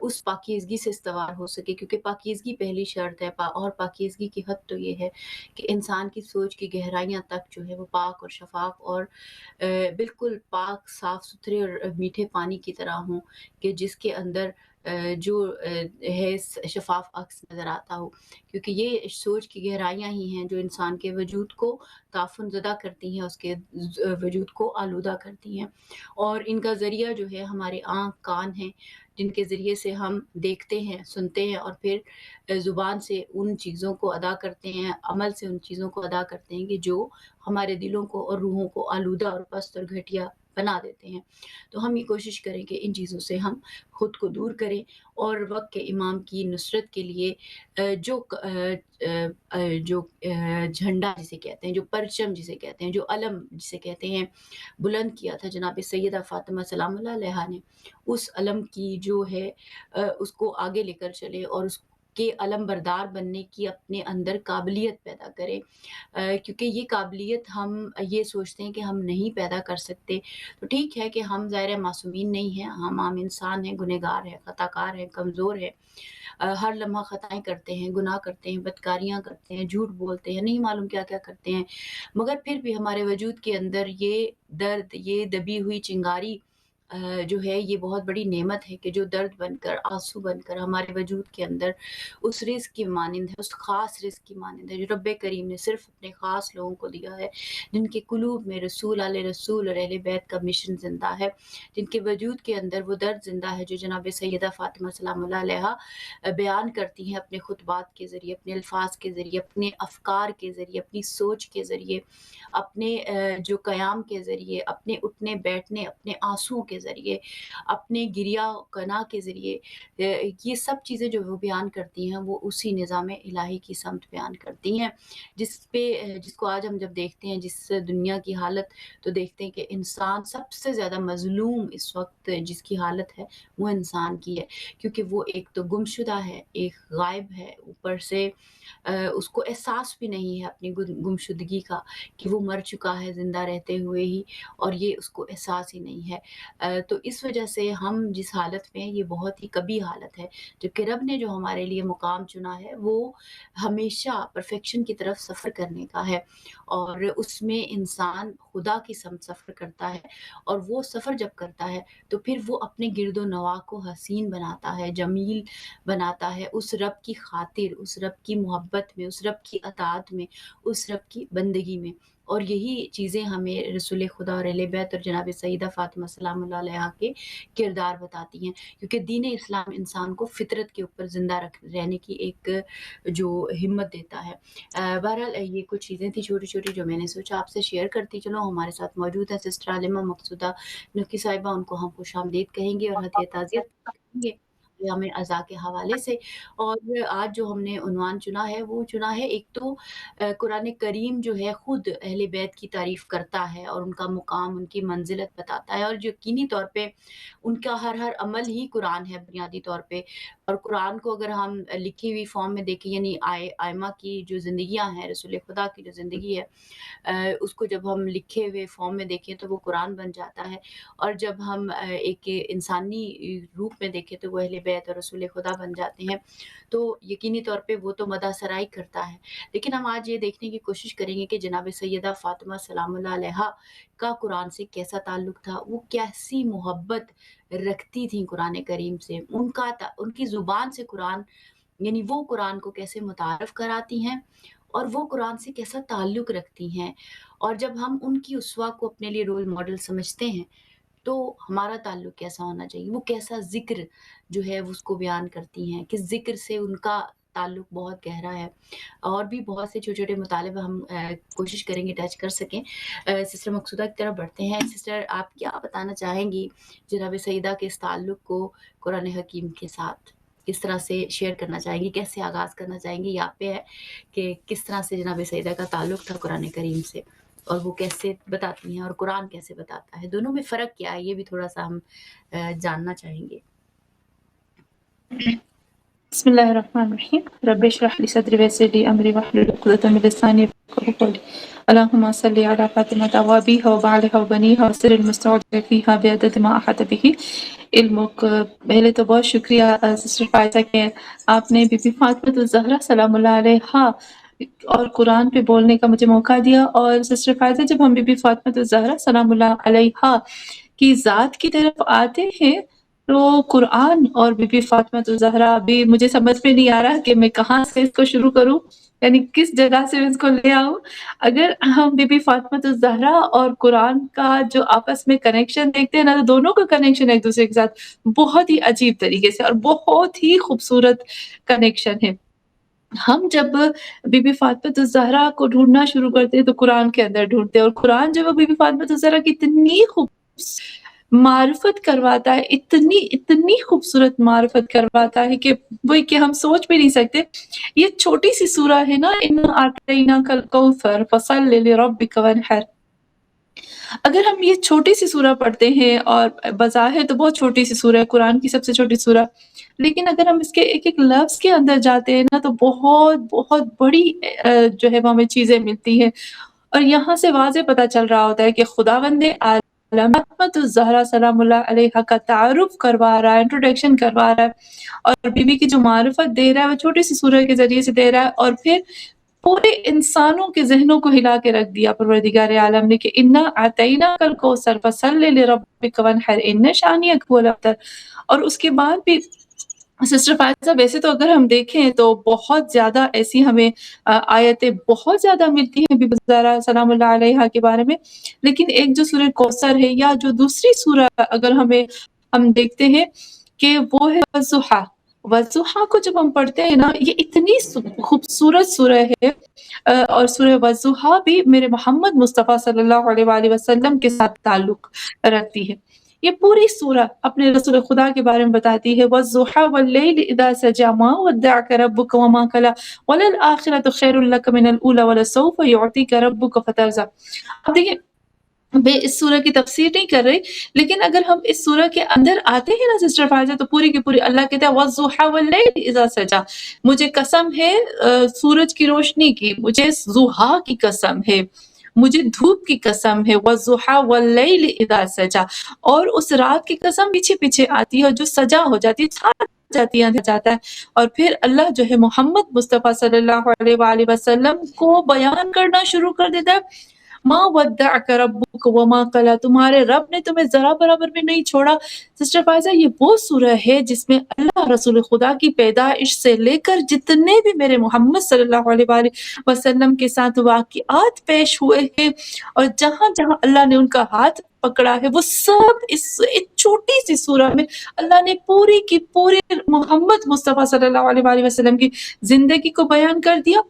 اس پاکیزگی سے استوار ہو سکے، کیونکہ پاکیزگی پہلی شرط ہے اور پاکیزگی کی حد تو یہ ہے کہ انسان کی سوچ کی گہرائیاں تک جو ہے وہ پاک اور شفاف اور بالکل پاک صاف ستھرے اور میٹھے پانی کی طرح ہوں، کہ جس کے اندر جو ہے شفاف عکس نظر آتا ہو، کیونکہ یہ سوچ کی گہرائیاں ہی ہیں جو انسان کے وجود کو تعفن زدہ کرتی ہیں، اس کے وجود کو آلودہ کرتی ہیں، اور ان کا ذریعہ جو ہے ہمارے آنکھ کان ہیں، جن کے ذریعے سے ہم دیکھتے ہیں، سنتے ہیں، اور پھر زبان سے ان چیزوں کو ادا کرتے ہیں، عمل سے ان چیزوں کو ادا کرتے ہیں کہ جو ہمارے دلوں کو اور روحوں کو آلودہ اور پست اور گھٹیا بنا دیتے ہیں۔ تو ہم یہ کوشش کریں کہ ان چیزوں سے ہم خود کو دور کریں، اور وقت کے امام کی نصرت کے لیے جو جھنڈا جسے کہتے ہیں، جو پرچم جسے کہتے ہیں، جو علم جسے کہتے ہیں، بلند کیا تھا جناب سیدہ فاطمہ سلام اللہ علیہا نے، اس علم کی جو ہے اس کو آگے لے کر چلے اور اس کے علم بردار بننے کی اپنے اندر قابلیت پیدا کرے، کیونکہ یہ قابلیت ہم یہ سوچتے ہیں کہ ہم نہیں پیدا کر سکتے، تو ٹھیک ہے کہ ہم ظاہر معصومین نہیں ہیں، ہم عام انسان ہیں، گنہگار ہیں، خطا کار ہیں، کمزور ہیں، ہر لمحہ خطائیں کرتے ہیں، گناہ کرتے ہیں، بدکاریاں کرتے ہیں، جھوٹ بولتے ہیں، نہیں معلوم کیا کیا کرتے ہیں، مگر پھر بھی ہمارے وجود کے اندر یہ درد، یہ دبی ہوئی چنگاری جو ہے یہ بہت بڑی نعمت ہے کہ جو درد بن کر، آنسو بن کر ہمارے وجود کے اندر اس رزق کی مانند ہے، اس خاص رزق کی مانند ہے جو رب کریم نے صرف اپنے خاص لوگوں کو دیا ہے، جن کے قلوب میں رسول آل رسول اور اہل بیت کا مشن زندہ ہے، جن کے وجود کے اندر وہ درد زندہ ہے جو جناب سیدہ فاطمہ سلام اللہ علیہا بیان کرتی ہیں اپنے خطبات کے ذریعے، اپنے الفاظ کے ذریعے، اپنے افکار کے ذریعے، اپنی سوچ کے ذریعے، اپنے جو قیام کے ذریعے، اپنے اٹھنے بیٹھنے، اپنے آنسوؤں کے ذریعے، اپنے گریا کنا کے ذریعے، یہ سب چیزیں جو وہ بیان کرتی ہیں وہ اسی نظام الہی کی سمت بیان کرتی ہیں، جس کو آج ہم جب دیکھتے ہیں، جس دنیا کی حالت، تو دیکھتے ہیں کہ انسان سب سے زیادہ مظلوم اس وقت جس کی حالت ہے وہ انسان کی ہے، کیونکہ وہ ایک تو گمشدہ ہے، ایک غائب ہے، اوپر سے اس کو احساس بھی نہیں ہے اپنی گمشدگی کا کہ وہ مر چکا ہے زندہ رہتے ہوئے ہی، اور یہ اس کو احساس ہی نہیں ہے، تو اس وجہ سے ہم جس حالت میں، یہ بہت ہی کبھی حالت ہے، جبکہ رب نے جو ہمارے لیے مقام چنا ہے وہ ہمیشہ پرفیکشن کی طرف سفر کرنے کا ہے، اور اس میں انسان خدا کی سمت سفر کرتا ہے، اور وہ سفر جب کرتا ہے تو پھر وہ اپنے گرد و نواح کو حسین بناتا ہے، جمیل بناتا ہے، اس رب کی خاطر، اس رب کی محبت میں، اس رب کی اطاعت میں، اس رب کی بندگی میں، اور یہی چیزیں ہمیں رسول خدا اور اہل بیت اور جناب سیدہ فاطمہ سلام اللہ علیہا کے کردار بتاتی ہیں، کیونکہ دین اسلام انسان کو فطرت کے اوپر زندہ رہنے کی ایک جو ہمت دیتا ہے۔ بہرحال یہ کچھ چیزیں تھیں چھوٹی چھوٹی جو میں نے سوچا آپ سے شیئر کرتی چلو۔ ہمارے ساتھ موجود ہے سسٹر عالمہ مقصودہ نقی صاحبہ، ان کو ہم خوش آمدید کہیں گے اور ہدیہ تعزیت کہیں گے ہمیں اعضاء کے حوالے سے، اور آج جو ہم نے عنوان چنا ہے وہ چنا ہے، ایک تو قرآن کریم جو ہے خود اہل بیت کی تعریف کرتا ہے اور ان کا مقام، ان کی منزلت بتاتا ہے، اور یقینی طور پہ ان کا ہر عمل ہی قرآن ہے بنیادی طور پہ، اور قرآن کو اگر ہم لکھی ہوئی فارم میں دیکھیں، یعنی آئمہ کی جو زندگیاں ہیں، رسول خدا کی جو زندگی ہے، اس کو جب ہم لکھے ہوئے فارم میں دیکھیں تو وہ قرآن بن جاتا ہے، اور جب ہم ایک انسانی روپ میں دیکھیں تو وہ اہل بیت اور رسول خدا بن جاتے ہیں، تو یقینی طور پہ وہ تو مدح سرائی کرتا ہے، لیکن ہم آج یہ دیکھنے کی کوشش کریں گے کہ جناب سیدہ فاطمہ سلام اللہ علیہا کا قرآن سے کیسا تعلق تھا، وہ کیسی محبت رکھتی تھیں قرآن کریم سے، ان کی زبان سے قرآن، یعنی وہ قرآن کو کیسے متعارف کراتی ہیں اور وہ قرآن سے کیسا تعلق رکھتی ہیں، اور جب ہم ان کی اسوہ کو اپنے لیے رول ماڈل سمجھتے ہیں تو ہمارا تعلق کیسا ہونا چاہیے، وہ کیسا ذکر جو ہے اس کو بیان کرتی ہیں، کس ذکر سے ان کا تعلق بہت گہرا ہے، اور بھی بہت سے چھوٹے چھوٹے مطالب ہم کوشش کریں گے ٹچ کر سکیں۔ سسٹر مقصودہ کی طرف بڑھتے ہیں۔ سسٹر آپ کیا بتانا چاہیں گی جناب سیدہ کے اس تعلق کو قرآن حکیم کے ساتھ، کس طرح سے شیئر کرنا چاہیں گی، کیسے آغاز کرنا چاہیں گی، آپ پہ ہے کہ کس طرح سے جناب سیدہ کا تعلق تھا قرآن کریم سے، اور وہ کیسے بتاتی ہیں اور قرآن کیسے بتاتا ہے، دونوں میں فرق کیا ہے، یہ بھی تھوڑا سا ہم جاننا چاہیں گے۔ بسم الله الرحمن الرحيم رب اشرح لي صدري ويسر لي أمري واحلل عقدة من لساني يفقهوا قولي اللهم صل على فاطمة وأبيها وبعلها وبنيها وسر المستودع فيها بعدد ما أحاط به علمك. پہلے تو بہت شکریہ سسٹر فائزہ کہ آپ نے بی بی فاطمہ الزہرا سلام اللہ علیہا اور قرآن پہ بولنے کا مجھے موقع دیا. اور سسٹر فائزہ جب ہم بی بی فاطمہ الزہرا سلام اللہ علیہا کی ذات کی طرف آتے ہیں تو قرآن اور بی بی فاطمہ الزہرا بھی مجھے سمجھ میں نہیں آ رہا کہ میں کہاں سے اس کو شروع کروں، یعنی کس جگہ سے اس کو لے آؤں. اگر ہم بی بی فاطمہ الزہرا اور قرآن کا جو آپس میں کنیکشن دیکھتے ہیں نا، تو دونوں کا کنیکشن ایک دوسرے کے ساتھ بہت ہی عجیب طریقے سے اور بہت ہی خوبصورت کنیکشن ہے. ہم جب بی بی فاطمہ الزہرا کو ڈھونڈنا شروع کرتے ہیں تو قرآن کے اندر ڈھونڈتے ہیں، اور قرآن جو بی بی فاطمہ الزہرا کی اتنی معرفت کرواتا ہے، اتنی خوبصورت معرفت کرواتا ہے کہ وہی کہ ہم سوچ بھی نہیں سکتے. یہ چھوٹی سی سورہ ہے نا، اِنَّا أَعْطَيْنَاكَ الْكَوْثَرَ فَصَلِّ لِرَبِّكَ وَانْحَرْ. اگر ہم یہ چھوٹی سی سورہ پڑھتے ہیں، اور بظاہر تو بہت چھوٹی سی سورہ ہے، قرآن کی سب سے چھوٹی سورہ، لیکن اگر ہم اس کے ایک ایک لفظ کے اندر جاتے ہیں نا تو بہت بہت بڑی جو ہے وہ ہمیں چیزیں ملتی ہیں. اور یہاں سے واضح پتہ چل رہا ہوتا ہے کہ خداوند عالم فاطمہ الزہرا سلام اللہ علیہا کا تعارف کروا رہا ہے، انٹروڈکشن کروا رہا ہے، اور بی بی کی جو معرفت دے رہا ہے وہ چھوٹی سی سورہ کے ذریعے سے دے رہا ہے. اور پھر پورے انسانوں کے ذہنوں کو ہلا کے رکھ دیا پروردگار عالم نے کہ انا اعطیناک الکوثر فصلی لربک وانحر ان شانئک هو الابتر. اور اس کے بعد بھی سسٹر فائزہ ویسے تو اگر ہم دیکھیں تو بہت زیادہ ایسی ہمیں آیتیں بہت زیادہ ملتی ہیں بی بی زہرا سلام اللہ علیہا کے بارے میں، لیکن ایک جو سورہ کوثر ہے یا جو دوسری سورہ اگر ہم دیکھتے ہیں کہ وہ ہے والضحیٰ. والضحیٰ کو جب ہم پڑھتے ہیں نا، یہ اتنی خوبصورت سورہ ہے، اور سورہ والضحیٰ بھی میرے محمد مصطفیٰ صلی اللہ علیہ وآلہ وسلم کے ساتھ تعلق رکھتی ہے. یہ پوری سورہ اپنے رسول خدا کے بارے میں بتاتی ہے. والضحیٰ واللیل اذا سجی ما ودعک ربک وما قلی وللآخرۃ خیر لک من الاولی ولسوف یعطیک ربک فترضی. اب دیکھیں میں اس سورہ کی تفسیر نہیں کر رہی، لیکن اگر ہم اس سورہ کے اندر آتے ہیں نا سسٹر فائزہ، تو پوری کی پوری اللہ کہتا ہے والضحیٰ واللیل اذا سجی. مجھے قسم ہے سورج کی روشنی کی، مجھے ضحیٰ کی قسم ہے، مجھے دھوپ کی قسم ہے. والضحیٰ واللیل اذا سجی. اور اس رات کی قسم پیچھے پیچھے آتی ہے، جو سجا ہو جاتی ہے، چھا جاتی ہے، جاتا ہے. اور پھر اللہ جو ہے محمد مصطفیٰ صلی اللہ علیہ وآلہ وسلم کو بیان کرنا شروع کر دیتا ہے. ما ودعک ربک وما قلی. تمہارے رب نے تمہیں ذرا برابر بھی نہیں چھوڑا. سسٹر فائزہ یہ وہ سورہ ہے جس میں اللہ رسول خدا کی پیدائش سے لے کر جتنے بھی میرے محمد صلی اللہ علیہ وآلہ وسلم کے ساتھ واقعات پیش ہوئے ہیں، اور جہاں جہاں اللہ نے ان کا ہاتھ پکڑا ہے، وہ سب اس چھوٹی سی سورہ میں اللہ نے پوری کی پوری محمد مصطفیٰ صلی اللہ علیہ وآلہ وسلم کی زندگی کو بیان کر دیا.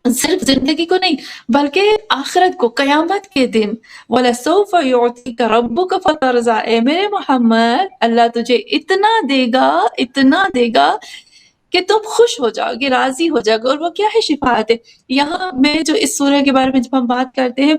صرف زندگی کو نہیں بلکہ آخرت کو، قیامت کے دن. وَلَسَوْفَ يُعْطِيكَ رَبُّكَ فَتَرْضَىٰ. اے میرے محمد، اللہ تجھے اتنا دے گا کہ تم خوش ہو جاؤ گے، راضی ہو جاؤ گے. اور وہ کیا ہے؟ شفاعت ہے. یہاں میں جو اس سورہ کے بارے میں جب ہم بات کرتے ہیں،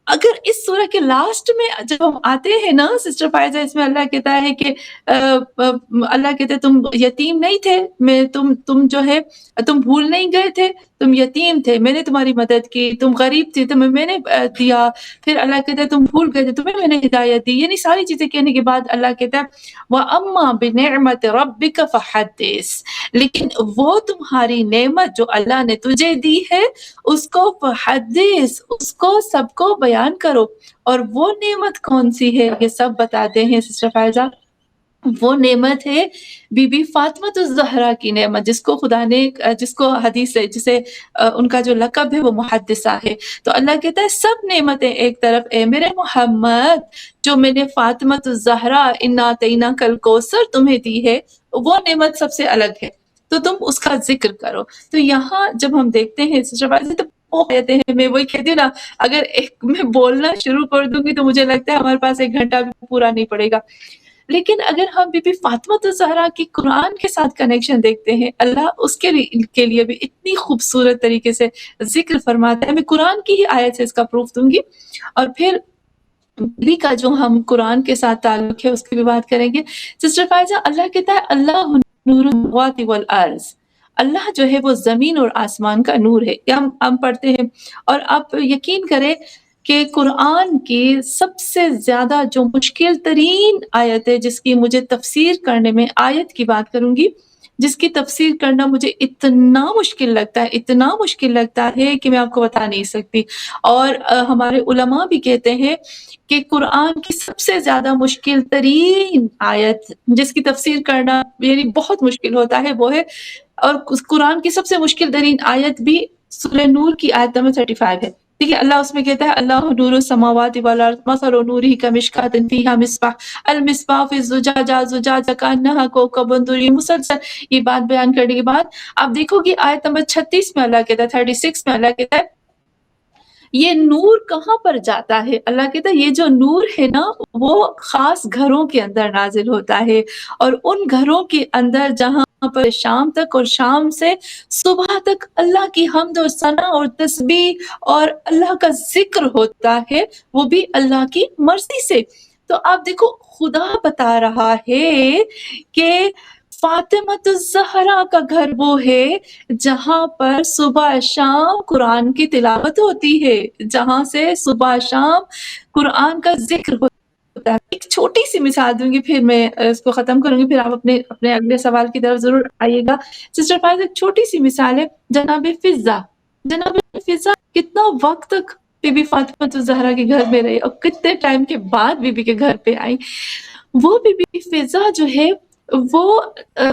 اگر اس سورہ کے لاسٹ میں جب ہم آتے ہیں نا سسٹر فائزہ، اس میں اللہ کہتا ہے کہ اللہ کہتے تم یتیم نہیں تھے، تم جو ہے تم بھول نہیں گئے تھے، تم یتیم تھے، میں نے تمہاری مدد کی. تم غریب تھے، تمہیں میں نے دیا. پھر اللہ کہتا ہے تم بھول گئے تھے، تمہیں میں نے ہدایت دی. یعنی ساری چیزیں کہنے کے بعد اللہ کہتا ہے وَأَمَّا بِنِعْمَةِ رَبِّكَ فَحَدِّثْ. لیکن وہ تمہاری نعمت جو اللہ نے تجھے دی ہے، اس کو فحدث، اس کو سب کو بیان کرو. اور وہ نعمت کون سی ہے یہ سب بتاتے ہیں سسٹر فائزہ. وہ نعمت ہے بی بی فاطمہ الزہرا کی نعمت، جس کو خدا نے، جس کو حدیث ہے، جسے ان کا جو لقب ہے وہ محدثہ ہے. تو اللہ کہتا ہے سب نعمتیں ایک طرف، اے میرے محمد جو میں نے فاطمہ الزہرا انا اعطیناک الکوثر تمہیں دی ہے، وہ نعمت سب سے الگ ہے، تو تم اس کا ذکر کرو. تو یہاں جب ہم دیکھتے ہیں سسٹر فائزہ تو وہ کہتے ہیں، میں وہی کہتی ہوں نا، اگر میں بولنا شروع کر دوں گی تو مجھے لگتا ہے ہمارے پاس 1 گھنٹہ بھی پورا نہیں پڑے گا. لیکن اگر ہم بی بی فاطمہ الزہرا کی قرآن کے ساتھ کنیکشن دیکھتے ہیں، اللہ اس کے لیے بھی اتنی خوبصورت طریقے سے ذکر فرماتا ہے. میں قرآن کی ہی آیت سے اس کا پروف دوں گی، اور پھر بی کا جو ہم قرآن کے ساتھ تعلق ہے اس کی بھی بات کریں گے. سسٹر فائزہ اللہ کہتا ہے اللہ نور السماوات والارض، اللہ جو ہے وہ زمین اور آسمان کا نور ہے. یہ ہم پڑھتے ہیں. اور آپ یقین کریں کہ قرآن کی سب سے زیادہ جو مشکل ترین آیت ہے، جس کی مجھے تفسیر کرنے میں، آیت کی بات کروں گی، جس کی تفسیر کرنا مجھے اتنا مشکل لگتا ہے، اتنا مشکل لگتا ہے کہ میں آپ کو بتا نہیں سکتی. اور ہمارے علماء بھی کہتے ہیں کہ قرآن کی سب سے زیادہ مشکل ترین آیت جس کی تفسیر کرنا یعنی بہت مشکل ہوتا ہے وہ ہے، اور قرآن کی سب سے مشکل ترین آیت بھی سورہ نور کی آیت نمبر 35 ہے. ٹھیک ہے، اللہ اس میں کہتا ہے اللہ نور السماوات والارض مثل نورہ کمشکاۃ فیہا مصباح المصباح فی الزجاجہ زجاجہ کأنہا کوکب دری. مسلسل یہ بات بیان کرنے کے بعد آپ دیکھو کہ آیت نمبر 36 میں اللہ کہتا ہے، 36 میں اللہ کہتا ہے یہ نور کہاں پر جاتا ہے؟ اللہ کہتا ہے یہ جو نور ہے نا وہ خاص گھروں کے اندر نازل ہوتا ہے، اور ان گھروں کے اندر جہاں پر شام تک اور شام سے صبح تک اللہ کی حمد و ثنا اور تسبیح اور اللہ کا ذکر ہوتا ہے، وہ بھی اللہ کی مرضی سے. تو آپ دیکھو خدا بتا رہا ہے کہ فاطمۃ الزہرا کا گھر وہ ہے جہاں پر صبح شام قرآن کی تلاوت ہوتی ہے، جہاں سے صبح شام قرآن کا ذکر ہوتا ہے. ایک چھوٹی سی مثال دوں گی، پھر میں اس کو ختم کروں گی، پھر آپ اپنے اگلے سوال کی طرف ضرور آئیے گا. سسٹر فائز، ایک چھوٹی سی مثال ہے. جناب فضا کتنا وقت تک بی بی فاطمہ الزہرا کے گھر میں رہی اور کتنے ٹائم کے بعد بی بی کے گھر پہ آئی. وہ بی بی فضا جو ہے وہ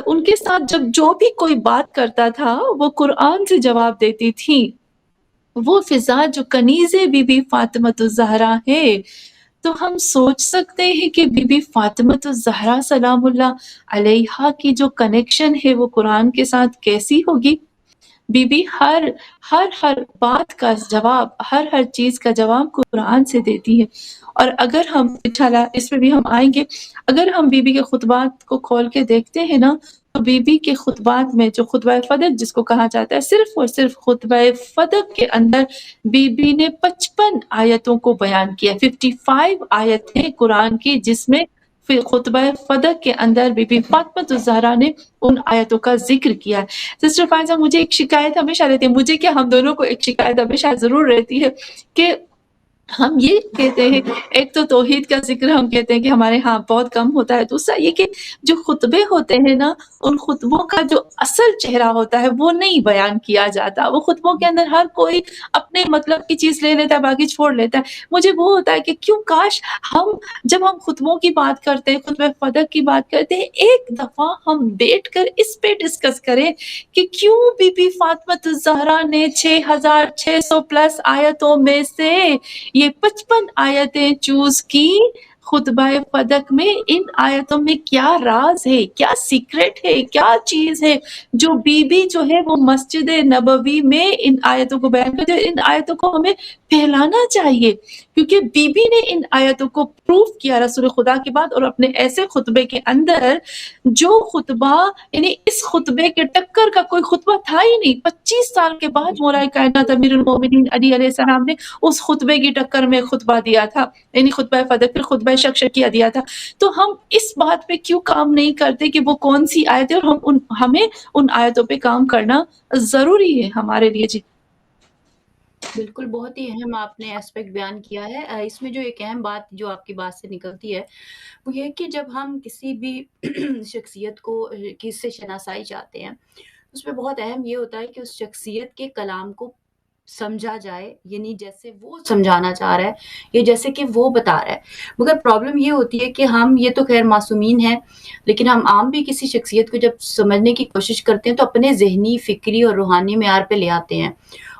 ان کے ساتھ جب جو بھی کوئی بات کرتا تھا وہ قرآن سے جواب دیتی تھی. وہ فضا جو کنیز بی بی فاطمۃ الزہرا ہے، تو ہم سوچ سکتے ہیں کہ بی بی فاطمۃ الزہرا سلام اللہ علیہا کی جو کنیکشن ہے وہ قرآن کے ساتھ کیسی ہوگی. بی بی ہر بات کا جواب، ہر چیز کا جواب قرآن سے دیتی ہے. اور اگر ہم انشاءاللہ اس پہ بھی ہم آئیں گے، اگر ہم بی بی کے خطبات کو کھول کے دیکھتے ہیں نا، تو بی بی کے خطبات میں جو خطبہ فدق جس کو کہا جاتا ہے، صرف اور صرف خطبہ فدق کے اندر بی بی نے 55 آیتوں کو بیان کیا. 55 آیتیں قرآن کی جس میں خطبہ فدق کے اندر بی بی فاطمۃ الزہرا نے ان آیتوں کا ذکر کیا. سسٹر فائزہ، مجھے ایک شکایت ہمیشہ رہتی ہے، مجھے کیا ہم دونوں کو ایک شکایت ہمیشہ ضرور رہتی ہے کہ ہم یہ کہتے ہیں، ایک تو توحید کا ذکر ہم کہتے ہیں کہ ہمارے ہاں بہت کم ہوتا ہے، دوسرا یہ کہ جو خطبے ہوتے ہیں نا، ان خطبوں کا جو اصل چہرہ ہوتا ہے وہ نہیں بیان کیا جاتا. وہ خطبوں کے اندر ہر کوئی اپنے مطلب کی چیز لے لیتا ہے، باقی چھوڑ لیتا ہے. مجھے وہ ہوتا ہے کہ کیوں کاش جب ہم خطبوں کی بات کرتے ہیں، خطبہ فدق کی بات کرتے ہیں، ایک دفعہ ہم بیٹھ کر اس پہ ڈسکس کریں کہ کیوں بی بی فاطمۃ الزہرا نے 6600 پلس آیتوں میں سے یہ 55 آیتیں چوز کی. خطبہ فدق میں ان آیتوں میں کیا راز ہے، کیا سیکرٹ ہے، کیا چیز ہے جو بی بی جو ہے وہ مسجد نبوی میں ان آیتوں کو بیان کرتے ہیں. ان آیتوں کو ہمیں پھیلانا چاہیے، کیونکہ بی بی نے ان آیتوں کو پروف کیا رسول خدا کی بات، اور اپنے ایسے خطبے کے اندر جو خطبہ یعنی اس خطبے کے ٹکر کا کوئی خطبہ تھا ہی نہیں. 25 سال کے بعد مولا کائنات امیر المومنین علی علیہ السلام نے اس خطبے کی ٹکر میں خطبہ دیا تھا، یعنی خطبہ فدق پھر خطبہ شکشکیہ دیا تھا. تو ہم اس بات پہ کیوں کام نہیں کرتے کہ وہ کون سی آیت ہے، اور ہمیں ان آیتوں پہ کام کرنا ضروری ہے ہمارے لیے. جی بالکل، بہت ہی اہم آپ نے ایسپیکٹ بیان کیا ہے. اس میں جو ایک اہم بات جو آپ کی بات سے نکلتی ہے وہ یہ کہ جب ہم کسی بھی شخصیت کو کی سے شناسائی چاہتے ہیں، اس میں بہت اہم یہ ہوتا ہے کہ اس شخصیت کے کلام کو سمجھا جائے، یعنی جیسے وہ سمجھانا چاہ رہا ہے یا جیسے کہ وہ بتا رہا ہے. مگر پرابلم یہ ہوتی ہے کہ ہم یہ تو خیر معصومین ہیں، لیکن ہم عام بھی کسی شخصیت کو جب سمجھنے کی کوشش کرتے ہیں تو اپنے ذہنی، فکری اور روحانی معیار پہ لے آتے ہیں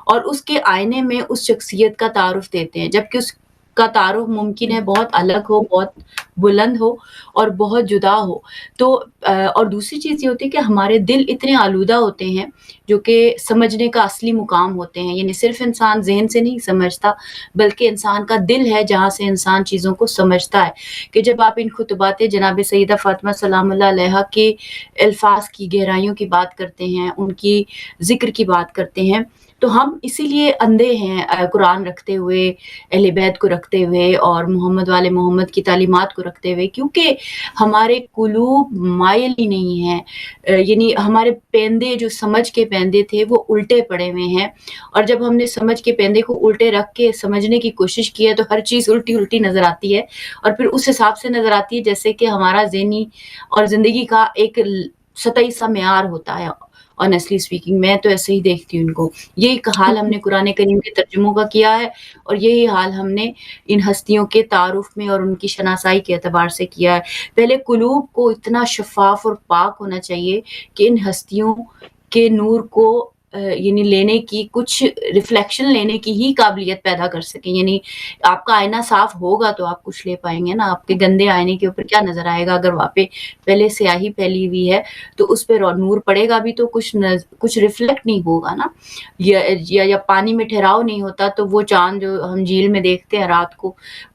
اور اس کے آئینے میں اس شخصیت کا تعارف دیتے ہیں، جبکہ اس کا تعارف ممکن ہے بہت الگ ہو، بہت بلند ہو اور بہت جدا ہو. تو اور دوسری چیز یہ ہوتی ہے کہ ہمارے دل اتنے آلودہ ہوتے ہیں جو کہ سمجھنے کا اصلی مقام ہوتے ہیں. یعنی صرف انسان ذہن سے نہیں سمجھتا، بلکہ انسان کا دل ہے جہاں سے انسان چیزوں کو سمجھتا ہے. کہ جب آپ ان خطبات جناب سیدہ فاطمہ سلام اللہ علیہا کے الفاظ کی گہرائیوں کی بات کرتے ہیں، ان کی ذکر کی بات کرتے ہیں، تو ہم اسی لیے اندھے ہیں قرآن رکھتے ہوئے، اہل بیت کو رکھتے ہوئے اور محمد والے محمد کی تعلیمات کو رکھتے ہوئے، کیونکہ ہمارے قلوب مائل ہی نہیں ہیں، یعنی ہمارے پیندے جو سمجھ کے پیندے تھے وہ الٹے پڑے ہوئے ہیں، اور جب ہم نے سمجھ کے پیندے کو الٹے رکھ کے سمجھنے کی کوشش کی ہے تو ہر چیز الٹی الٹی نظر آتی ہے، اور پھر اس حساب سے نظر آتی ہے جیسے کہ ہمارا ذہنی اور زندگی کا ایک سطحی سا معیار ہوتا ہے. آنیسٹلی اسپیکنگ میں تو ایسے ہی دیکھتی ہوں ان کو. یہی حال ہم نے قرآن کریم کے ترجموں کا کیا ہے، اور یہی حال ہم نے ان ہستیوں کے تعارف میں اور ان کی شناسائی کے اعتبار سے کیا ہے. پہلے قلوب کو اتنا شفاف اور پاک ہونا چاہیے کہ ان ہستیوں کے نور کو یعنی لینے کی، کچھ ریفلیکشن لینے کی ہی قابلیت پیدا کر سکیں. یعنی آپ کا آئینہ صاف ہوگا تو آپ کچھ لے پائیں گے نا. آپ کے گندے آئینے کے اوپر کیا نظر آئے گا؟ اگر وہاں پہ پہلے سیاہی پھیلی ہوئی ہے تو اس پہ نور پڑے گا بھی تو کچھ ریفلیکٹ نہیں ہوگا نا. یا پانی میں ٹھہراؤ نہیں ہوتا تو وہ چاند جو ہم جھیل میں دیکھتے ہیں رات کو،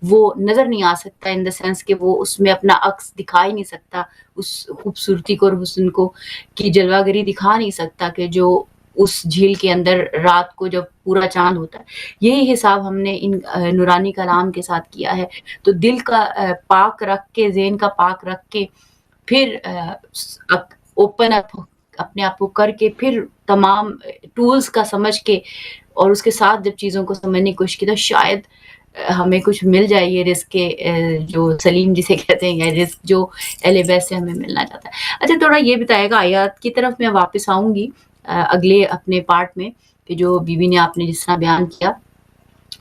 وہ نظر نہیں آ سکتا، ان دا سینس کہ وہ اس میں اپنا عکس دکھا ہی نہیں سکتا، اس خوبصورتی کو اور حسن کو کی جلوہ گری دکھا نہیں سکتا کہ جو اس جھیل کے اندر رات کو جب پورا چاند ہوتا ہے. یہی حساب ہم نے ان نورانی کلام کے ساتھ کیا ہے. تو دل کا پاک رکھ کے، ذہن کا پاک رکھ کے، پھر اوپن اپ اپنے آپ کو کر کے، پھر تمام ٹولز کا سمجھ کے اور اس کے ساتھ جب چیزوں کو سمجھنے کی کوشش کی تو شاید ہمیں کچھ مل جائے یہ رزق کے جو سلیم جسے کہتے ہیں، یا رزق جو اہل بیت سے ہمیں ملنا چاہتا ہے. اچھا تھوڑا یہ بتائے گا، آیات کی طرف میں واپس آؤں گی اگلے اپنے پارٹ میں، کہ جو بی بی نے آپ نے جس طرح بیان کیا.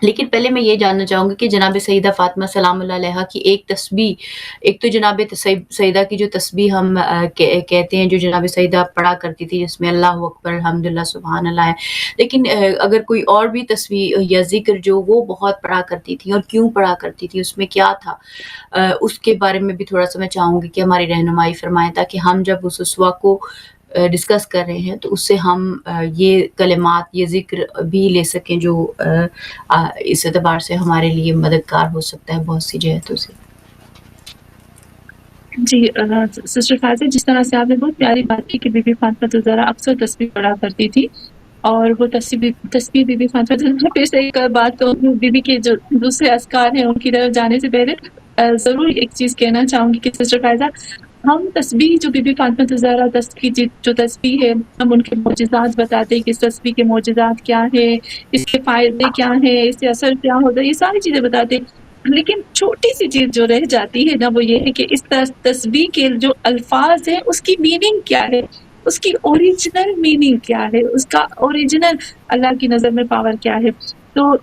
لیکن پہلے میں یہ جاننا چاہوں گی کہ جناب سیدہ فاطمہ سلام اللہ علیہا کی ایک تسبیح، ایک تو جناب سیدہ کی جو تسبیح ہم کہتے ہیں جو جناب سیدہ پڑھا کرتی تھی، جس میں اللہ اکبر الحمدللہ سبحان اللہ ہے، لیکن اگر کوئی اور بھی تسبیح یا ذکر جو وہ بہت پڑھا کرتی تھی اور کیوں پڑھا کرتی تھی، اس میں کیا تھا، اس کے بارے میں بھی تھوڑا سا میں چاہوں گی کہ ہماری رہنمائی فرمائیں، تاکہ ہم جب اس اسوا کو ڈسکس کر رہے ہیں تو اس سے ہم یہ کلمات، یہ ذکر بھی لے سکیں جو اس اعتبار سے ہمارے لیے مددگار ہو سکتا ہے بہت سی جہتوں سے. جی سسٹر فائزہ، جس طرح سے آپ نے بہت پیاری بات کی کہ بی بی فاطمہ الزہرا اکثر تسبیح پڑھا کرتی تھی، اور وہ تسبیح بی بی فاطمہ الزہرا، پھر سے ایک بات تو بی بی کے جو دوسرے اذکار ہیں ان کی طرف جانے سے پہلے ضرور ایک چیز کہنا چاہوں گی کہ سسٹر فائزہ، ہم تسبیح جو بی بی فاطمہ الزہرا جو تسبیح ہے، ہم ان کے معجزات بتاتے ہیں کہ اس تسبیح کے معجزات کیا ہے، اس کے فائدے کیا ہیں، اس سے اثر کیا ہوتا ہے، یہ ساری چیزیں بتاتے ہیں. لیکن چھوٹی سی چیز جو رہ جاتی ہے نا، وہ یہ ہے کہ اس تسبیح کے جو الفاظ ہیں اس کی میننگ کیا ہے، اس کی اوریجنل میننگ کیا ہے، اس کا اوریجنل اللہ کی نظر میں پاور کیا ہے. تو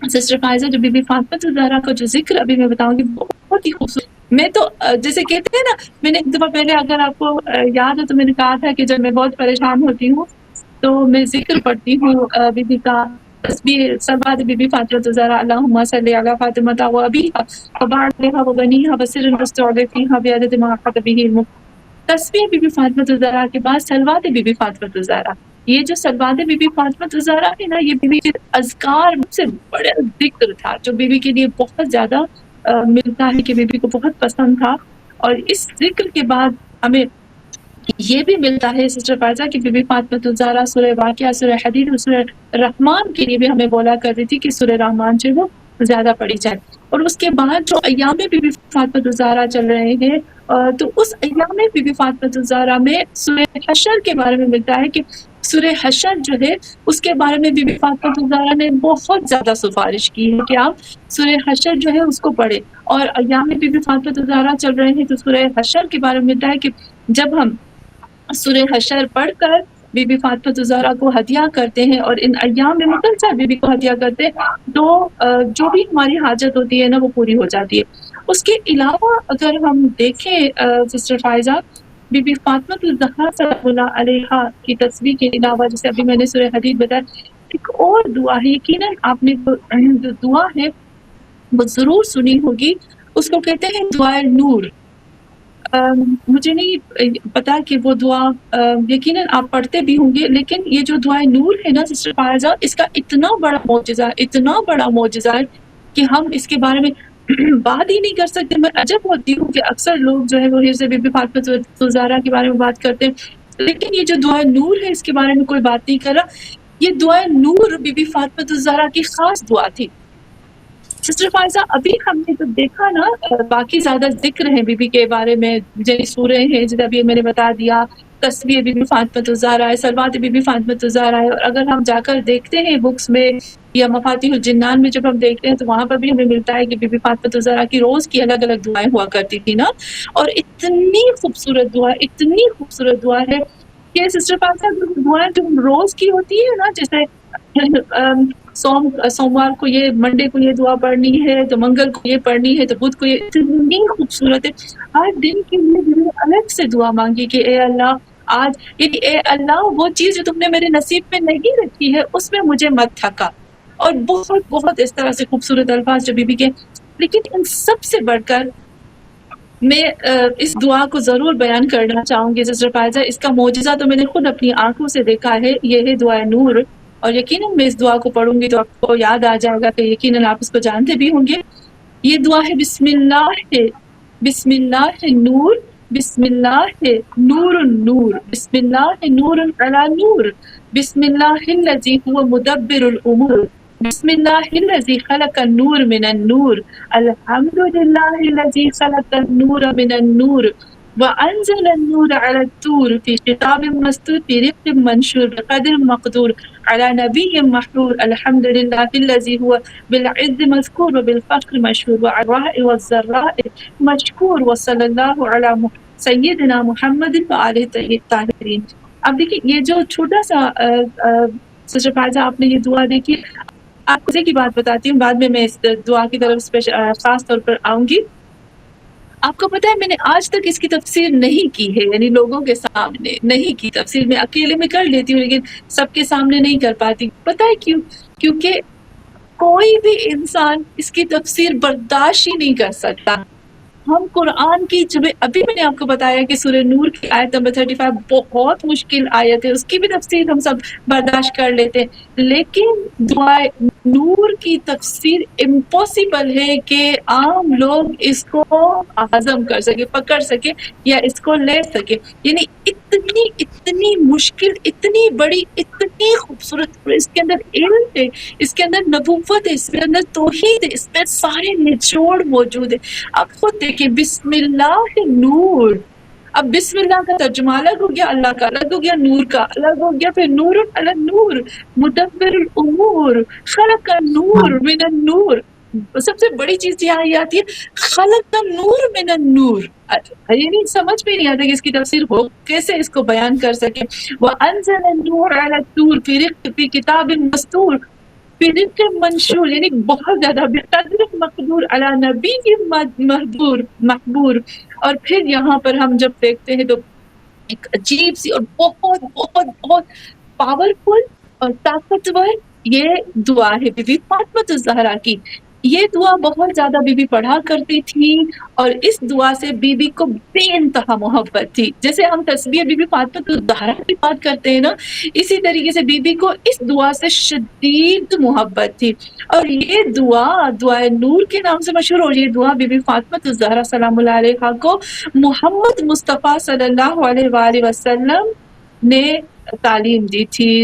سسٹر فائزہ، جو بی بی فاطمہ الزہرا کا جو ذکر ابھی میں بتاؤں گی بہت ہی خوبصورت. میں تو جیسے کہتے ہیں نا، میں نے ایک دفعہ پہلے، اگر آپ کو یاد ہے تو میں نے کہا تھا کہ جب میں بہت پریشان ہوتی ہوں تو میں ذکر پڑھتی ہوں بی بی کا، تسبیح صلوات بی بی فاطمہ الزہرا، اللہم صلی علی فاطمہ و ابیہا وبارک علیہا وبنیہا وسر المستودع فیہا بعدد ما احاط بہ علمہ. تسبیح بی بی فاطمہ الزہرا کے بعد صلوات بی بی فاطمہ الزہرا. یہ جو صلوات بی بی فاطمہ الزہرا ہے نا، یہ بی بی کے اذکار سے بڑا ذکر تھا جو بی بی کے لیے بہت زیادہ ملتا ہے، کہ بی بی کو بہت پسند تھا. اور اس ذکر کے بعد ہمیں یہ بھی ملتا ہے سسٹر فائزہ کہ بی بی فاطمہ الزہرا سورہ واقعہ، سورہ حدید اور سورہ رحمان کے لیے بھی ہمیں بولا کرتی تھی کہ سورہ رحمان جو ہے وہ زیادہ پڑھی جائے. اور اس کے بعد جو ایام بی بی فاطمہ الزہرا چل رہے ہیں، تو اس ایام بی بی فاطمہ الزہرا میں سورہ حشر کے بارے میں ملتا ہے کہ سورہ حشر جو ہے اس کے بارے میں بی بی فاطمہ الزہرا نے بہت زیادہ سفارش کی ہے کہ آپ سورہ حشر جو ہے اس کو پڑھیں. اور ایام بی بی فاطمہ الزہرا چل رہے ہیں تو سورہ حشر کے بارے میں ملتا ہے کہ جب ہم سورہ حشر پڑھ کر بی بی فاطمہ الزہرا کو ہدیہ کرتے ہیں اور ان ایام میں مسلسل بی بی کو ہدیہ کرتے ہیں تو جو بھی ہماری حاجت ہوتی ہے نا وہ پوری ہو جاتی ہے. اس کے علاوہ اگر ہم دیکھیں sister Faiza, be be Fatima Al Zahra سلام اللہ علیہا کی تسبیح کے علاوہ، جیسے ابھی میں نے سورہ حدید بتایا، ایک اور دعا ہے، یقیناً آپ نے جو دعا ہے وہ ضرور سنی ہوگی، اس کو کہتے ہیں دعائے نور. مجھے نہیں پتا کہ وہ دعا یقیناً آپ پڑھتے بھی ہوں گے، لیکن یہ جو دعائے نور ہے نا سسٹر فائزہ، اس کا اتنا بڑا معجزہ ہے کہ ہم اس کے بارے میں بات ہی نہیں کر سکتے. میں عجب ہوتی ہوں کہ اکثر لوگ جو ہے وہ حفظ بی بی فاطمہ الزہرا کے بارے میں بات کرتے ہیں، لیکن یہ جو دعائے نور ہے اس کے بارے میں کوئی بات نہیں کر رہا. یہ دعائے نور بی بی فاطمہ الزہرا کی خاص دعا تھی. سسٹر فائزہ ابھی ہم نے تو دیکھا نا باقی زیادہ ذکر ہیں بی بی کے بارے میں، جیسے سورہ ہیں جیسے ابھی میں نے بتا دیا، تصویر بی بی فاطمہ الزہرا ہے، صلوات بی بی فاطمہ الزہرا ہے. اور اگر ہم جا کر دیکھتے ہیں بکس میں یا مفاتیح الجنان میں جب ہم دیکھتے ہیں تو وہاں پر بھی ہمیں ملتا ہے کہ بی بی فاطمہ الزہرا کی روز کی الگ الگ دعائیں ہوا کرتی تھی نا. اور اتنی خوبصورت دعا ہے کہ سسٹر فاطمہ دعائیں جو روز کی ہوتی ہے نا، جیسے سوموار کو یہ، منڈے کو یہ دعا پڑھنی ہے، تو منگل کو یہ پڑھنی ہے، تو بدھ کو یہ، اتنی خوبصورت ہے. ہر دن کے لیے الگ سے دعا مانگی کہ اے اللہ آج، یعنی اے اللہ وہ چیز جو تم نے میرے نصیب میں نہیں رکھی ہے اس میں مجھے مت تھکا. اور بہت بہت اس طرح سے خوبصورت الفاظ جو بی بی کے. لیکن ان سب سے بڑھ کر میں اس دعا کو ضرور بیان کرنا چاہوں گی سسٹر فائزہ. اس کا معجزہ تو میں نے خود اپنی آنکھوں سے دیکھا ہے، یہ ہے دعائے نور. اور یقیناً میں اس دعا کو پڑھوں گی تو آپ کو یاد آ جائے گا کہ یقیناً آپ اس کو جانتے بھی ہوں گے. یہ دعا ہے بسم اللہ نور، بسم اللہ نور النور، بسم اللہ نور علی نور، بسم اللہ الذی هو مدبر الامور، بسم اللہ الذی خلق النور من النور، الحمد للہ الذی خلق النور من النور وانزل النور على الطور في شتاب مستور في رق منشور بقدر مقدور على نبي محرور، الحمد للہ الذی هو بالعز مذکور وبالفقر مشہور وعراء والضراء مشکور وصلی اللہ علی سیدنا محمد وآلہ الطاہرین. اب دیکھیں یہ جو چھوٹا سا سسٹر فائزہ آپ نے یہ دعا دیکھی، آپ کو کی بات بتاتی ہوں، بعد میں اس دعا کی طرف خاص طور پر آؤں گی. آپ کو پتا ہے میں نے آج تک اس کی تفسیر نہیں کی ہے، یعنی لوگوں کے سامنے نہیں کی تفسیر. میں اکیلے میں کر لیتی ہوں لیکن سب کے سامنے نہیں کر پاتی. پتا ہے کیوں؟ کیونکہ کوئی بھی انسان اس کی تفسیر برداشت ہی نہیں کر سکتا. ہم قرآن کی جب ابھی میں نے آپ کو بتایا کہ سورہ نور کی آیت نمبر 35 بہت مشکل آیت ہے، اس کی بھی تفسیر ہم سب برداشت کر لیتے ہیں، لیکن دعائے نور کی تفسیر امپاسبل ہے کہ عام لوگ اس کو ہضم کر سکے، پکڑ سکے یا اس کو لے سکے. یعنی اتنی مشکل، اتنی بڑی، اتنی خوبصورت، اس کے اندر علم ہے، اس کے اندر نبوت ہے، اس کے اندر توحید ہے، اس میں سارے نچوڑ موجود ہے. اب خود دیکھیں بسم اللہ نور. اب بسم اللہ کا ترجمہ الگ ہو گیا، اللہ کا الگ ہو گیا، نور کا الگ ہو گیا، پھر نور علی نور، مدبر الامور، خلق النور من النور. سب سے بڑی چیز یہاں یہ آتی ہے خلق النور من النور. یہ نہیں سمجھ میں نہیں آتا کہ اس کی تفسیر ہو کیسے، اس کو بیان کر سکے. وانزل النور علی الطور فی کتاب مستور فی رق منشور، یعنی بہت زیادہ بقدر مقدور علی نبی محبور. اور پھر یہاں پر ہم جب دیکھتے ہیں تو ایک عجیب سی اور بہت بہت بہت پاورفل اور طاقتور یہ دعا ہے بی بی فاطمہ الزہرا کی. یہ دعا بہت زیادہ بی بی پڑھا کرتی تھی اور اس دعا سے بی بی کو بے انتہا محبت تھی. جیسے ہم تسبیح بی بی فاطمہ الزہرا کی بات کرتے ہیں نا، اسی طریقے سے بی بی کو اس دعا سے شدید محبت تھی. اور یہ دعائے نور کے نام سے مشہور، اور یہ دعا بی بی فاطمہ الزہرا سلام اللہ علیہا کو محمد مصطفیٰ صلی اللہ علیہ وآلہ وسلم نے تعلیم دی تھی.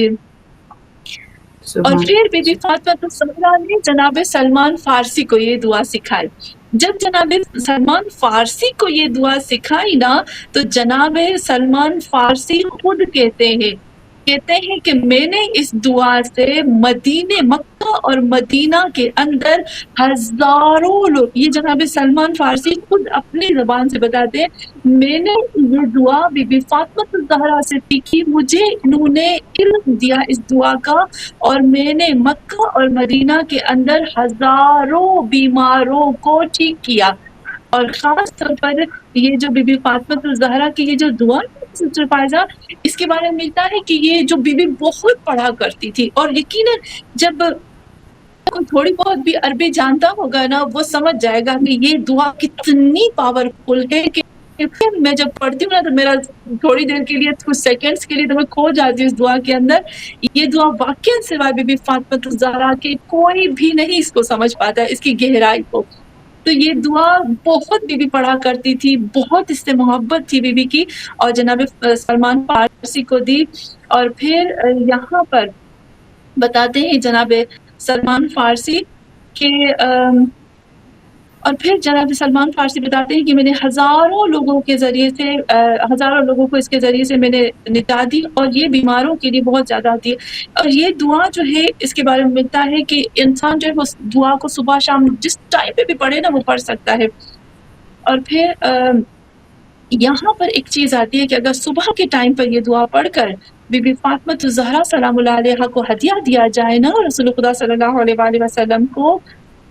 اور پھر بی بی فاطمہ الزہرا نے جناب سلمان فارسی کو یہ دعا سکھائی. جب جناب سلمان فارسی کو یہ دعا سکھائی نا تو جناب سلمان فارسی خود کہتے ہیں کہ میں نے اس دعا سے مکہ اور مدینہ کے اندر ہزاروں لوگ، یہ جناب سلمان فارسی خود اپنی زبان سے بتاتے ہیں، میں نے یہ دعا بی بی فاطمہ الزہرا سے سیکھی، مجھے انہوں نے علم دیا اس دعا کا، اور میں نے مکہ اور مدینہ کے اندر ہزاروں بیماروں کو ٹھیک کیا. اور خاص طور پر یہ جو بی بی فاطمہ الزہرا کی یہ جو دعا سسٹر فائزہ، اس کے بارے میں ملتا ہے کہ یہ جو بی بی بہت پڑھا کرتی تھی. اور یقیناً جب کوئی تھوڑی بہت بھی عربی جانتا ہوگا نا وہ سمجھ جائے گا کہ یہ دعا کتنی پاورفل ہے کہ میں جب پڑھتی ہوں نا تو میرا تھوڑی دیر کے لیے، کچھ سیکنڈز کے لیے تو میں کھو جاتی ہوں اس دعا کے اندر. یہ دعا واقعا سوائے بی بی فاطمہ الزہرا کے کوئی بھی نہیں اس کو سمجھ پاتا ہے، اس کی گہرائی کو. تو یہ دعا بہت بی بی پڑھا کرتی تھی، بہت اس سے محبت تھی بی بی کی، اور جناب سلمان فارسی کو دی. اور پھر یہاں پر بتاتے ہیں جناب سلمان فارسی کہ اور پھر جناب سلمان فارسی بتاتے ہیں کہ میں نے ہزاروں لوگوں کے ذریعے سے ہزاروں لوگوں کو اس کے ذریعے سے میں نے نجات دی، اور یہ بیماروں کے لیے بہت زیادہ آتی ہے۔ اور یہ دعا جو ہے اس کے بارے میں ملتا ہے کہ انسان جو ہے وہ دعا کو صبح شام جس ٹائم پہ بھی پڑھے نا وہ پڑھ سکتا ہے۔ اور پھر یہاں پر ایک چیز آتی ہے کہ اگر صبح کے ٹائم پر یہ دعا پڑھ کر بی بی فاطمہ الزہرا سلام اللہ علیہا کو ہدیہ دیا جائے نا رسول خدا صلی اللہ علیہ وآلہ وسلم کو،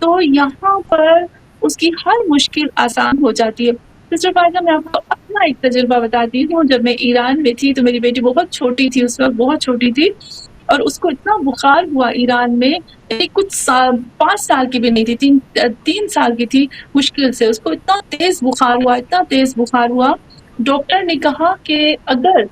تو یہاں پر اس کی ہر مشکل آسان ہو جاتی ہے۔ سسٹر فائزہ، میں آپ کو اپنا ایک تجربہ بتاتی ہوں۔ جب میں ایران میں تھی تو میری بیٹی بہت چھوٹی تھی، اس وقت بہت چھوٹی تھی، اور اس کو اتنا بخار ہوا ایران میں، کچھ 5 سال کی بھی نہیں تھی، 3 سال کی تھی مشکل سے، اس کو اتنا تیز بخار ہوا، اتنا تیز بخار ہوا، ڈاکٹر نے کہا کہ اگر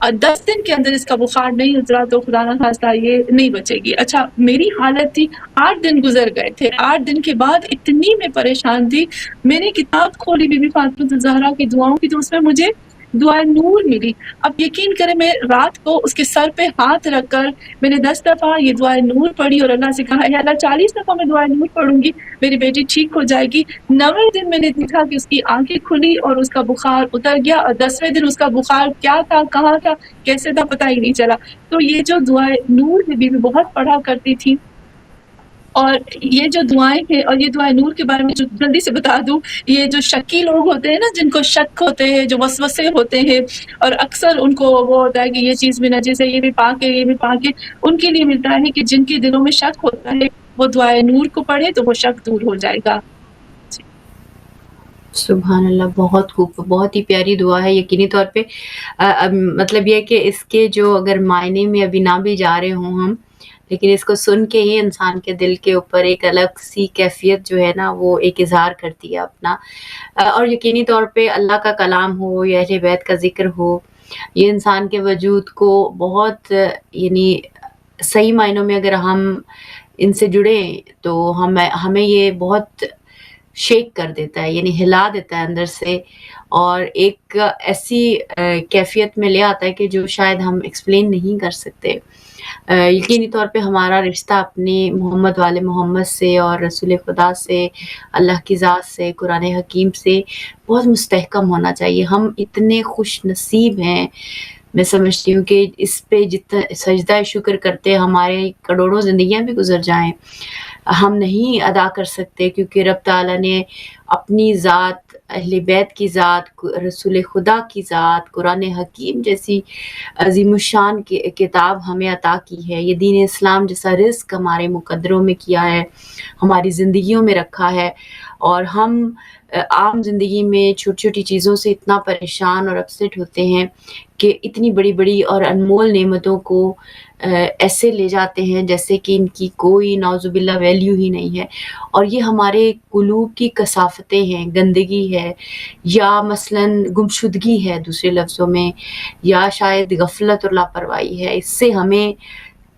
10 دن کے اندر اس کا بخار نہیں اترا تو خدا نہ خواستہ یہ نہیں بچے گی۔ اچھا، میری حالت تھی 8 دن گزر گئے تھے، 8 دن کے بعد اتنی میں پریشان تھی، میں نے کتاب کھولی بی بی فاطمہ الزہرا کی دعاؤں کی، تو اس میں مجھے دعائے نور ملی۔ اب یقین کریں، میں رات کو اس کے سر پہ ہاتھ رکھ کر میں نے 10 دفعہ یہ دعائے نور پڑھی اور اللہ سے کہا، اے اللہ 40 دفعہ میں دعائے نور پڑھوں گی، میری بیٹی ٹھیک ہو جائے گی۔ 9ویں دن میں نے دیکھا کہ اس کی آنکھیں کھلی اور اس کا بخار اتر گیا، اور 10ویں دن اس کا بخار کیا تھا، کہاں تھا، کیسے تھا، پتہ ہی نہیں چلا۔ تو یہ جو دعائے نور میں بھی بہت پڑھا کرتی تھی، اور یہ جو دعائیں ہیں، اور یہ دعائیں نور کے بارے میں جو جلدی سے بتا دوں، یہ جو شکی لوگ ہوتے ہیں نا، جن کو شک ہوتے ہیں، جو وسوسے ہوتے ہیں، اور اکثر ان کو وہ ہوتا ہے کہ یہ چیز بھی نجس ہے، یہ بھی پاک ہے، یہ بھی پاک ہے، ان کے لیے ملتا ہے کہ جن کے دلوں میں شک ہوتا ہے وہ دعائے نور کو پڑھے تو وہ شک دور ہو جائے گا۔ سبحان اللہ، بہت خوب، بہت ہی پیاری دعا ہے۔ یقینی طور پہ مطلب یہ ہے کہ اس کے جو اگر معنی میں ابھی نہ بھی جا رہے ہوں ہم، لیکن اس کو سن کے ہی انسان کے دل کے اوپر ایک الگ سی کیفیت جو ہے نا وہ ایک اظہار کرتی ہے اپنا۔ اور یقینی طور پہ اللہ کا کلام ہو یا اہل بیت کا ذکر ہو، یہ انسان کے وجود کو بہت یعنی صحیح معنوں میں اگر ہم ان سے جڑیں تو ہمیں یہ بہت شیک کر دیتا ہے، یعنی ہلا دیتا ہے اندر سے، اور ایک ایسی کیفیت میں لے آتا ہے کہ جو شاید ہم ایکسپلین نہیں کر سکتے۔ یقینی طور پہ ہمارا رشتہ اپنے محمد والے محمد سے اور رسول خدا سے، اللہ کی ذات سے، قرآن حکیم سے بہت مستحکم ہونا چاہیے۔ ہم اتنے خوش نصیب ہیں، میں سمجھتی ہوں کہ اس پہ جتنا سجدہ شکر کرتے ہمارے کروڑوں زندگیاں بھی گزر جائیں، ہم نہیں ادا کر سکتے، کیونکہ رب تعالیٰ نے اپنی ذات، اہل بیت کی ذات، رسول خدا کی ذات، قرآن حکیم جیسی عظیم الشان کتاب ہمیں عطا کی ہے۔ یہ دین اسلام جیسا رزق ہمارے مقدروں میں کیا ہے، ہماری زندگیوں میں رکھا ہے، اور ہم عام زندگی میں چھوٹی چھوٹی چیزوں سے اتنا پریشان اور اپسیٹ ہوتے ہیں کہ اتنی بڑی بڑی اور انمول نعمتوں کو ایسے لے جاتے ہیں جیسے کہ ان کی کوئی نعوذ باللہ ویلیو ہی نہیں ہے۔ اور یہ ہمارے قلوب کی کثافتیں ہیں، گندگی ہے، یا مثلاً گمشدگی ہے دوسرے لفظوں میں، یا شاید غفلت اور لاپرواہی ہے۔ اس سے ہمیں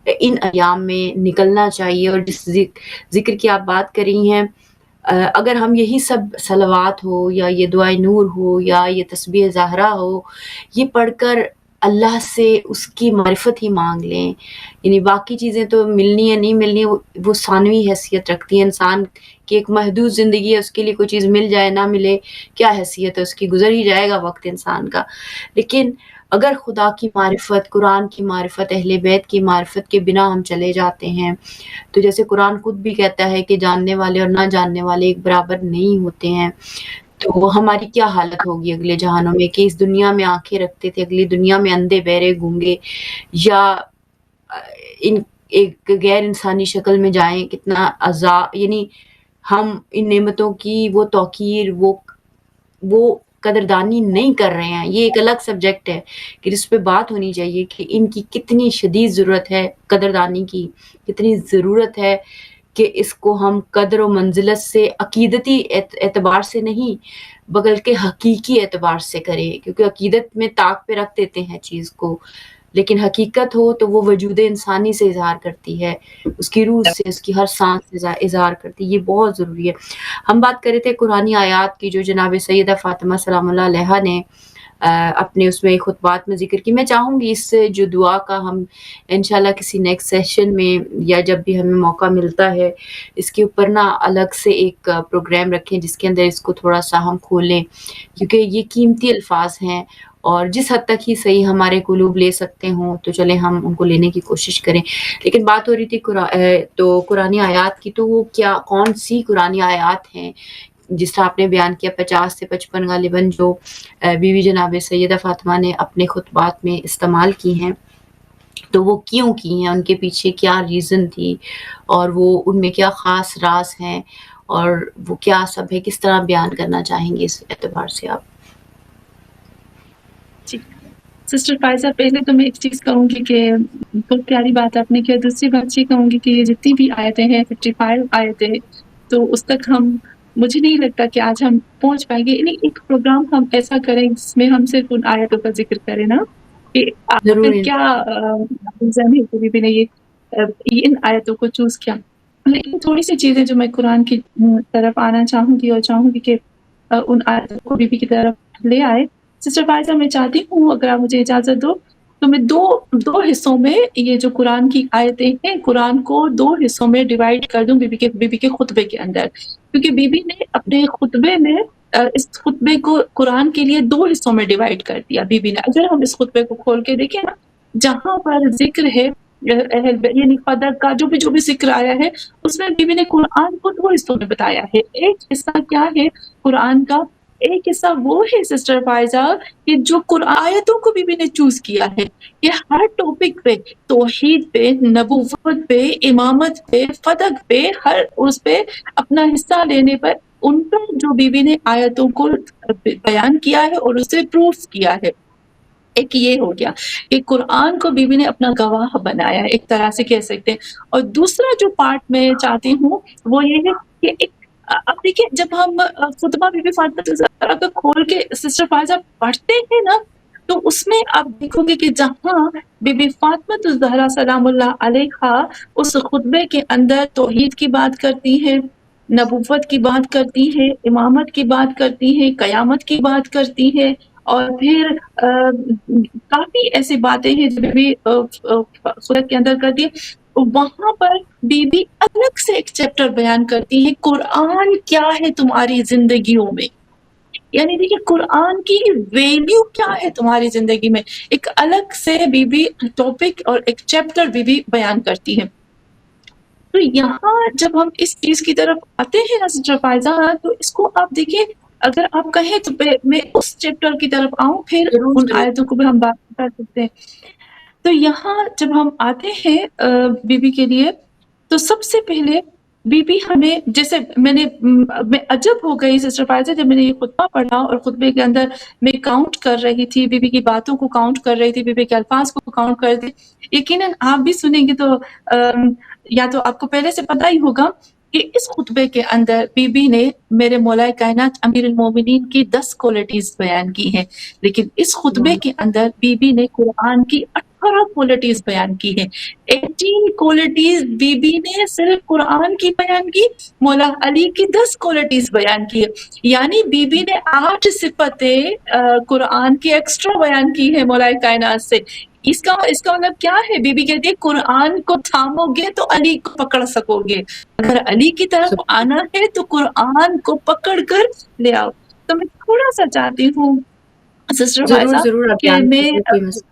ان ایام میں نکلنا چاہیے۔ اور جس ذکر کی آپ بات کر رہی ہیں، اگر ہم یہی سب صلوات ہو یا یہ دعائے نور ہو یا یہ تسبیح زہرا ہو، یہ پڑھ کر اللہ سے اس کی معرفت ہی مانگ لیں، یعنی باقی چیزیں تو ملنی ہے نہیں ملنی وہ ثانوی حیثیت رکھتی ہیں۔ انسان کی ایک محدود زندگی ہے، اس کے لیے کوئی چیز مل جائے نہ ملے کیا حیثیت ہے اس کی، گزر ہی جائے گا وقت انسان کا۔ لیکن اگر خدا کی معرفت، قرآن کی معرفت، اہل بیت کی معرفت کے بنا ہم چلے جاتے ہیں، تو جیسے قرآن خود بھی کہتا ہے کہ جاننے والے اور نہ جاننے والے ایک برابر نہیں ہوتے ہیں، تو ہماری کیا حالت ہوگی اگلے جہانوں میں، کہ اس دنیا میں آنکھیں رکھتے تھے، اگلی دنیا میں اندھے بہرے گونگے یا ان ایک غیر انسانی شکل میں جائیں، کتنا عذاب، یعنی ہم ان نعمتوں کی وہ توقیر، وہ قدردانی نہیں کر رہے ہیں۔ یہ ایک الگ سبجیکٹ ہے کہ جس پہ بات ہونی چاہیے کہ ان کی کتنی شدید ضرورت ہے، قدردانی کی کتنی ضرورت ہے، کہ اس کو ہم قدر و منزلت سے، عقیدتی اعتبار سے نہیں بلکہ حقیقی اعتبار سے کریں، کیونکہ عقیدت میں طاق پہ رکھ دیتے ہیں چیز کو، لیکن حقیقت ہو تو وہ وجود انسانی سے اظہار کرتی ہے، اس کی روح سے، اس کی ہر سانس سے اظہار کرتی ہے۔ یہ بہت ضروری ہے۔ ہم بات کر رہے تھے قرآنی آیات کی جو جناب سیدہ فاطمہ سلام اللہ علیہا نے اپنے اس میں خطبات میں ذکر کی. میں چاہوں گی اس سے جو دعا کا ہم انشاءاللہ کسی نیکسٹ سیشن میں یا جب بھی ہمیں موقع ملتا ہے اس کے اوپر نا الگ سے ایک پروگرام رکھیں جس کے اندر اس کو تھوڑا سا ہم کھولیں، کیونکہ یہ قیمتی الفاظ ہیں اور جس حد تک ہی صحیح ہمارے قلوب لے سکتے ہوں تو چلیں ہم ان کو لینے کی کوشش کریں. لیکن بات ہو رہی تھی تو قرآنی آیات کی، تو وہ کون سی قرآنی آیات ہیں جس طرح آپ نے بیان کیا 50 سے 55 غالباً جو بیوی جناب سیدہ فاطمہ نے اپنے خطبات میں استعمال کی ہیں، تو وہ کیوں کی ہیں، ان کے پیچھے کیا ریزن تھی اور وہ ان میں کیا خاص راز ہیں اور وہ کیا سب ہے، کس طرح بیان کرنا چاہیں گے اس اعتبار سے آپ؟ جی سسٹر فائزہ، پہلے تو میں ایک چیز کہوں گی کہ بہت پیاری بات آپ نے کیا. دوسری بات یہ کہوں گی کہ یہ جتنی بھی آیتیں ہیں 55 آیتیں، تو اس تک مجھے نہیں لگتا کہ آج ہم پہنچ پائیں گے. یعنی ایک پروگرام ہم ایسا کریں جس میں ہم صرف ان آیتوں کا ذکر کریں نا، کہ ضرور آخر کیا ریزن ہے کہ بی بی نے ان آیتوں کو چوز کیا. لیکن تھوڑی سی چیزیں جو میں قرآن کی طرف آنا چاہوں گی اور چاہوں گی کہ ان آیتوں کو بی بی کی طرف لے آئے. سسٹر فائزہ، میں چاہتی ہوں اگر آپ مجھے اجازت دو تو میں دو حصوں میں یہ جو قرآن کی آیتیں ہیں، قرآن کو 2 حصوں میں ڈیوائڈ کر دوں بی بی کے خطبے کے اندر، کیونکہ بی بی نے اپنے خطبے میں اس خطبے کو قرآن کے لیے 2 حصوں میں ڈیوائڈ کر دیا بی بی نے. اگر ہم اس خطبے کو کھول کے دیکھیں نا، جہاں پر ذکر ہے یعنی قدر کا جو بھی ذکر آیا ہے، اس میں بی بی نے قرآن کو 2 حصوں میں بتایا ہے. ایک حصہ کیا ہے قرآن کا، ایک حصہ وہ ہے سسٹر فائزہ کہ جو آیتوں کو بی بی نے چوز کیا ہے، کہ ہر ٹاپک پہ، توحید پہ، نبوت پہ، امامت پہ، فتح پہ، ہر اس پہ اپنا حصہ لینے پر ان پر جو بی بی نے آیتوں کو بیان کیا ہے اور اسے پروف کیا ہے. ایک یہ ہو گیا کہ قرآن کو بی بی نے اپنا گواہ بنایا ہے، ایک طرح سے کہہ سکتے ہیں. اور دوسرا جو پارٹ میں چاہتی ہوں وہ یہ ہے کہ ایک اب دیکھیں، جب ہم خطبہ بی بی فاطمہ الزہرا کا کھول کے سسٹر فائزہ پڑھتے ہیں نا، تو اس میں آپ دیکھو گے کہ جہاں بی بی فاطمہ الزہرا سلام اللہ علیہا اس خطبے کے اندر توحید کی بات کرتی ہے، نبوت کی بات کرتی ہے، امامت کی بات کرتی ہے، قیامت کی بات کرتی ہے، اور پھر کافی ایسی باتیں ہیں جو بھی صورت کے اندر کرتی ہے. وہاں پر بی بی الگ سے ایک چیپٹر بیان کرتی ہے، قرآن کیا ہے تمہاری زندگیوں میں. یعنی دیکھیے قرآن کی ویلیو کیا ہے تمہاری زندگی میں، ایک الگ سے بی بی ٹاپک اور ایک چیپٹر بی بی بیان کرتی ہے. تو یہاں جب ہم اس چیز کی طرف آتے ہیں نا سسٹر فائزہ، تو اس کو آپ دیکھیں، اگر آپ کہیں تو میں اس چیپٹر کی طرف آؤں، پھر ضرور ان ضرور. آیتوں کو بھی ہم بات کر سکتے ہیں. تو یہاں جب ہم آتے ہیں بی بی کے لیے، تو سب سے پہلے بی بی ہمیں، جیسے میں عجب ہو گئی سسٹر فائزہ جب میں نے یہ خطبہ پڑھا اور خطبے کے اندر میں کاؤنٹ کر رہی تھی، بی بی کی باتوں کو کاؤنٹ کر رہی تھی، بی بی کے الفاظ کو کاؤنٹ کر رہی تھی. یقیناً آپ بھی سنیں گے تو یا تو آپ کو پہلے سے پتہ ہی ہوگا کہ اس خطبے کے اندر بی بی نے میرے مولا کائنات امیر المومنین کی 10 کوالٹیز بیان کی ہیں، لیکن اس خطبے کے اندر بی بی نے قرآن کی 18 کوالٹیز بیان کی ہیں. 18 کوالٹیز بی بی نے صرف قرآن کی بیان کی، مولا علی کی 10 کوالٹیز بیان کی ہے. یعنی بی بی نے 8 صفتیں قرآن کی ایکسٹرا بیان کی ہے مولا کائنات سے. اس کا مطلب کیا ہے؟ بی بی کہتی ہے قرآن کو تھامو گے تو علی کو پکڑ سکو گے، اگر علی کی طرف آنا ہے تو قرآن کو پکڑ کر لے آؤ. تو میں تھوڑا سا چاہتی ہوں سسٹر ضرور فائزہ ضرور آپ کہ بیان کیجیے، کوئی مسئلہ.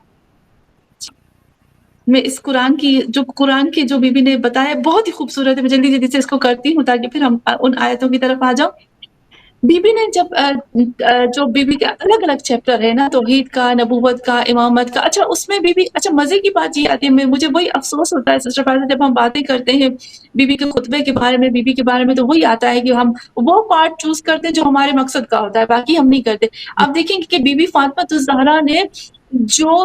میں اس قرآن کی جو بی بی نے بتایا بہت ہی خوبصورت ہے. میں جلدی جلدی سے اس کو کرتی ہوں تاکہ پھر ہم ان آیتوں کی طرف آ جاؤں. بی بی نے جو بی بی کے الگ الگ چیپٹر ہے نا، توحید کا، نبوت کا، امامت کا. اچھا اس میں بی بی، اچھا مزے کی بات یہ آتی ہے، مجھے وہی افسوس ہوتا ہے سسٹر فائزہ جب ہم باتیں کرتے ہیں بی بی کے خطبے کے بارے میں، بی بی کے بارے میں، تو وہی آتا ہے کہ ہم وہ پارٹ چوز کرتے ہیں جو ہمارے مقصد کا ہوتا ہے، باقی ہم نہیں کرتے. آپ دیکھیں کہ بی بی فاطمہ الزہرا نے جو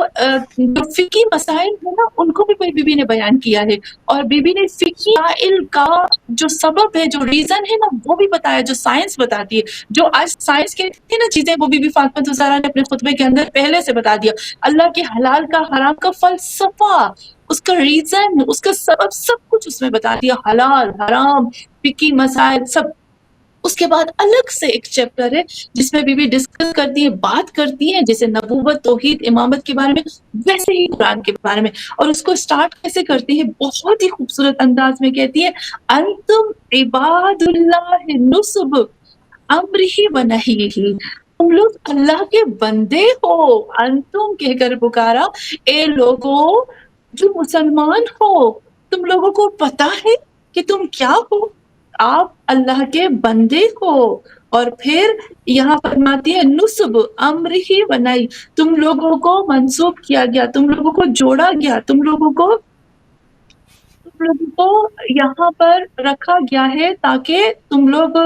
فقہی مسائل ہیں نا، ان کو بھی بی بی نے بیان کیا ہے، اور بی بی نے فقہی مسائل کا جو سبب ہے، جو ریزن ہے نا، وہ بھی بتایا، جو سائنس بتاتی ہے. جو آج سائنس کے نا چیزیں، وہ بی بی فاطمہ الزہرا نے اپنے خطبے کے اندر پہلے سے بتا دیا. اللہ کے حلال کا، حرام کا فلسفہ، اس کا ریزن، اس کا سبب، سب کچھ اس میں بتا دیا. حلال، حرام، فقہی مسائل، سب اس کے بعد الگ سے ایک چیپٹر ہے جس میں بی ڈسکس کرتی ہے، بات کرتی ہیں جیسے نبوت، توحید، امامت کے بارے میں، ویسے ہی قرآن کے بارے میں. اور اس کو اسٹارٹ کیسے کرتی ہے؟ بہت ہی خوبصورت انداز میں کہتی ہے انتم عباد اللہ نصب امرہ و نہیہ، تم لوگ اللہ کے بندے ہو. انتم کہہ کر پکارا، اے لوگوں جو مسلمان ہو، تم لوگوں کو پتا ہے کہ تم کیا ہو؟ آپ اللہ کے بندے ہو. اور پھر یہاں فرماتی ہے نصب امرہ و نہی، تم لوگوں کو منسوب کیا گیا، تم لوگوں کو جوڑا گیا، تم لوگوں کو یہاں پر رکھا گیا ہے تاکہ تم لوگ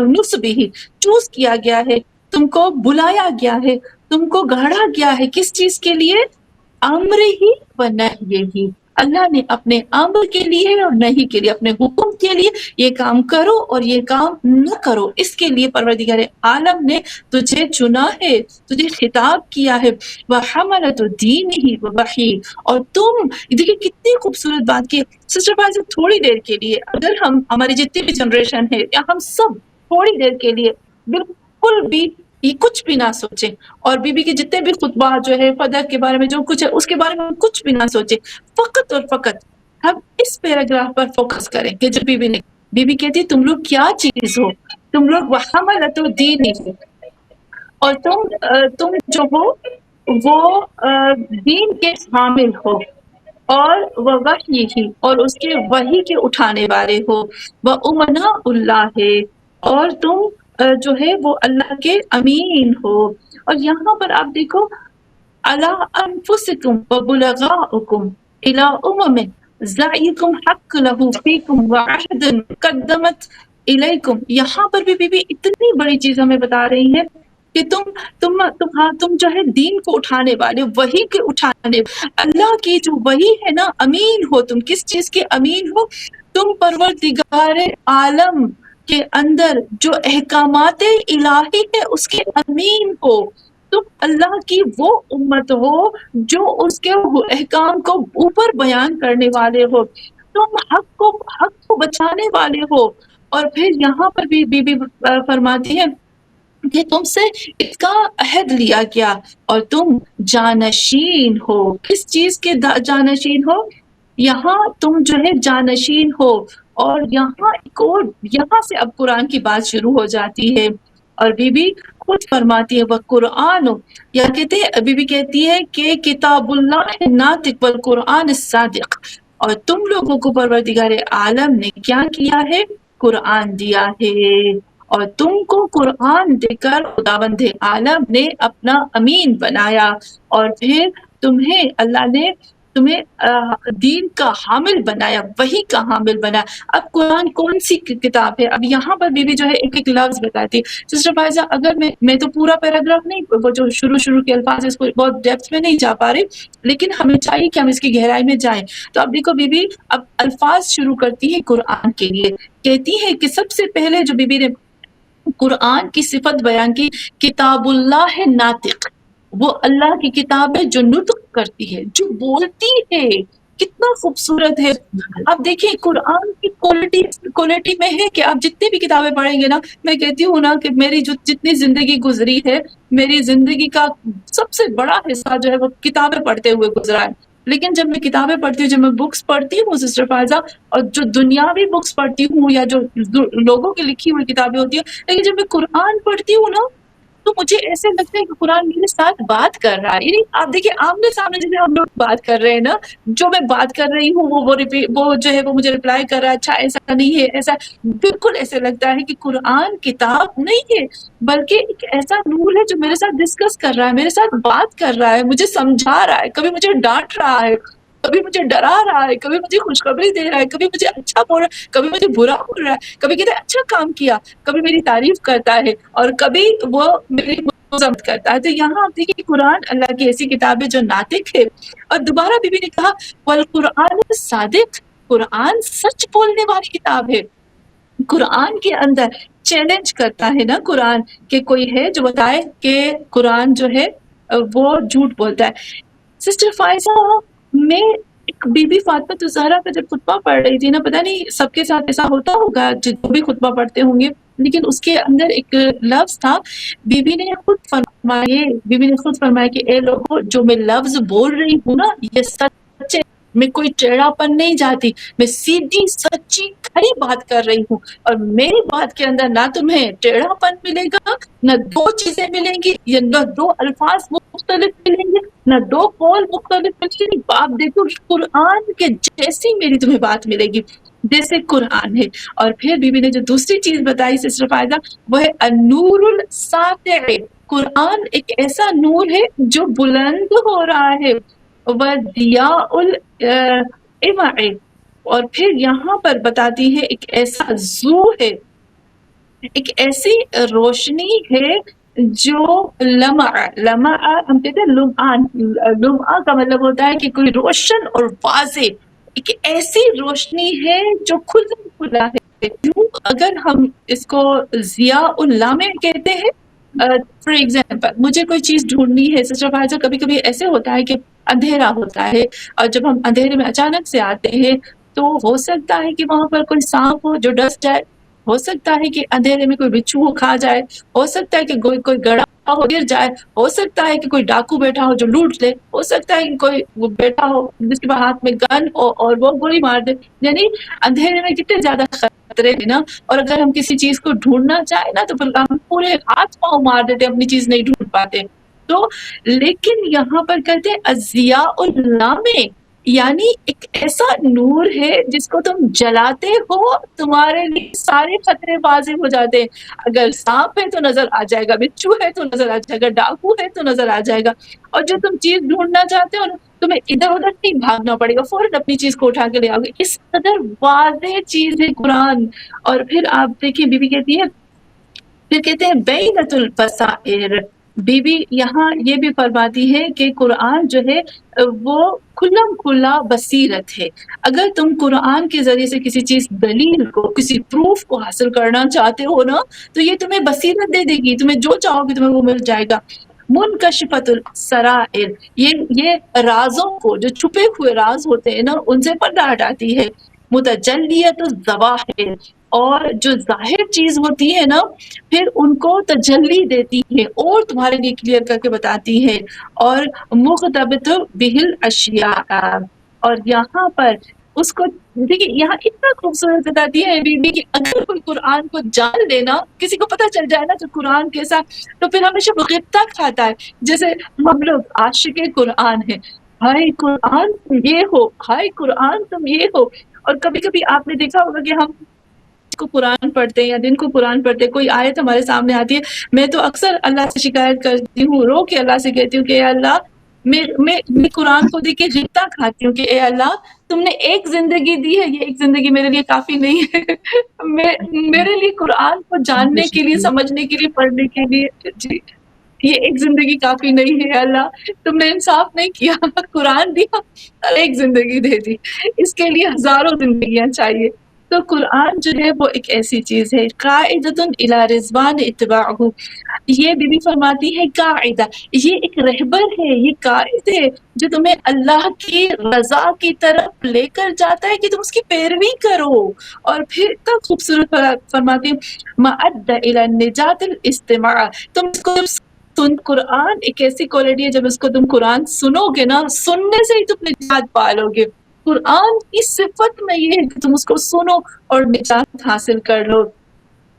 نصب ہی چوز کیا گیا ہے، تم کو بلایا گیا ہے، تم کو گھڑا گیا ہے. کس چیز کے لیے؟ امر ہی و نہی ہی. اللہ نے اپنے امر کے لیے اور نہیں کے لیے، اپنے حکم کے لیے یہ کام کرو اور یہ کام نہ کرو، اس کے لیے پروردگار عالم نے تجھے چنا ہے، تجھے خطاب کیا ہے. وَحَمَلَةُ دِينِهِ وَوَحْيِهِ، اور تم دیکھیں کتنی خوبصورت بات کی سسٹر فائزہ. تھوڑی دیر کے لیے اگر ہم ہماری جتنی بھی جنریشن ہے یا ہم سب تھوڑی دیر کے لیے بالکل بھی یہ کچھ بھی نہ سوچیں، اور بی بی کے جتنے بھی خطبات جو ہے فدق کے بارے میں جو کچھ ہے اس کے بارے میں ہم کچھ بھی نہ سوچیں، فقط اور فقط ہم اس پیراگراف پر فوکس کریں کہ جو بی بی کہتی تم لوگ کیا چیز ہو، تم لوگ وحملۃ الدین ہو، اور تم جو ہو وہ دین کے حامل ہو، اور وہ وحی ہی، اور اس کے وحی کے اٹھانے والے ہو، وہ امنا اللہ ہے، اور تم جو ہے وہ اللہ کے امین ہو. اور یہاں پر آپ دیکھو علی انفسکم وبلغاؤکم الی ذائکم حق لہ فیکم وعہد قدمت الیکم. یہاں پر بھی بی بی اتنی بڑی چیز ہمیں بتا رہی ہے کہ تم جو ہے دین کو اٹھانے والے، وحی کے اٹھانے، اللہ کی جو وحی ہے نا، امین ہو تم. کس چیز کے امین ہو؟ تم پروردگار عالم کے اندر جو احکامات الہی ہے اس کے امین ہو. تم اللہ کی وہ امت ہو جو اس کے احکام کو اوپر بیان کرنے والے ہو، تم حق کو بچانے والے ہو. اور پھر یہاں پر بھی بی بی فرماتی ہے کہ تم سے اس کا عہد لیا گیا اور تم جانشین ہو. کس چیز کے جانشین ہو؟ یہاں تم جو ہے جانشین ہو. اور یہاں سے اب قرآن کی بات شروع ہو جاتی ہے، اور بی بی خود فرماتی ہے وہ قرآن، یا کہتے ہیں بی بی کہتی ہے کہ کتاب اللہ ناطق والقرآن الصادق. اور تم لوگوں کو پروردگار عالم نے کیا کیا ہے؟ قرآن دیا ہے، اور تم کو قرآن دے کر خداوند عالم نے اپنا امین بنایا، اور پھر اللہ نے تمہیں دین کا حامل بنایا، وحی کا حامل بنایا. اب قرآن کون سی کتاب ہے؟ اب یہاں پر بی بی جو ہے ایک ایک لفظ بتاتی ہے. سسٹر فائزہ اگر میں تو پورا پیراگراف نہیں، وہ جو شروع کے الفاظ اس کو بہت ڈیپتھ میں نہیں جا پا رہے، لیکن ہمیں چاہیے کہ ہم اس کی گہرائی میں جائیں. تو اب دیکھو بی بی اب الفاظ شروع کرتی ہے قرآن کے لیے. کہتی ہے کہ سب سے پہلے جو بی بی نے قرآن کی صفت بیان کی، کتاب اللہ ناطق، وہ اللہ کی کتاب ہے جو نطق کرتی ہے، جو بولتی ہے. کتنا خوبصورت ہے. آپ دیکھیں قرآن کی کوالٹی میں ہے کہ آپ جتنی بھی کتابیں پڑھیں گے نا، میں کہتی ہوں نا کہ میری جو جتنی زندگی گزری ہے، میری زندگی کا سب سے بڑا حصہ جو ہے وہ کتابیں پڑھتے ہوئے گزرا ہے. لیکن جب میں کتابیں پڑھتی ہوں، جب میں بکس پڑھتی ہوں سسٹر فائزہ، اور جو دنیاوی بکس پڑھتی ہوں یا جو لوگوں کی لکھی ہوئی کتابیں ہوتی ہیں، لیکن جب میں قرآن پڑھتی ہوں نا تو مجھے ایسے لگتا ہے کہ قرآن میرے ساتھ بات کر رہا ہے. یعنی آپ دیکھیں آمنے سامنے جیسے ہم لوگ بات کر رہے ہیں نا، جو میں بات کر رہی ہوں وہ جو ہے وہ مجھے رپلائی کر رہا ہے، اچھا ایسا نہیں ہے، ایسا بالکل ایسے لگتا ہے کہ قرآن کتاب نہیں ہے بلکہ ایک ایسا نور ہے جو میرے ساتھ ڈسکس کر رہا ہے، میرے ساتھ بات کر رہا ہے، مجھے سمجھا رہا ہے، کبھی مجھے ڈانٹ رہا ہے، کبھی مجھے ڈرا رہا ہے، کبھی مجھے خوشخبری دے رہا ہے، کبھی مجھے اچھا بول رہا ہے، کبھی مجھے برا بول رہا ہے، کبھی کہتا ہے اچھا کام کیا، کبھی میری تعریف کرتا ہے، اور کبھی وہ میری مذمت کرتا ہے. تو یہاں آپ دیکھیں قرآن اللہ کی ایسی کتاب ہے جو ناطق ہے. اور دوبارہ بی بی نے کہا والقرآن صادق، قرآن سچ بولنے والی کتاب ہے. قرآن کے اندر چیلنج کرتا ہے نا قرآن کہ کوئی ہے جو بتائے کہ قرآن جو ہے وہ جھوٹ بولتا ہے. سسٹر فائزہ میں ایک بی بی فاطمہ زہرا کا جب خطبہ پڑھ رہی تھی نا، پتہ نہیں سب کے ساتھ ایسا ہوتا ہوگا جو بھی خطبہ پڑھتے ہوں گے، لیکن اس کے اندر ایک لفظ تھا، بی بی نے خود فرمایا کہ اے لوگوں، جو میں لفظ بول رہی ہوں نا یہ سچ ہے، میں کوئی ٹیڑھا پن نہیں جاتی، میں سیدھی سچی کھری بات کر رہی ہوں، اور میری بات کے اندر نہ تمہیں ٹیڑھا پن ملے گا، نہ دو چیزیں ملیں گی، یا نہ دو الفاظ مختلف ملیں گے، نہ دو قول مختلف ملیں گے، آپ دیکھو قرآن کے جیسی میری تمہیں بات ملے گی جیسے قرآن ہے۔ اور پھر بی بی نے جو دوسری چیز بتائی سسٹر فائزہ، وہ ہے النور الساطع، قرآن ایک ایسا نور ہے جو بلند ہو رہا ہے، وَضِيَاءُ الْإِمَعِ، اور پھر یہاں پر بتاتی ہے ایک ایسا ذو ہے، ایک ایسی روشنی ہے جو لمع ہم کہتے ہیں لمعان، لمعہ کا مطلب ہوتا ہے کہ کوئی روشن اور واضح، ایک ایسی روشنی ہے جو کھلا ہے، جو اگر ہم اس کو ضیاء اللامع کہتے ہیں، فار ایگزامپل مجھے کوئی چیز ڈھونڈنی ہے سسٹر فائزہ، کبھی کبھی ایسے ہوتا ہے کہ اندھیرا ہوتا ہے، اور جب ہم اندھیرے میں اچانک سے آتے ہیں تو ہو سکتا ہے کہ وہاں پر کوئی سانپ ہو جو ڈس جائے، ہو سکتا ہے کہ اندھیرے میں کوئی بچھو کھا جائے، ہو سکتا ہے کہ کوئی گڑا ہو گر جائے، ہو سکتا ہے کہ کوئی ڈاکو بیٹھا ہو جو لوٹ لے، ہو سکتا ہے کہ کوئی وہ بیٹھا ہو جس کے ہاتھ میں گن ہو اور وہ گولی مار دے، یعنی اندھیرے میں کتنے زیادہ خطرے ہیں نا، اور اگر ہم کسی چیز کو ڈھونڈنا چاہیں نا تو پھر ہم پورے ہاتھ پاؤں مار دیتے، اپنی چیز نہیں ڈھونڈ پاتے۔ تو لیکن یہاں پر کہتے ہیں الضیاء اللامع، یعنی ایک ایسا نور ہے جس کو تم جلاتے ہو تمہارے لیے سارے خطرے واضح ہو جاتے ہیں، اگر سانپ ہے تو نظر آ جائے گا، بچھو ہے تو نظر آ جائے گا، ڈاکو ہے تو نظر آ جائے گا، اور جو تم چیز ڈھونڈنا چاہتے ہو نا تمہیں ادھر ادھر نہیں بھاگنا پڑے گا، فوراً اپنی چیز کو اٹھا کے لے آؤ گے، اس قدر واضح چیز ہے قرآن۔ اور پھر آپ دیکھیں بی بی کہتی ہے، پھر کہتے ہیں بینۃ البصائر، بی بی یہاں یہ بھی فرماتی ہے کہ قرآن جو ہے وہ کھلم کھلا بصیرت ہے، اگر تم قرآن کے ذریعے سے کسی چیز دلیل کو، کسی پروف کو حاصل کرنا چاہتے ہو نا تو یہ تمہیں بصیرت دے دے گی، تمہیں جو چاہو گے تمہیں وہ مل جائے گا۔ منکشفۃ السرائر، یہ رازوں کو، جو چھپے ہوئے راز ہوتے ہیں نا ان سے پردہ ہٹاتی ہے۔ متجلیت الظواہر، اور جو ظاہر چیز ہوتی ہے نا پھر ان کو تجلی دیتی ہے اور تمہارے لیے کلیئر کر کے بتاتی ہے۔ اور مغتبط بہل اشیاء، اور یہاں پر اس کو دیکھیے یہاں اتنا خوبصورت بتاتی ہے بی بی کہ اگر کوئی قرآن کو جان لینا، کسی کو پتہ چل جائے نا جو قرآن کیسا، تو پھر ہمیشہ غبطہ کھاتا ہے، جیسے ہم لوگ عاشق قرآن ہیں، ہائے قرآن تم یہ ہو، ہائے قرآن تم یہ ہو۔ اور کبھی کبھی آپ نے دیکھا ہوگا کہ ہم کو قرآن پڑھتے ہیں یا دن کو قرآن پڑھتے ہیں، کوئی آیت ہمارے سامنے آتی ہے، میں تو اکثر اللہ سے شکایت کرتی ہوں، رو کے اللہ سے کہتی ہوں کہ اے اللہ، میں قرآن کو دیکھ کے غبطہ کھاتی ہوں کہ اے اللہ تم نے ایک زندگی دی ہے، یہ ایک زندگی میرے لیے کافی نہیں ہے، میرے لیے قرآن کو جاننے کے لیے، سمجھنے کے لیے، پڑھنے کے لیے جی یہ ایک زندگی کافی نہیں ہے، اللہ تم نے انصاف نہیں کیا، قرآن دیا اور ایک زندگی دے دی، اس کے لیے ہزاروں زندگیاں چاہیے۔ تو قرآن جو ہے وہ ایک ایسی چیز ہے، قاعدۃ الی رضوان اتباعہ، یہ بی بی فرماتی ہے قاعدہ، یہ ایک رہبر ہے، یہ قائد ہے جو تمہیں اللہ کی رضا کی طرف لے کر جاتا ہے کہ تم اس کی پیروی کرو۔ اور پھر اتنا خوبصورت فرماتی ہے مَعَدَّ الی النجاۃ الاستماع، تم اس کو قرآن ایک ایسی کوالٹی ہے، جب اس کو تم قرآن سنو گے نا، سننے سے ہی تم نجات پالو گے، قرآن کی صفت میں یہ ہے کہ تم اس کو سنو اور نجات حاصل کر لو۔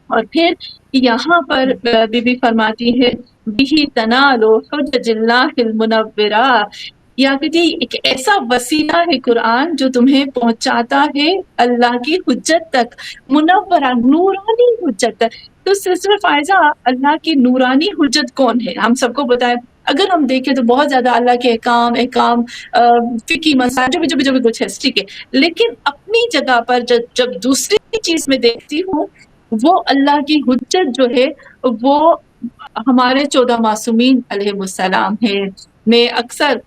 اور پھر یہاں پر بی بی فرماتی ہے بِہِ تنال حجج اللہ المنورہ، یا کہ ایک ایسا وسیلہ ہے قرآن جو تمہیں پہنچاتا ہے اللہ کی حجت تک، منورہ نورانی حجت تک۔ تو سسٹر فائزہ اللہ کی نورانی حجت کون ہے؟ ہم سب کو بتائیں، اگر ہم دیکھیں تو بہت زیادہ اللہ کے احکام فقی مسائل جو بھی کچھ ہے ٹھیک ہے، لیکن اپنی جگہ پر جب دوسری چیز میں دیکھتی ہوں وہ اللہ کی حجت جو ہے وہ ہمارے 14 معصومین علیہ السلام ہے۔ میں اکثر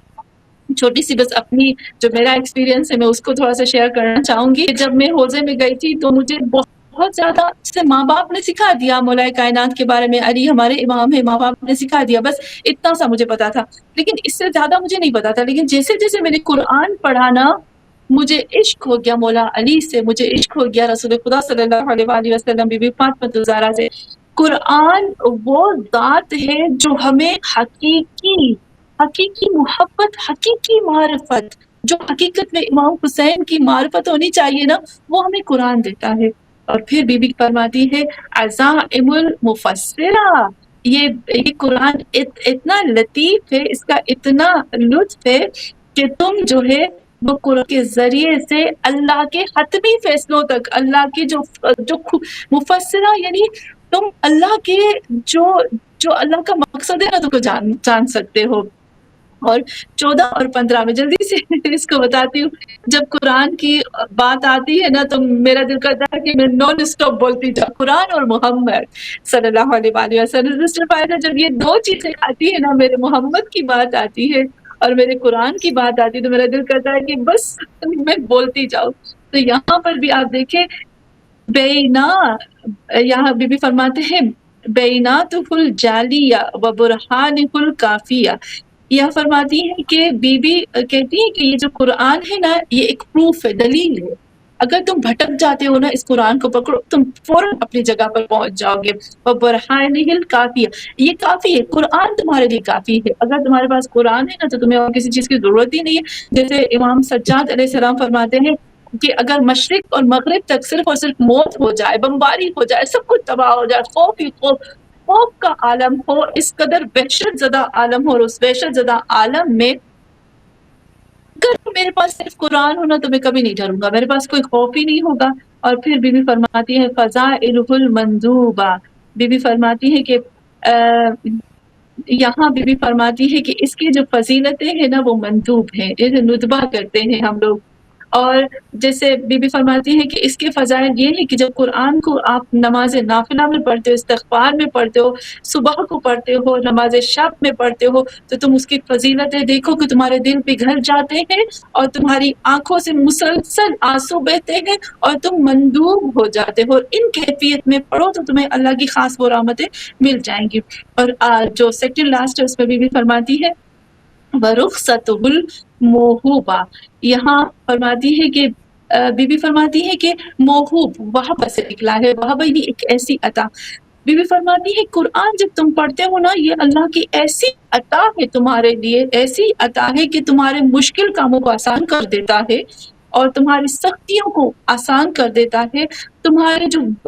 چھوٹی سی بس اپنی جو میرا ایکسپیرینس ہے میں اس کو تھوڑا سا شیئر کرنا چاہوں گی۔ جب میں حوضے میں گئی تھی تو مجھے بہت زیادہ سے ماں باپ نے سکھا دیا مولا کائنات کے بارے میں، علی ہمارے امام ہے، ماں باپ نے سکھا دیا، بس اتنا سا مجھے پتا تھا، لیکن اس سے زیادہ مجھے نہیں پتا تھا۔ لیکن جیسے جیسے میں نے قرآن پڑھا نا مجھے عشق ہو گیا مولا علی سے، مجھے عشق ہو گیا رسول خدا صلی اللہ علیہ وآلہ وسلم بی بی فاطمہ الزہرا سے۔ قرآن وہ ذات ہے جو ہمیں حقیقی محبت، حقیقی معرفت، جو حقیقت میں امام حسین کی معرفت ہونی چاہیے نا، وہ ہمیں قرآن دیتا ہے۔ اور پھر بی بی فرماتی ہے عزائم المفسرہ، یہ قرآن اتنا لطیف ہے، اس کا اتنا لطف ہے کہ تم جو ہے وہ قرآن کے ذریعے سے اللہ کے حتمی فیصلوں تک، اللہ کے جو مفسرہ یعنی تم اللہ کے جو اللہ کا مقصد ہے نا تم کو جان سکتے ہو۔ اور 14 اور 15 میں جلدی سے اس کو بتاتی ہوں، جب قرآن کی بات آتی ہے نا تو میرا دل کرتا ہے کہ میں نان اسٹاپ بولتی جاؤں، قرآن اور محمد صلی اللہ علیہ وآلہ وسلم۔ سسٹر فائدہ، جب یہ دو چیزیں آتی ہے نا، میرے محمد کی بات آتی ہے اور میرے قرآن کی بات آتی ہے، تو میرا دل کرتا ہے کہ بس میں بولتی جاؤں۔ تو یہاں پر بھی آپ دیکھیں بینا، یہاں بی بی فرماتے ہیں بینات الجالیہ و برہان الکافیہ، یہ فرماتی ہے کہ بی بی کہتی ہے کہ یہ جو قرآن ہے نا، یہ ایک پروف ہے، دلیل ہے۔ اگر تم بھٹک جاتے ہو نا، اس قرآن کو پکڑو، تم فوراً اپنی جگہ پر پہنچ جاؤ گے۔ وَبُرْهَانِهِ الْكَافِيَةِ، یہ کافی ہے، قرآن تمہارے لیے کافی ہے۔ اگر تمہارے پاس قرآن ہے نا تو تمہیں اور کسی چیز کی ضرورت ہی نہیں ہے۔ جیسے امام سجاد علیہ السلام فرماتے ہیں کہ اگر مشرق اور مغرب تک صرف اور صرف موت ہو جائے، بمباری ہو جائے، سب کچھ تباہ ہو جائے، خوف ہی خوف کا عالم ہو، اس قدر وحشت زدہ عالم ہو، اور اس وحشت زدہ عالم میں اگر میرے پاس صرف قرآن ہونا تو میں کبھی نہیں ڈروں گا، میرے پاس کوئی خوف ہی نہیں ہوگا۔ اور پھر بی بی فرماتی ہے فضائلہ المندوبہ، بی بی فرماتی ہے کہ یہاں بی بی فرماتی ہے کہ اس کی جو فضیلتیں ہیں نا وہ مندوب ہیں، جیسے ندبہ کرتے ہیں ہم لوگ۔ اور جیسے بی بی فرماتی ہے کہ اس کے فضائل یہ ہے کہ جب قرآن کو آپ نماز نافلہ میں پڑھتے ہو، استغفار میں پڑھتے ہو، صبح کو پڑھتے ہو، نماز شب میں پڑھتے ہو، تو تم اس کی فضیلتیں دیکھو کہ تمہارے دل پگھل جاتے ہیں اور تمہاری آنکھوں سے مسلسل آنسو بہتے ہیں اور تم مندوب ہو جاتے ہو۔ اور ان کیفیت میں پڑھو تو تمہیں اللہ کی خاص وہ رحمتیں مل جائیں گی۔ اور جو سیکنڈ لاسٹ ہے اس میں بھی فرماتی ہے وَرُخْصَتُهُ الْمَوْهُوبَةُ، یہاں فرماتی ہے کہ بی بی فرماتی ہے کہ موہوب وہب سے نکلا ہے، وہب یعنی ایک ایسی عطا۔ بی بی فرماتی ہے قرآن جب تم پڑھتے ہو نا، یہ اللہ کی ایسی عطا ہے تمہارے لیے، ایسی عطا ہے کہ تمہارے مشکل کاموں کو آسان کر دیتا ہے اور تمہاری سختیوں کو آسان کر دیتا ہے، تمہارے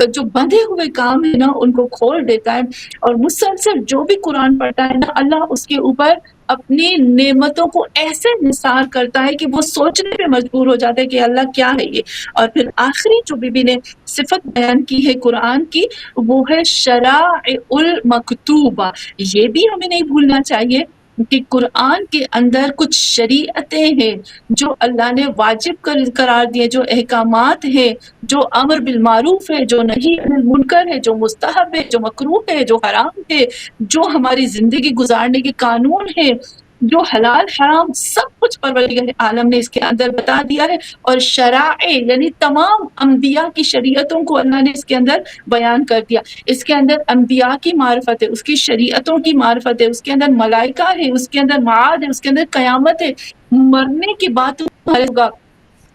جو بندھے ہوئے کام ہیں نا ان کو کھول دیتا ہے۔ اور مسلسل جو بھی قرآن پڑھتا ہے نا، اللہ اس کے اوپر اپنی نعمتوں کو ایسے نثار کرتا ہے کہ وہ سوچنے پہ مجبور ہو جاتا ہے کہ اللہ کیا ہے یہ۔ اور پھر آخری جو بی بی نے صفت بیان کی ہے قرآن کی، وہ ہے شرائع المکتوبہ۔ یہ بھی ہمیں نہیں بھولنا چاہیے کہ قرآن کے اندر کچھ شریعتیں ہیں جو اللہ نے واجب قرار دیے، جو احکامات ہیں، جو امر بالمعروف ہے، جو نہی عن المنکر ہے، جو مستحب ہے، جو مکروہ ہے، جو حرام ہے، جو ہماری زندگی گزارنے کے قانون ہے، جو حلال حرام، سب کچھ پروردگار عالم نے اس کے اندر بتا دیا ہے۔ اور شرائع یعنی تمام انبیاء کی شریعتوں کو اللہ نے اس کے اندر بیان کر دیا۔ اس کے اندر انبیاء کی معرفت ہے، اس کی شریعتوں کی معرفت ہے، اس کے اندر ملائکہ ہے، اس کے اندر معاد ہے، اس کے اندر قیامت ہے، مرنے کے بعد تمہارے ہوگا۔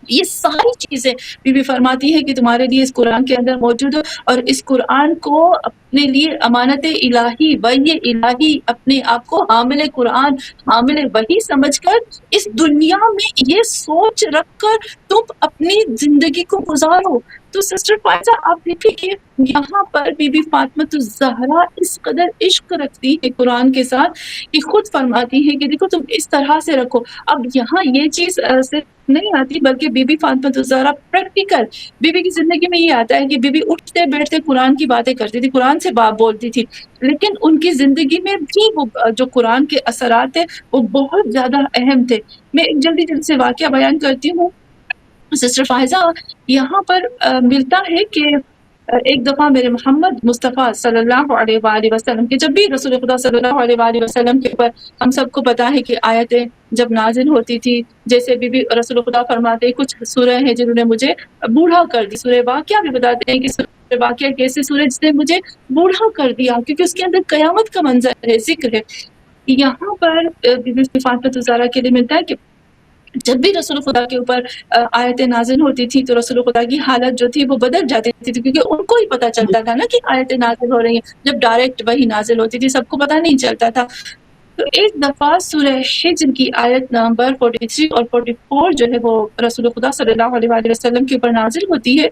یہ ساری چیزیں بی بی فرماتی ہے کہ تمہارے لیے اس قرآن کے اندر موجود ہو، اور اس قرآن کو اپنے لیے امانت الہی، وحی الہی، اپنے آپ کو حامل قرآن، حامل وحی سمجھ کر اس دنیا میں یہ سوچ رکھ کر تم اپنی زندگی کو گزارو۔ تو سسٹر فائزہ آپ دیکھیں کہ یہاں پر بی بی فاطمہ الزہرا اس قدر عشق رکھتی ہے قرآن کے ساتھ کہ خود فرماتی ہے کہ دیکھو تم اس طرح سے رکھو۔ اب یہاں یہ چیز صرف نہیں آتی، بلکہ بی بی فاطمہ الزہرا پریکٹیکل بی بی کی زندگی میں یہ آتا ہے کہ بی بی اٹھتے بیٹھتے قرآن کی باتیں کرتی تھی، قرآن سے بات بولتی تھی، لیکن ان کی زندگی میں بھی وہ جو قرآن کے اثرات ہیں وہ بہت زیادہ اہم تھے۔ میں ایک جلدی سے واقعہ بیان کرتی ہوں سسٹر فائزہ، یہاں پر ملتا ہے کہ ایک دفعہ میرے محمد مصطفیٰ صلی اللہ علیہ وآلہ وسلم کے، جب بھی رسول خدا صلی اللہ علیہ وآلہ وسلم کے اوپر ہم سب کو پتا ہے کہ آیتیں جب نازل ہوتی تھی، جیسے بی بی رسول خدا فرماتے ہیں کچھ سورہ ہیں جنہوں نے مجھے بوڑھا کر دی، سورہ واقعہ بھی بتاتے ہیں کہ سورہ واقعہ کیسے سورہ جس نے مجھے بوڑھا کر دیا، کیونکہ اس کے اندر قیامت کا منظر ہے، ذکر ہے۔ یہاں پر بی بی فاطمہ الزہرا کے لیے ملتا ہے کہ جب بھی رسول خدا کے اوپر آیتیں نازل ہوتی تھی تو رسول خدا کی حالت جو تھی وہ بدل جاتی تھی، کیونکہ ان کو ہی پتہ چلتا تھا نا کہ آیتیں نازل ہو رہی ہیں. جب ڈائریکٹ وہی نازل ہوتی تھی سب کو پتہ نہیں چلتا تھا. تو ایک دفعہ سورہ حجر کی آیت نمبر 43 اور 44 جو ہے وہ رسول خدا صلی اللہ علیہ وآلہ وسلم کے اوپر نازل ہوتی ہے،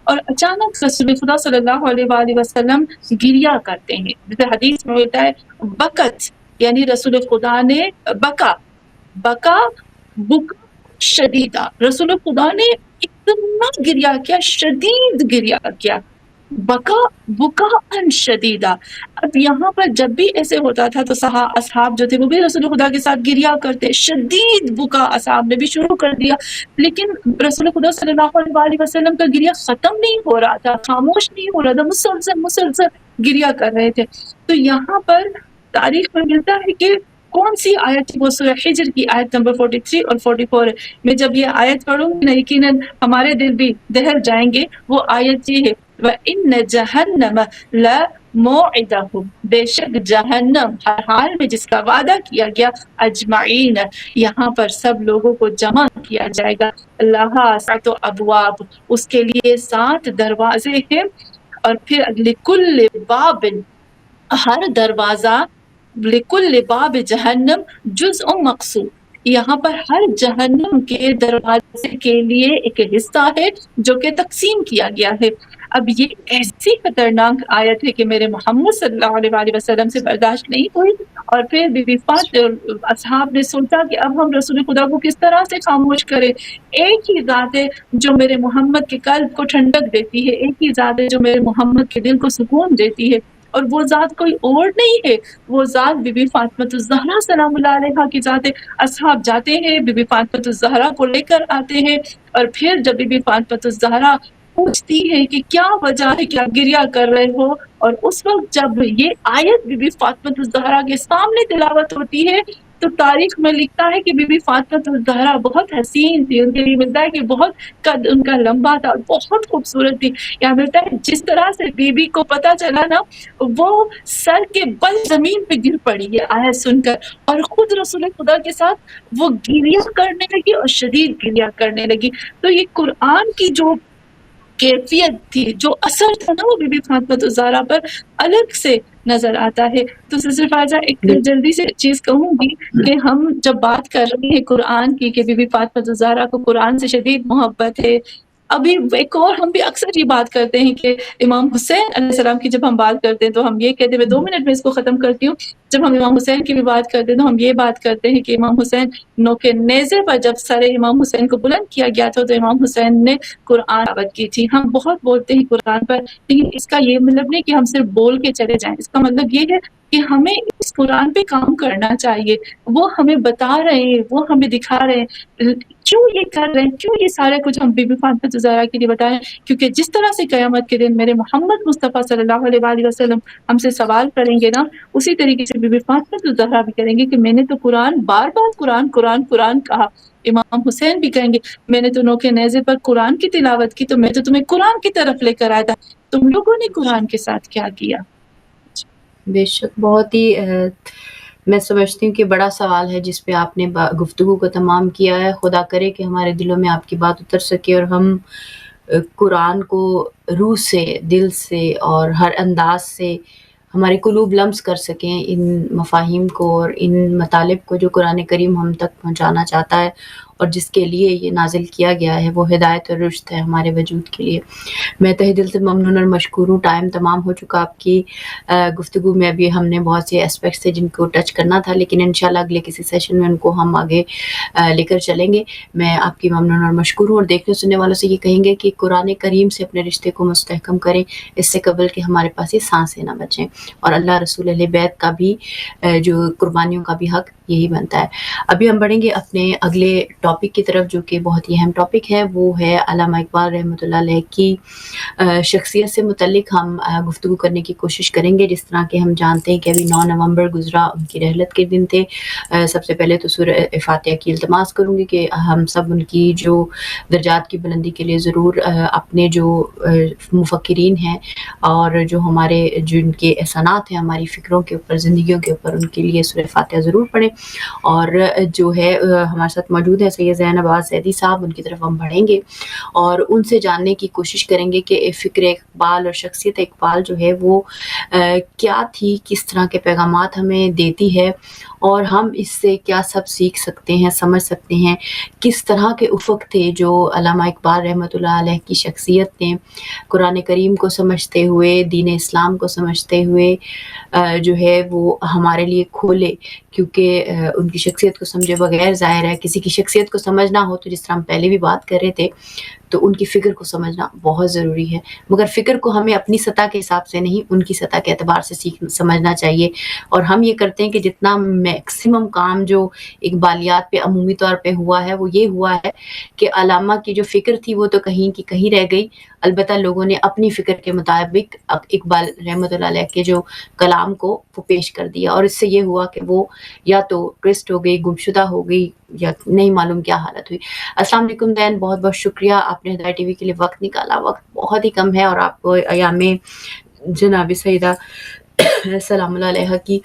اور اچانک رسول خدا صلی اللہ علیہ وآلہ وسلم گریا کرتے ہیں. جیسے حدیث میں ہوتا ہے بکت، یعنی رسول خدا نے بکا شدیدہ، رسول خدا نے اتنا گریا کیا، شدید گریا کیا، بکا ان شدیدہ. اب یہاں پر جب بھی ایسے ہوتا تھا تو اصحاب جو تھے وہ بھی رسول خدا کے ساتھ گریا کرتے، شدید بکا اصحاب نے بھی شروع کر دیا. لیکن رسول خدا صلی اللہ علیہ وسلم کا گریا ختم نہیں ہو رہا تھا، خاموش نہیں ہو رہا تھا، مسلسل گریا کر رہے تھے. تو یہاں پر تاریخ میں ملتا ہے کہ کون سی آیت وہ سورہ حجر کی آیت نمبر 43 اور 44 ہے. میں جب یہ آیت پڑھوں گی نا یقیناً ہمارے دل بھی دہل جائیں گے. وہ آیت یہ ہے وَإِنَّ جَهَنَّمَ لَمَوْعِدَهُمْ، بے شک جہنم ہر حال میں جس کا وعدہ کیا گیا، اجمعین، یہاں پر سب لوگوں کو جمع کیا جائے گا. اللہ سات ابواب، اس کے لیے 7 دروازے ہیں، اور پھر لکل باب، ہر دروازہ، لکل باب جہنم جزء مقسوم، یہاں پر ہر جہنم کے دروازے کے لیے ایک حصہ ہے جو کہ تقسیم کیا گیا ہے. اب یہ ایسی خطرناک آیت ہے کہ میرے محمد صلی اللہ علیہ وآلہ وسلم سے برداشت نہیں ہوئی، اور پھر بی بی اصحاب نے سوچا کہ اب ہم رسول خدا کو کس طرح سے خاموش کریں. ایک ہی ذات ہے جو میرے محمد کے قلب کو ٹھنڈک دیتی ہے، ایک ہی ذات ہے جو میرے محمد کے دل کو سکون دیتی ہے، اور وہ ذات کوئی اور نہیں ہے، وہ ذات بی بی فاطمہ الزہرا سلام اللہ علیہا کی ذات ہے. اصحاب جاتے ہیں بی بی فاطمہ الزہرا کو لے کر آتے ہیں، اور پھر جب بی بی فاطمہ الزہرا پوچھتی ہے کہ کیا وجہ ہے کہ آپ گریا کر رہے ہو، اور اس وقت جب یہ آیت بی بی فاطمہ الزہرا کے سامنے تلاوت ہوتی ہے تو تاریخ میں لکھتا ہے کہ بی بی فاطمہ الزہرا بہت حسین تھی. ان کے لیے ملتا ہے کہ بہت قد ان کا لمبا تھا، بہت خوبصورت تھی. یہاں ملتا ہے جس طرح سے بی بی کو پتہ چلا نا، وہ سر کے بل زمین پہ گر پڑی ہے آیت سن کر، اور خود رسول خدا کے ساتھ وہ گریا کرنے لگی، اور شدید گریا کرنے لگی. تو یہ قرآن کی جو کیفیت تھی، جو اثر تھا نا، وہ بی بی فاطمہ الزہرا پر الگ سے نظر آتا ہے. تو سسٹر فائزہ ایک جلدی سے چیز کہوں گی کہ ہم جب بات کر رہے ہیں قرآن کی کہ بی بی فاطمہ الزہرا کو قرآن سے شدید محبت ہے، ابھی ایک اور ہم بھی اکثر یہ بات کرتے ہیں کہ امام حسین علیہ السلام کی جب ہم بات کرتے ہیں تو ہم یہ کہتے ہیں، میں 2 منٹ میں اس کو ختم کرتی ہوں، جب ہم امام حسین کی بھی بات کرتے ہیں تو ہم یہ بات کرتے ہیں کہ امام حسین نوک نیزے پر جب سر امام حسین کو بلند کیا گیا تھا تو امام حسین نے قرآن تلاوت کی تھی. ہم بہت بولتے ہیں قرآن پر، لیکن اس کا یہ مطلب نہیں کہ ہم صرف بول کے چلے جائیں. اس کا مطلب یہ ہے کہ ہمیں اس قرآن پہ کام کرنا چاہیے. وہ ہمیں بتا رہے ہیں، وہ ہمیں دکھا رہے ہیں، کیوں یہ کر رہے ہیں، کیوں یہ سارے کچھ ہم بی بی فاطمہ الزہرا کے لیے بتائیں. کیونکہ جس طرح سے قیامت کے دن میرے محمد مصطفیٰ صلی اللہ علیہ وآلہ وسلم ہم سے سوال کریں گے نا، اسی طریقے سے بی بی فاطمہ الزہرا بھی کریں گے کہ میں نے تو قرآن بار بار قرآن کہا. امام حسین بھی کہیں گے میں نے تو نوکے نیزے پر قرآن کی تلاوت کی، تو میں تو تمہیں قرآن کی طرف لے کر آیا تھا، تم لوگوں نے قرآن کے ساتھ کیا کیا. بے شک بہت ہی میں سمجھتی ہوں کہ بڑا سوال ہے جس پہ آپ نے گفتگو کو تمام کیا ہے. خدا کرے کہ ہمارے دلوں میں آپ کی بات اتر سکے اور ہم قرآن کو روح سے، دل سے اور ہر انداز سے ہمارے قلوب لمس کر سکیں ان مفاہیم کو اور ان مطالب کو جو قرآن کریم ہم تک پہنچانا چاہتا ہے، اور جس کے لیے یہ نازل کیا گیا ہے وہ ہدایت اور رشد ہے ہمارے وجود کے لیے. میں تہہ دل سے ممنون اور مشکور ہوں. ٹائم تمام ہو چکا آپ کی گفتگو میں. ابھی ہم نے بہت سے اسپیکٹس تھے جن کو ٹچ کرنا تھا، لیکن انشاءاللہ اگلے کسی سیشن میں ان کو ہم آگے لے کر چلیں گے. میں آپ کی ممنون اور مشکور ہوں، اور دیکھنے سننے والوں سے یہ کہیں گے کہ قرآن کریم سے اپنے رشتے کو مستحکم کریں، اس سے قبل کہ ہمارے پاس یہ سانسیں نہ بچیں. اور اللہ رسول اہل بیت کا بھی جو قربانیوں کا بھی حق یہی بنتا ہے. ابھی ہم بڑھیں گے اپنے اگلے ٹاپک کی طرف، جو کہ بہت ہی اہم ٹاپک ہے. وہ ہے علامہ اقبال رحمۃ اللہ علیہ کی شخصیت سے متعلق ہم گفتگو کرنے کی کوشش کریں گے. جس طرح کہ ہم جانتے ہیں کہ ابھی 9 نومبر گزرا، ان کی رحلت کے دن تھے. سب سے پہلے تو سورہ فاتحہ کی التماس کروں گی کہ ہم سب ان کی جو درجات کی بلندی کے لیے ضرور اپنے جو مفکرین ہیں اور جو ہمارے جن کے احسانات ہیں ہماری فکروں کے اوپر، زندگیوں کے اوپر، ان کے لیے سورہ فاتحہ ضرور پڑھیں. اور جو ہے ہمارے ساتھ موجود ہے سید زین عباس زیدی صاحب، ان کی طرف ہم بڑھیں گے اور ان سے جاننے کی کوشش کریں گے کہ فکر اقبال اور شخصیت اقبال جو ہے وہ کیا تھی، کس طرح کے پیغامات ہمیں دیتی ہے اور ہم اس سے کیا سب سیکھ سکتے ہیں، سمجھ سکتے ہیں، کس طرح کے افق تھے جو علامہ اقبال رحمۃ اللہ علیہ کی شخصیت نے قرآن کریم کو سمجھتے ہوئے، دین اسلام کو سمجھتے ہوئے جو ہے وہ ہمارے لیے کھولے، کیونکہ ان کی شخصیت کو سمجھے بغیر ظاہر ہے کسی کی شخصیت کو سمجھنا ہو تو جس طرح ہم پہلے بھی بات کر رہے تھے تو ان کی فکر کو سمجھنا بہت ضروری ہے، مگر فکر کو ہمیں اپنی سطح کے حساب سے نہیں، ان کی سطح کے اعتبار سے سمجھنا چاہیے۔ اور ہم یہ کرتے ہیں کہ جتنا میکسیمم کام جو اقبالیات پہ عمومی طور پہ ہوا ہے وہ یہ ہوا ہے کہ علامہ کی جو فکر تھی وہ تو کہیں کی کہیں رہ گئی، البتہ لوگوں نے اپنی فکر کے مطابق اقبال رحمۃ اللہ علیہ کے جو کلام کو وہ پیش کر دیا، اور اس سے یہ ہوا کہ وہ یا تو ٹویسٹ ہو گئی، گمشدہ ہو گئی، یا نہیں معلوم کیا حالت ہوئی۔ السلام علیکم دین، بہت بہت شکریہ، آپ نے ہدایت ٹی وی کے لیے وقت نکالا، وقت بہت ہی کم ہے اور آپ کو ایام جناب سیدہ سلام اللہ علیہ کی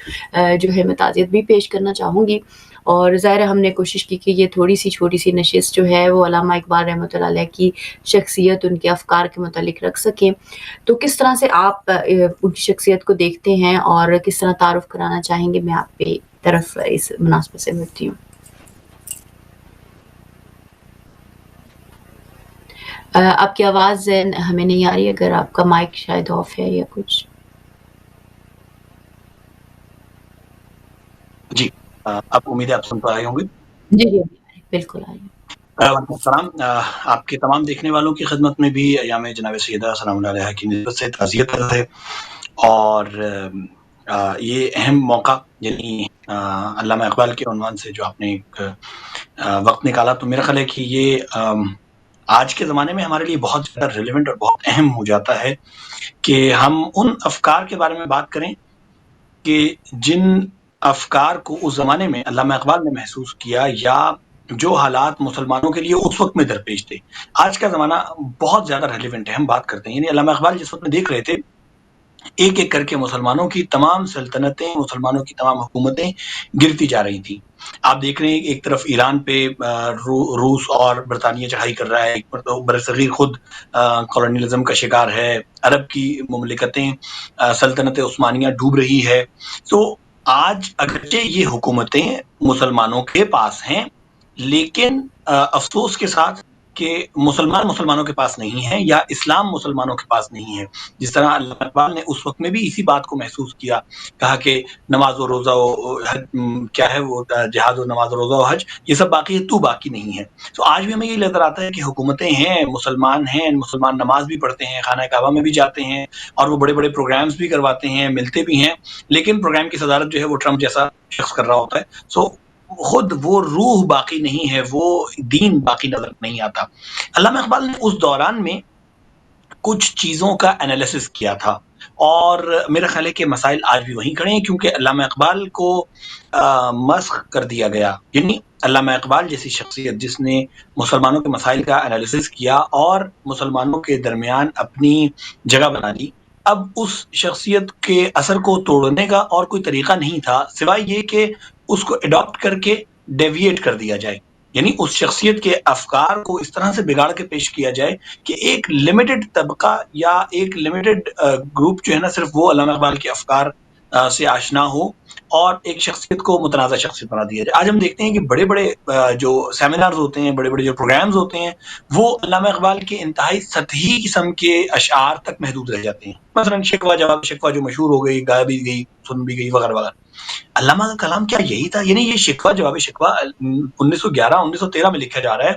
جو ہے میں تعزیت بھی پیش کرنا چاہوں گی، اور ظاہر ہم نے کوشش کی کہ یہ تھوڑی سی چھوٹی سی نشست جو ہے وہ علامہ اقبال رحمۃ اللہ علیہ کی شخصیت، ان کے افکار کے متعلق رکھ سکیں۔ تو کس طرح سے آپ ان کی شخصیت کو دیکھتے ہیں اور کس طرح تعارف کرانا چاہیں گے، میں آپ پہ طرف اس مناسبت سے بڑھتی ہوں۔ آپ کی آواز ہمیں نہیں آ رہی، اگر آپ کا مائک شاید آف ہے یا کچھ۔ جی آپ امید ہے آپ سن پا رہے ہوں گے؟ جی جی بالکل آ رہی ہے۔ السلام، آپ کے تمام دیکھنے والوں کی خدمت میں بھی ایام جناب سیدہ سلام اللہ علیہ کی نسبت سے تعزیت ہے، اور یہ اہم موقع یعنی علامہ اقبال کے عنوان سے جو آپ نے ایک وقت نکالا، تو میرا خیال ہے کہ یہ آج کے زمانے میں ہمارے لیے بہت زیادہ ریلیونٹ اور بہت اہم ہو جاتا ہے کہ ہم ان افکار کے بارے میں بات کریں کہ جن افکار کو اس زمانے میں علامہ اقبال نے محسوس کیا، یا جو حالات مسلمانوں کے لیے اس وقت میں درپیش تھے۔ آج کا زمانہ بہت زیادہ ریلیونٹ ہے، ہم بات کرتے ہیں، یعنی علامہ اقبال جس وقت میں دیکھ رہے تھے ایک ایک کر کے مسلمانوں کی تمام سلطنتیں، مسلمانوں کی تمام حکومتیں گرتی جا رہی تھیں۔ آپ دیکھ رہے ہیں ایک طرف ایران پہ روس اور برطانیہ چڑھائی کر رہا ہے، برصغیر خود کالونیلزم کا شکار ہے، عرب کی مملکتیں سلطنت عثمانیہ ڈوب رہی ہے۔ تو آج اگرچہ یہ حکومتیں مسلمانوں کے پاس ہیں، لیکن افسوس کے ساتھ کہ مسلمانوں کے پاس نہیں ہے، یا اسلام مسلمانوں کے پاس نہیں ہے۔ جس طرح علامہ اقبال نے اس وقت میں بھی اسی بات کو محسوس کیا، کہا کہ نماز و روزہ و حج کیا ہے، وہ جہاد و نماز و روزہ و حج یہ سب باقی ہے، تو باقی نہیں ہے۔ تو آج بھی ہمیں یہ نظر آتا ہے کہ حکومتیں ہیں، مسلمان نماز بھی پڑھتے ہیں، خانہ کعبہ میں بھی جاتے ہیں، اور وہ بڑے بڑے پروگرامز بھی کرواتے ہیں، ملتے بھی ہیں، لیکن پروگرام کی صدارت جو ہے وہ ٹرمپ جیسا شخص کر رہا ہوتا ہے۔ سو خود وہ روح باقی نہیں ہے، وہ دین باقی نظر نہیں آتا۔ علامہ اقبال نے اس دوران میں کچھ چیزوں کا انالیسس کیا تھا، اور میرا خیال ہے کہ مسائل آج بھی وہیں کھڑے ہیں، کیونکہ علامہ اقبال کو مسخ کر دیا گیا۔ یعنی علامہ اقبال جیسی شخصیت جس نے مسلمانوں کے مسائل کا انالیسس کیا اور مسلمانوں کے درمیان اپنی جگہ بنا لی، اب اس شخصیت کے اثر کو توڑنے کا اور کوئی طریقہ نہیں تھا سوائے یہ کہ اس کو اڈاپٹ کر کے ڈیویٹ کر دیا جائے، یعنی اس شخصیت کے افکار کو اس طرح سے بگاڑ کے پیش کیا جائے کہ ایک لمیٹڈ طبقہ یا ایک لمیٹڈ گروپ جو ہے نا، صرف وہ علامہ اقبال کے افکار سے آشنا ہو، اور ایک شخصیت کو متنازع شخصیت بنا دیا جائے۔ آج ہم دیکھتے ہیں کہ بڑے بڑے جو سیمینارز ہوتے ہیں، بڑے بڑے جو پروگرامز ہوتے ہیں، وہ علامہ اقبال کے انتہائی سطحی قسم کے اشعار تک محدود رہ جاتے ہیں۔ مثلا شکوہ جواب شکوہ جو مشہور ہو گئی، گایا بھی گئی، سن بھی گئی، وغیرہ وغیرہ۔ علامہ کا کلام کیا یہی تھا؟ یعنی یہ شکوہ جواب شکوہ 1911-1913 میں لکھا جا رہا ہے،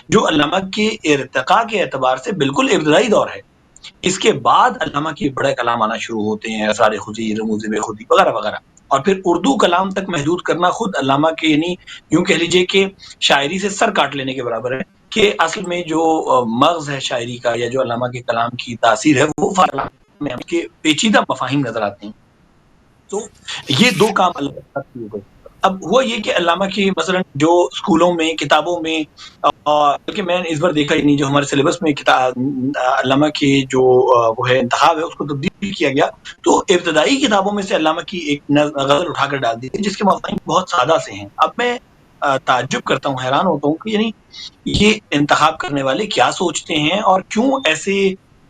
جو علامہ کے ارتقاء کے اعتبار سے بالکل ابتدائی دور ہے۔ اس کے بعد علامہ کے بڑے کلام آنا شروع ہوتے ہیں، اسرار خودی، رموز خودی، وغیرہ وغیرہ، اور پھر اردو کلام تک محدود کرنا خود علامہ کے، یعنی یوں کہہ لیجئے کہ شاعری سے سر کاٹ لینے کے برابر ہے، کہ اصل میں جو مغز ہے شاعری کا، یا جو علامہ کے کلام کی تاثیر ہے، وہ میں کے پیچیدہ مفاہیم نظر آتے ہیں۔ تو یہ دو کام اللہ اب ہوا یہ کہ علامہ کی مثلا جو اسکولوں میں کتابوں میں بلکہ میں نے اس بار دیکھا ہی نہیں، جو ہمارے سلیبس میں علامہ کی جو وہ ہے انتخاب ہے اس کو تبدیل کیا گیا، تو ابتدائی کتابوں میں سے علامہ کی ایک غزل اٹھا کر ڈال دی جس کے مضامین بہت سادہ سے ہیں۔ اب میں تعجب کرتا ہوں، حیران ہوتا ہوں کہ یعنی یہ انتخاب کرنے والے کیا سوچتے ہیں اور کیوں ایسے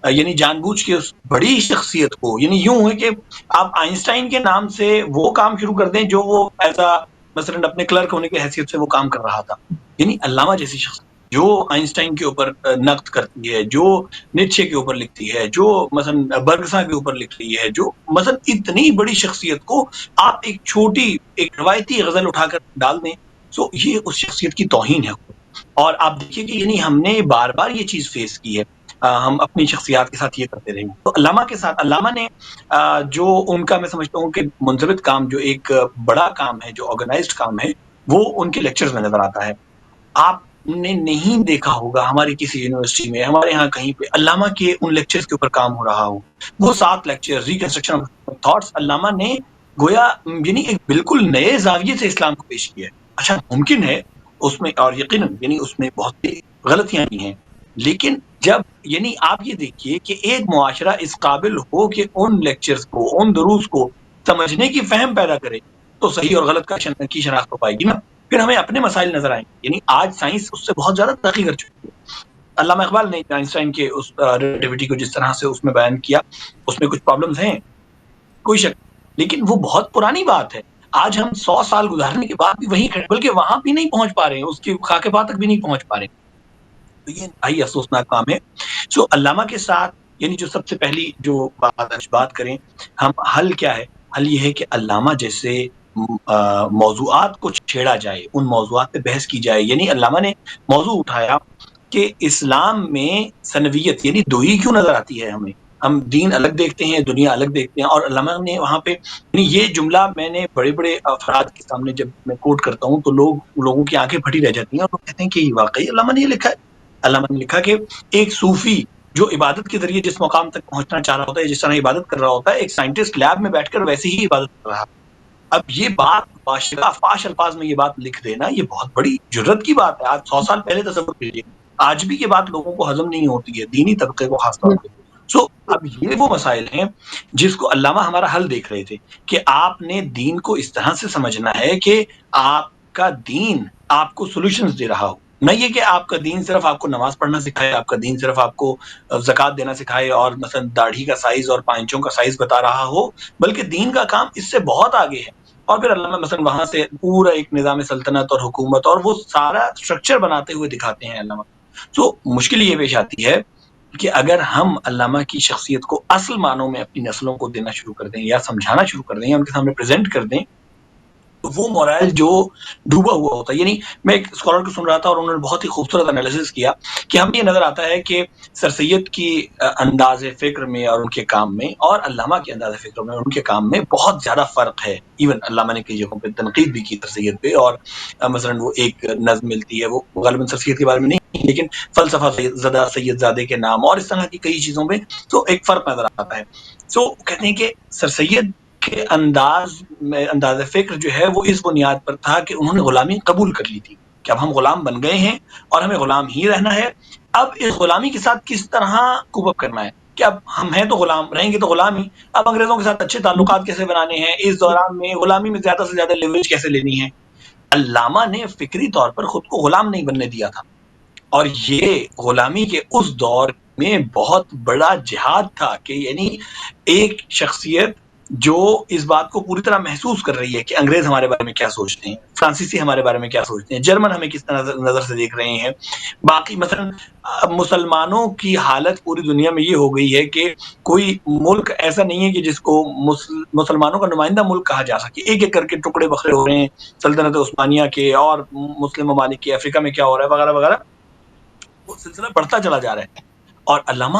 یعنی جان بوجھ کے اس بڑی شخصیت کو، یعنی یوں ہے کہ آپ آئنسٹائن کے نام سے وہ کام شروع کر دیں جو وہ ایسا مثلا اپنے کلرک ہونے کی حیثیت سے وہ کام کر رہا تھا، یعنی علامہ جیسی شخص جو آئنسٹائن کے اوپر نقد کرتی ہے، جو نیچے کے اوپر لکھتی ہے، جو مثلا برگسا کے اوپر لکھ رہی ہے، جو مثلا اتنی بڑی شخصیت کو آپ ایک چھوٹی ایک روایتی غزل اٹھا کر ڈال دیں، تو یہ اس شخصیت کی توہین ہے۔ اور آپ دیکھیے کہ یعنی ہم نے بار بار یہ چیز فیس کی ہے، ہم اپنی شخصیات کے ساتھ یہ کرتے رہے ہیں۔ تو علامہ کے ساتھ علامہ نے جو ان کا میں سمجھتا ہوں کہ منضبط کام، جو ایک بڑا کام ہے، جو آرگنائزڈ کام ہے، وہ ان کے لیکچرز میں نظر آتا ہے۔ آپ نے نہیں دیکھا ہوگا ہماری کسی یونیورسٹی میں، ہمارے ہاں کہیں پہ علامہ کے ان لیکچرز کے اوپر کام ہو رہا ہو۔ وہ 7 لیکچر ریکنسٹرکشن آف تھاٹس علامہ نے گویا یعنی ایک بالکل نئے زاویے سے اسلام کو پیش کیا ہے۔ اچھا ممکن ہے اس میں، اور یقیناً یعنی اس میں بہت سی غلطیاں بھی ہیں، لیکن جب یعنی آپ یہ دیکھیے کہ ایک معاشرہ اس قابل ہو کہ ان لیکچرز کو، ان دروس کو سمجھنے کی فہم پیدا کرے، تو صحیح اور غلط کی شناخت ہو پائے گی نا، پھر ہمیں اپنے مسائل نظر آئیں گے۔ یعنی آج سائنس اس سے بہت زیادہ ترقی کر چکی ہے۔ علامہ اقبال نے آئنسٹائن کے اس ریلیٹیوٹی کو جس طرح سے اس میں بیان کیا، اس میں کچھ پرابلمز ہیں، کوئی شک، لیکن وہ بہت پرانی بات ہے۔ آج ہم 100 سال گزارنے کے بعد بھی وہیں کھڑے، بلکہ وہاں بھی نہیں پہنچ پا رہے ہیں، اس کی خاکے پا تک بھی نہیں پہنچ پا رہے ہیں۔ تو یہ انتہائی افسوسناک کام ہے۔ سو علامہ کے ساتھ یعنی جو سب سے پہلی جو بات کریں ہم، حل کیا ہے؟ حل یہ ہے کہ علامہ جیسے موضوعات کو چھیڑا جائے، ان موضوعات پہ بحث کی جائے۔ یعنی علامہ نے موضوع اٹھایا کہ اسلام میں ثنویت یعنی دوئی کیوں نظر آتی ہے ہمیں، ہم دین الگ دیکھتے ہیں، دنیا الگ دیکھتے ہیں، اور علامہ نے وہاں پہ یعنی یہ جملہ میں نے بڑے بڑے افراد کے سامنے جب میں کوٹ کرتا ہوں تو لوگوں کی آنکھیں پھٹی رہ جاتی ہیں، اور وہ کہتے ہیں کہ یہ واقعی علامہ نے یہ لکھا ہے۔ علامہ نے لکھا کہ ایک صوفی جو عبادت کے ذریعے جس مقام تک پہنچنا چاہ رہا ہوتا ہے، جس طرح عبادت کر رہا ہوتا ہے، ایک سائنٹسٹ لیب میں بیٹھ کر ویسے ہی عبادت کر رہا ہے۔ اب یہ بات باشگاہ فاش الفاظ میں یہ بات لکھ دینا، یہ بہت بڑی جرت کی بات ہے۔ آج 100 سال پہلے تصور کیجیے، آج بھی یہ بات لوگوں کو ہضم نہیں ہوتی ہے، دینی طبقے کو خاص طور پہ۔ سو اب یہ وہ مسائل ہیں جس کو علامہ ہمارا حل دیکھ رہے تھے، کہ آپ نے دین کو اس طرح سے سمجھنا ہے کہ آپ کا دین آپ کو سولوشنز دے رہا ہو، نہ یہ کہ آپ کا دین صرف آپ کو نماز پڑھنا سکھائے، آپ کا دین صرف آپ کو زکوٰۃ دینا سکھائے اور مثلا داڑھی کا سائز اور پائنچوں کا سائز بتا رہا ہو، بلکہ دین کا کام اس سے بہت آگے ہے۔ اور پھر علامہ مثلا وہاں سے پورا ایک نظام سلطنت اور حکومت اور وہ سارا اسٹرکچر بناتے ہوئے دکھاتے ہیں علامہ۔ تو مشکل یہ پیش آتی ہے کہ اگر ہم علامہ کی شخصیت کو اصل معنوں میں اپنی نسلوں کو دینا شروع کر دیں یا سمجھانا شروع کر دیں یا ان کے سامنے پریزنٹ کر دیں، تو وہ مورائل جو ڈوبا ہوا ہوتا ہے، یعنی میں ایک اسکالر کو سن رہا تھا اور انہوں نے بہت ہی خوبصورت انالیسس کیا کہ ہمیں یہ نظر آتا ہے کہ سر سید کی انداز فکر میں اور ان کے کام میں اور علامہ کے انداز فکر میں اور ان کے کام میں بہت زیادہ فرق ہے۔ ایون علامہ نے کئی جگہوں پہ تنقید بھی کی سر سید پہ، اور مثلا وہ ایک نظم ملتی ہے، وہ غالباً سر سید کے بارے میں نہیں لیکن فلسفہ زدہ سید زادے کے نام اور اس طرح کی کئی چیزوں پہ تو ایک فرق نظر آتا ہے۔ سو کہتے ہیں کہ سر سید کے انداز فکر جو ہے وہ اس بنیاد پر تھا کہ انہوں نے غلامی قبول کر لی تھی، کہ اب ہم غلام بن گئے ہیں اور ہمیں غلام ہی رہنا ہے۔ اب اس غلامی کے ساتھ کس طرح کوپ اپ کرنا ہے، کہ اب ہم ہیں تو غلام، رہیں گے تو غلام ہی، اب انگریزوں کے ساتھ اچھے تعلقات کیسے بنانے ہیں، اس دوران میں غلامی میں زیادہ سے زیادہ لیوریج کیسے لینی ہے۔ علامہ نے فکری طور پر خود کو غلام نہیں بننے دیا تھا، اور یہ غلامی کے اس دور میں بہت بڑا جہاد تھا کہ یعنی ایک شخصیت جو اس بات کو پوری طرح محسوس کر رہی ہے کہ انگریز ہمارے بارے میں کیا سوچتے ہیں، فرانسیسی ہمارے بارے میں کیا سوچتے ہیں، جرمن ہمیں کس طرح نظر سے دیکھ رہے ہیں، باقی مثلا مسلمانوں کی حالت پوری دنیا میں یہ ہو گئی ہے کہ کوئی ملک ایسا نہیں ہے کہ جس کو مسلمانوں کا نمائندہ ملک کہا جا سکے۔ ایک ایک کر کے ٹکڑے بکھرے ہو رہے ہیں سلطنت عثمانیہ کے اور مسلم ممالک کے، افریقہ میں کیا ہو رہا ہے وغیرہ وغیرہ، وہ سلسلہ بڑھتا چلا جا رہا ہے۔ اور علامہ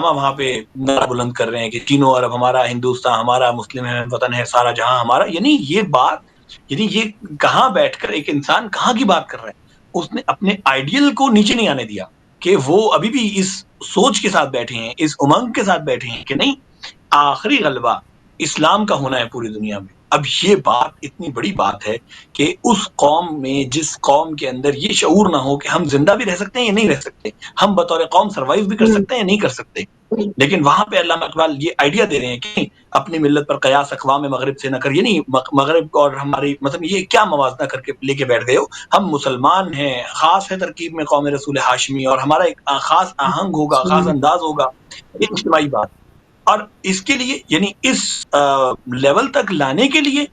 وہاں پہ نعرہ بلند کر رہے ہیں کہ تینوں عرب ہمارا، ہندوستان ہمارا، مسلم ہے وطن ہے سارا جہاں ہمارا۔ یعنی یہ بات، یعنی یہ کہاں بیٹھ کر ایک انسان کہاں کی بات کر رہا ہے، اس نے اپنے آئیڈیل کو نیچے نہیں آنے دیا، کہ وہ ابھی بھی اس سوچ کے ساتھ بیٹھے ہیں، اس امنگ کے ساتھ بیٹھے ہیں کہ نہیں، آخری غلبہ اسلام کا ہونا ہے پوری دنیا میں. اب یہ بات اتنی بڑی بات ہے کہ اس قوم میں، جس قوم کے اندر یہ شعور نہ ہو کہ ہم زندہ بھی رہ سکتے ہیں یا نہیں رہ سکتے، ہم بطور قوم سروائیو بھی کر سکتے ہیں یا نہیں کر سکتے، لیکن وہاں پہ علامہ اقبال یہ آئیڈیا دے رہے ہیں کہ اپنی ملت پر قیاس اقوام مغرب سے نہ کر. یہ نہیں مغرب اور ہماری مطلب یہ کیا موازنہ کر کے لے کے بیٹھ گئے ہو، ہم مسلمان ہیں، خاص ہے ترکیب میں قوم رسول ہاشمی، اور ہمارا ایک خاص آہنگ ہوگا، خاص انداز ہوگا، ایک اجتماعی بات. اور اس کے لیے یعنی اس لیول تک لانے کے لیے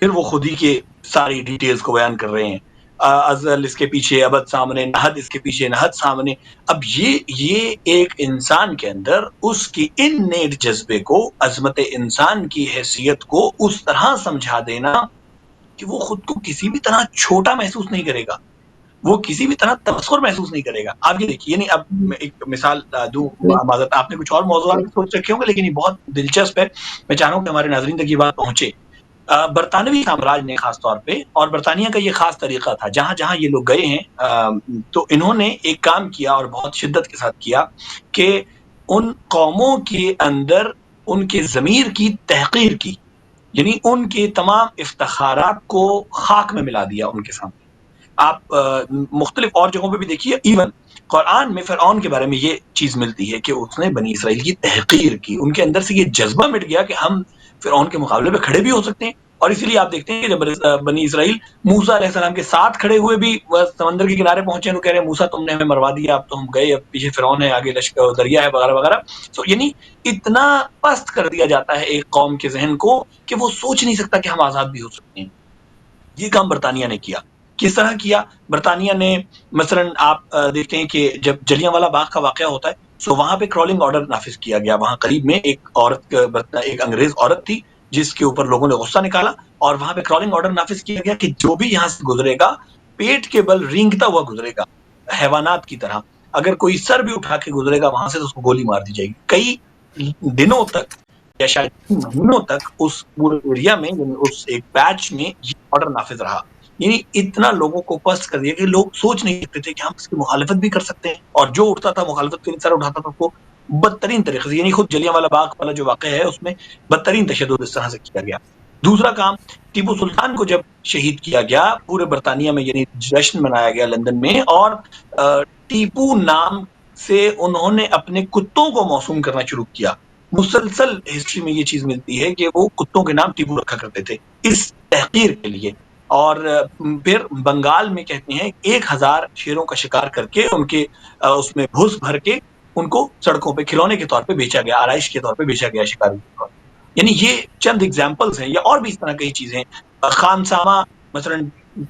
پھر وہ خود ہی کے ساری ڈیٹیلز کو بیان کر رہے ہیں. ازل اس کے پیچھے، ابد سامنے، نہد اس کے پیچھے، نہد سامنے. اب یہ ایک انسان کے اندر اس کی ان نیٹ جذبے کو، عظمت انسان کی حیثیت کو اس طرح سمجھا دینا کہ وہ خود کو کسی بھی طرح چھوٹا محسوس نہیں کرے گا، وہ کسی بھی طرح تبصر محسوس نہیں کرے گا. آپ یہ دیکھیے، یعنی اب میں ایک مثال دوں، معذرت آپ نے کچھ اور موضوعات سوچ رکھے ہوں گے لیکن یہ بہت دلچسپ ہے، میں چاہ رہا ہوں کہ ہمارے ناظرین تک یہ بات پہنچے. برطانوی سامراج نے خاص طور پہ، اور برطانیہ کا یہ خاص طریقہ تھا، جہاں جہاں یہ لوگ گئے ہیں تو انہوں نے ایک کام کیا اور بہت شدت کے ساتھ کیا کہ ان قوموں کے اندر ان کے ضمیر کی تحقیر کی، یعنی ان کے تمام افتخارات کو خاک میں ملا دیا ان کے سامنے. آپ مختلف اور جگہوں پہ بھی دیکھیے، ایون قرآن میں فرعون کے بارے میں یہ چیز ملتی ہے کہ اس نے بنی اسرائیل کی تحقیر کی، ان کے اندر سے یہ جذبہ مٹ گیا کہ ہم فرعون کے مقابلے پہ کھڑے بھی ہو سکتے ہیں. اور اسی لیے آپ دیکھتے ہیں کہ جب بنی اسرائیل موسیٰ علیہ السلام کے ساتھ کھڑے ہوئے بھی سمندر کے کنارے پہنچے تو کہہ رہے ہیں موسیٰ تم نے ہمیں مروا دیا، اب تو ہم گئے، اب پیچھے فرعون ہے، آگے لشکر دریا ہے، وغیرہ وغیرہ. تو یعنی اتنا پست کر دیا جاتا ہے ایک قوم کے ذہن کو کہ وہ سوچ نہیں سکتا کہ ہم آزاد بھی ہو سکتے ہیں. یہ کام برطانیہ نے کیا. کس طرح کیا؟ برطانیہ نے مثلا آپ دیکھتے ہیں کہ جب جلیانوالہ باغ کا واقعہ ہوتا ہے تو وہاں پہ کرالنگ آرڈر نافذ کیا گیا. وہاں قریب میں ایک عورت، ایک انگریز عورت تھی جس کے اوپر لوگوں نے غصہ نکالا، اور وہاں پہ کرالنگ آرڈر نافذ کیا گیا کہ جو بھی یہاں سے گزرے گا پیٹ کے بل رینگتا ہوا گزرے گا، حیوانات کی طرح. اگر کوئی سر بھی اٹھا کے گزرے گا وہاں سے تو اس کو گولی مار دی جائے گی. کئی دنوں تک یا شاید مہینوں تک اس پورے ایریا میں، یعنی اس ایک پیچ میں یہ آرڈر نافذ رہا. یعنی اتنا لوگوں کو پست کر دیا کہ لوگ سوچ نہیں سکتے تھے کہ ہم اس کی مخالفت بھی کر سکتے ہیں، اور جو اٹھتا تھا مخالفت کے لیے سر اٹھاتا تھا اس کو بدترین طریقے سے، یعنی خود جلیانوالہ باغ والا جو واقعہ ہے اس میں بدترین تشدد اس طرح سے کیا گیا. دوسرا کام، ٹیپو سلطان کو جب شہید کیا گیا پورے برطانیہ میں، یعنی جشن منایا گیا لندن میں، اور ٹیپو نام سے انہوں نے اپنے کتوں کو موسوم کرنا شروع کیا. مسلسل ہسٹری میں یہ چیز ملتی ہے کہ وہ کتوں کے نام ٹیپو رکھا کرتے تھے اس تحقیر کے لیے. اور پھر بنگال میں کہتے ہیں 1000 شیروں کا شکار کر کے ان کے اس میں بھوس بھر کے ان کو سڑکوں پہ کھلونے کے طور پہ بیچا گیا، آرائش کے طور پہ بیچا گیا شکاری کے طور پہ. یعنی یہ چند ایگزامپلز ہیں، یا اور بھی اس طرح کئی چیزیں. خان سامہ مثلا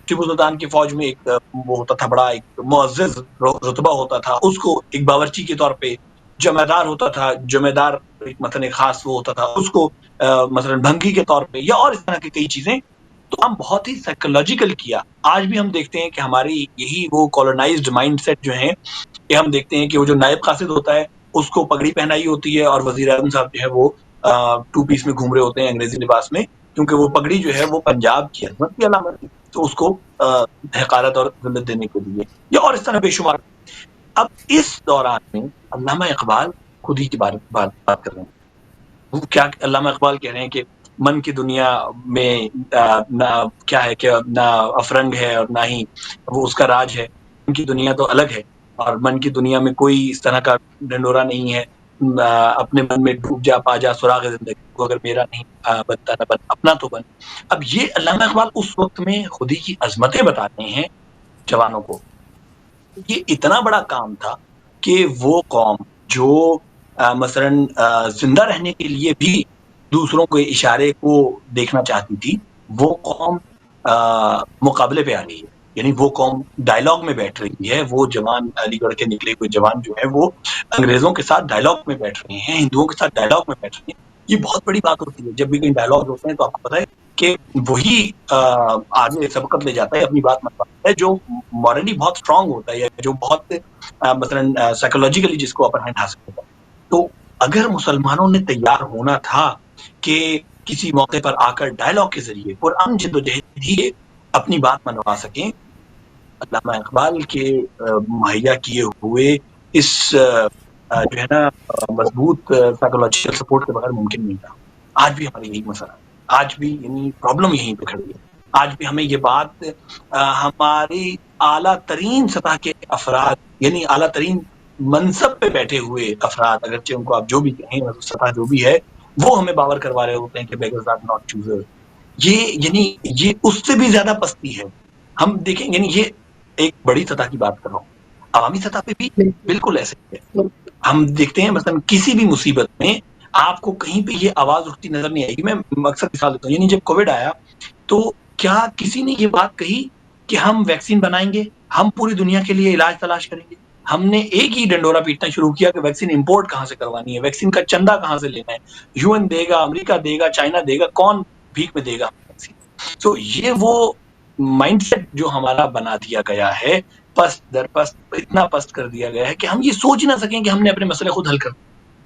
ٹیپو سلطان کی فوج میں ایک وہ ہوتا تھا، بڑا ایک معزز رتبہ ہوتا تھا، اس کو ایک باورچی کے طور پہ. جمیدار ہوتا تھا، جمیدار مثلا ایک خاص وہ ہوتا تھا، اس کو مثلا بھنگی کے طور پہ، یا اور اس طرح کی کئی چیزیں. تو ہم بہت ہی سائیکولوجیکل کیا. آج بھی ہم دیکھتے ہیں کہ ہماری یہی وہ کالونائزڈ مائنڈ سیٹ جو ہیں، کہ ہم دیکھتے ہیں کہ وہ جو نائب قاصد ہوتا ہے اس کو پگڑی پہنائی ہوتی ہے، اور وزیر اعظم صاحب جو ہے وہ 2 پیس میں گھوم رہے ہوتے ہیں انگریزی لباس میں، کیونکہ وہ پگڑی جو ہے وہ پنجاب کی عظمت کی علامت ہے، تو اس کو حقارت اور ذلت دینے کے لیے، یا اور اس طرح بے شمار. اب اس دوران میں علامہ اقبال خود ہی کی بات کر رہے ہیں. وہ کیا علامہ اقبال کہہ رہے ہیں کہ من کی دنیا میں نہ کیا ہے کہ نہ افرنگ ہے اور نہ ہی وہ اس کا راج ہے. من کی دنیا تو الگ ہے، اور من کی دنیا میں کوئی اس طرح کا ڈنڈورا نہیں ہے. اپنے من میں ڈوب جا، پا جا سراغ زندگی کو، اگر میرا نہیں بنتا نہ بن اپنا تو بن. اب یہ علامہ اقبال اس وقت میں خود ہی کی عظمتیں بتاتے ہیں جوانوں کو. یہ اتنا بڑا کام تھا کہ وہ قوم جو مثلا زندہ رہنے کے لیے بھی دوسروں کے اشارے کو دیکھنا چاہتی تھی، وہ قوم مقابلے پہ آ رہی ہے. یعنی وہ قوم ڈائلاگ میں بیٹھ رہی ہے. وہ جوان، علی گڑھ کے نکلے ہوئے جوان جو ہے وہ انگریزوں کے ساتھ ڈائلاگ میں بیٹھ رہے ہیں، ہندوؤں کے ساتھ ڈائلاگ میں بیٹھ رہے ہیں. یہ بہت بڑی بات ہوتی ہے. جب بھی کہیں ڈائلاگ ہوتے ہیں تو آپ کو پتا ہے کہ وہی آگے سبقت لے جاتا ہے، اپنی بات منواتا ہے، جو مورلی بہت اسٹرانگ ہوتا ہے، یا جو بہت مثلا سائیکولوجیکلی جس کو اپر ہینڈ حاصل ہوتا ہے. تو اگر مسلمانوں نے تیار ہونا تھا کہ کسی موقع پر آ کر ڈائلاگ کے ذریعے قرآن جدوجہد ہی اپنی بات منوا سکیں، علامہ اقبال کے مہیا کیے ہوئے اس جو ہے نا مضبوط سائیکولوجیکل سپورٹ کے بغیر ممکن نہیں تھا. آج بھی ہماری یہی مسئلہ ہے، آج بھی یعنی پرابلم یہیں پہ کھڑی ہے. آج بھی ہمیں یہ بات ہماری اعلیٰ ترین سطح کے افراد، یعنی اعلیٰ ترین منصب پہ بیٹھے ہوئے افراد، اگرچہ ان کو آپ جو بھی کہیں سطح جو بھی ہے، وہ ہمیں باور کروا رہے ہوتے ہیں کہ beggars are not choosers. یہ اس سے بھی زیادہ پستی ہے. ہم دیکھیں، یعنی یہ ایک بڑی سطح کی بات کر رہا ہوں، عوامی سطح پہ بھی بالکل ایسے ہی ہے. ہم دیکھتے ہیں مثلا کسی بھی مصیبت میں آپ کو کہیں پہ یہ آواز اٹھتی نظر نہیں آئے گی. میں مقصد مثال دیتا ہوں، یعنی جب کووڈ آیا تو کیا کسی نے یہ بات کہی کہ ہم ویکسین بنائیں گے، ہم پوری دنیا کے لیے علاج تلاش کریں گے؟ ہم نے ایک ہی ڈنڈورا پیٹنا شروع کیا کہ ویکسین امپورٹ کہاں سے کروانی ہے، ویکسین کا چندہ کہاں سے لینا ہے، یو این دے گا، امریکہ دے گا، چائنا دے گا، کون بھیک میں دے گا ویکسین؟ تو یہ وہ مائنڈ سیٹ جو ہمارا بنا دیا گیا ہے، پست در پست اتنا پست کر دیا گیا ہے کہ ہم یہ سوچ نہ سکیں کہ ہم نے اپنے مسئلے خود حل کر.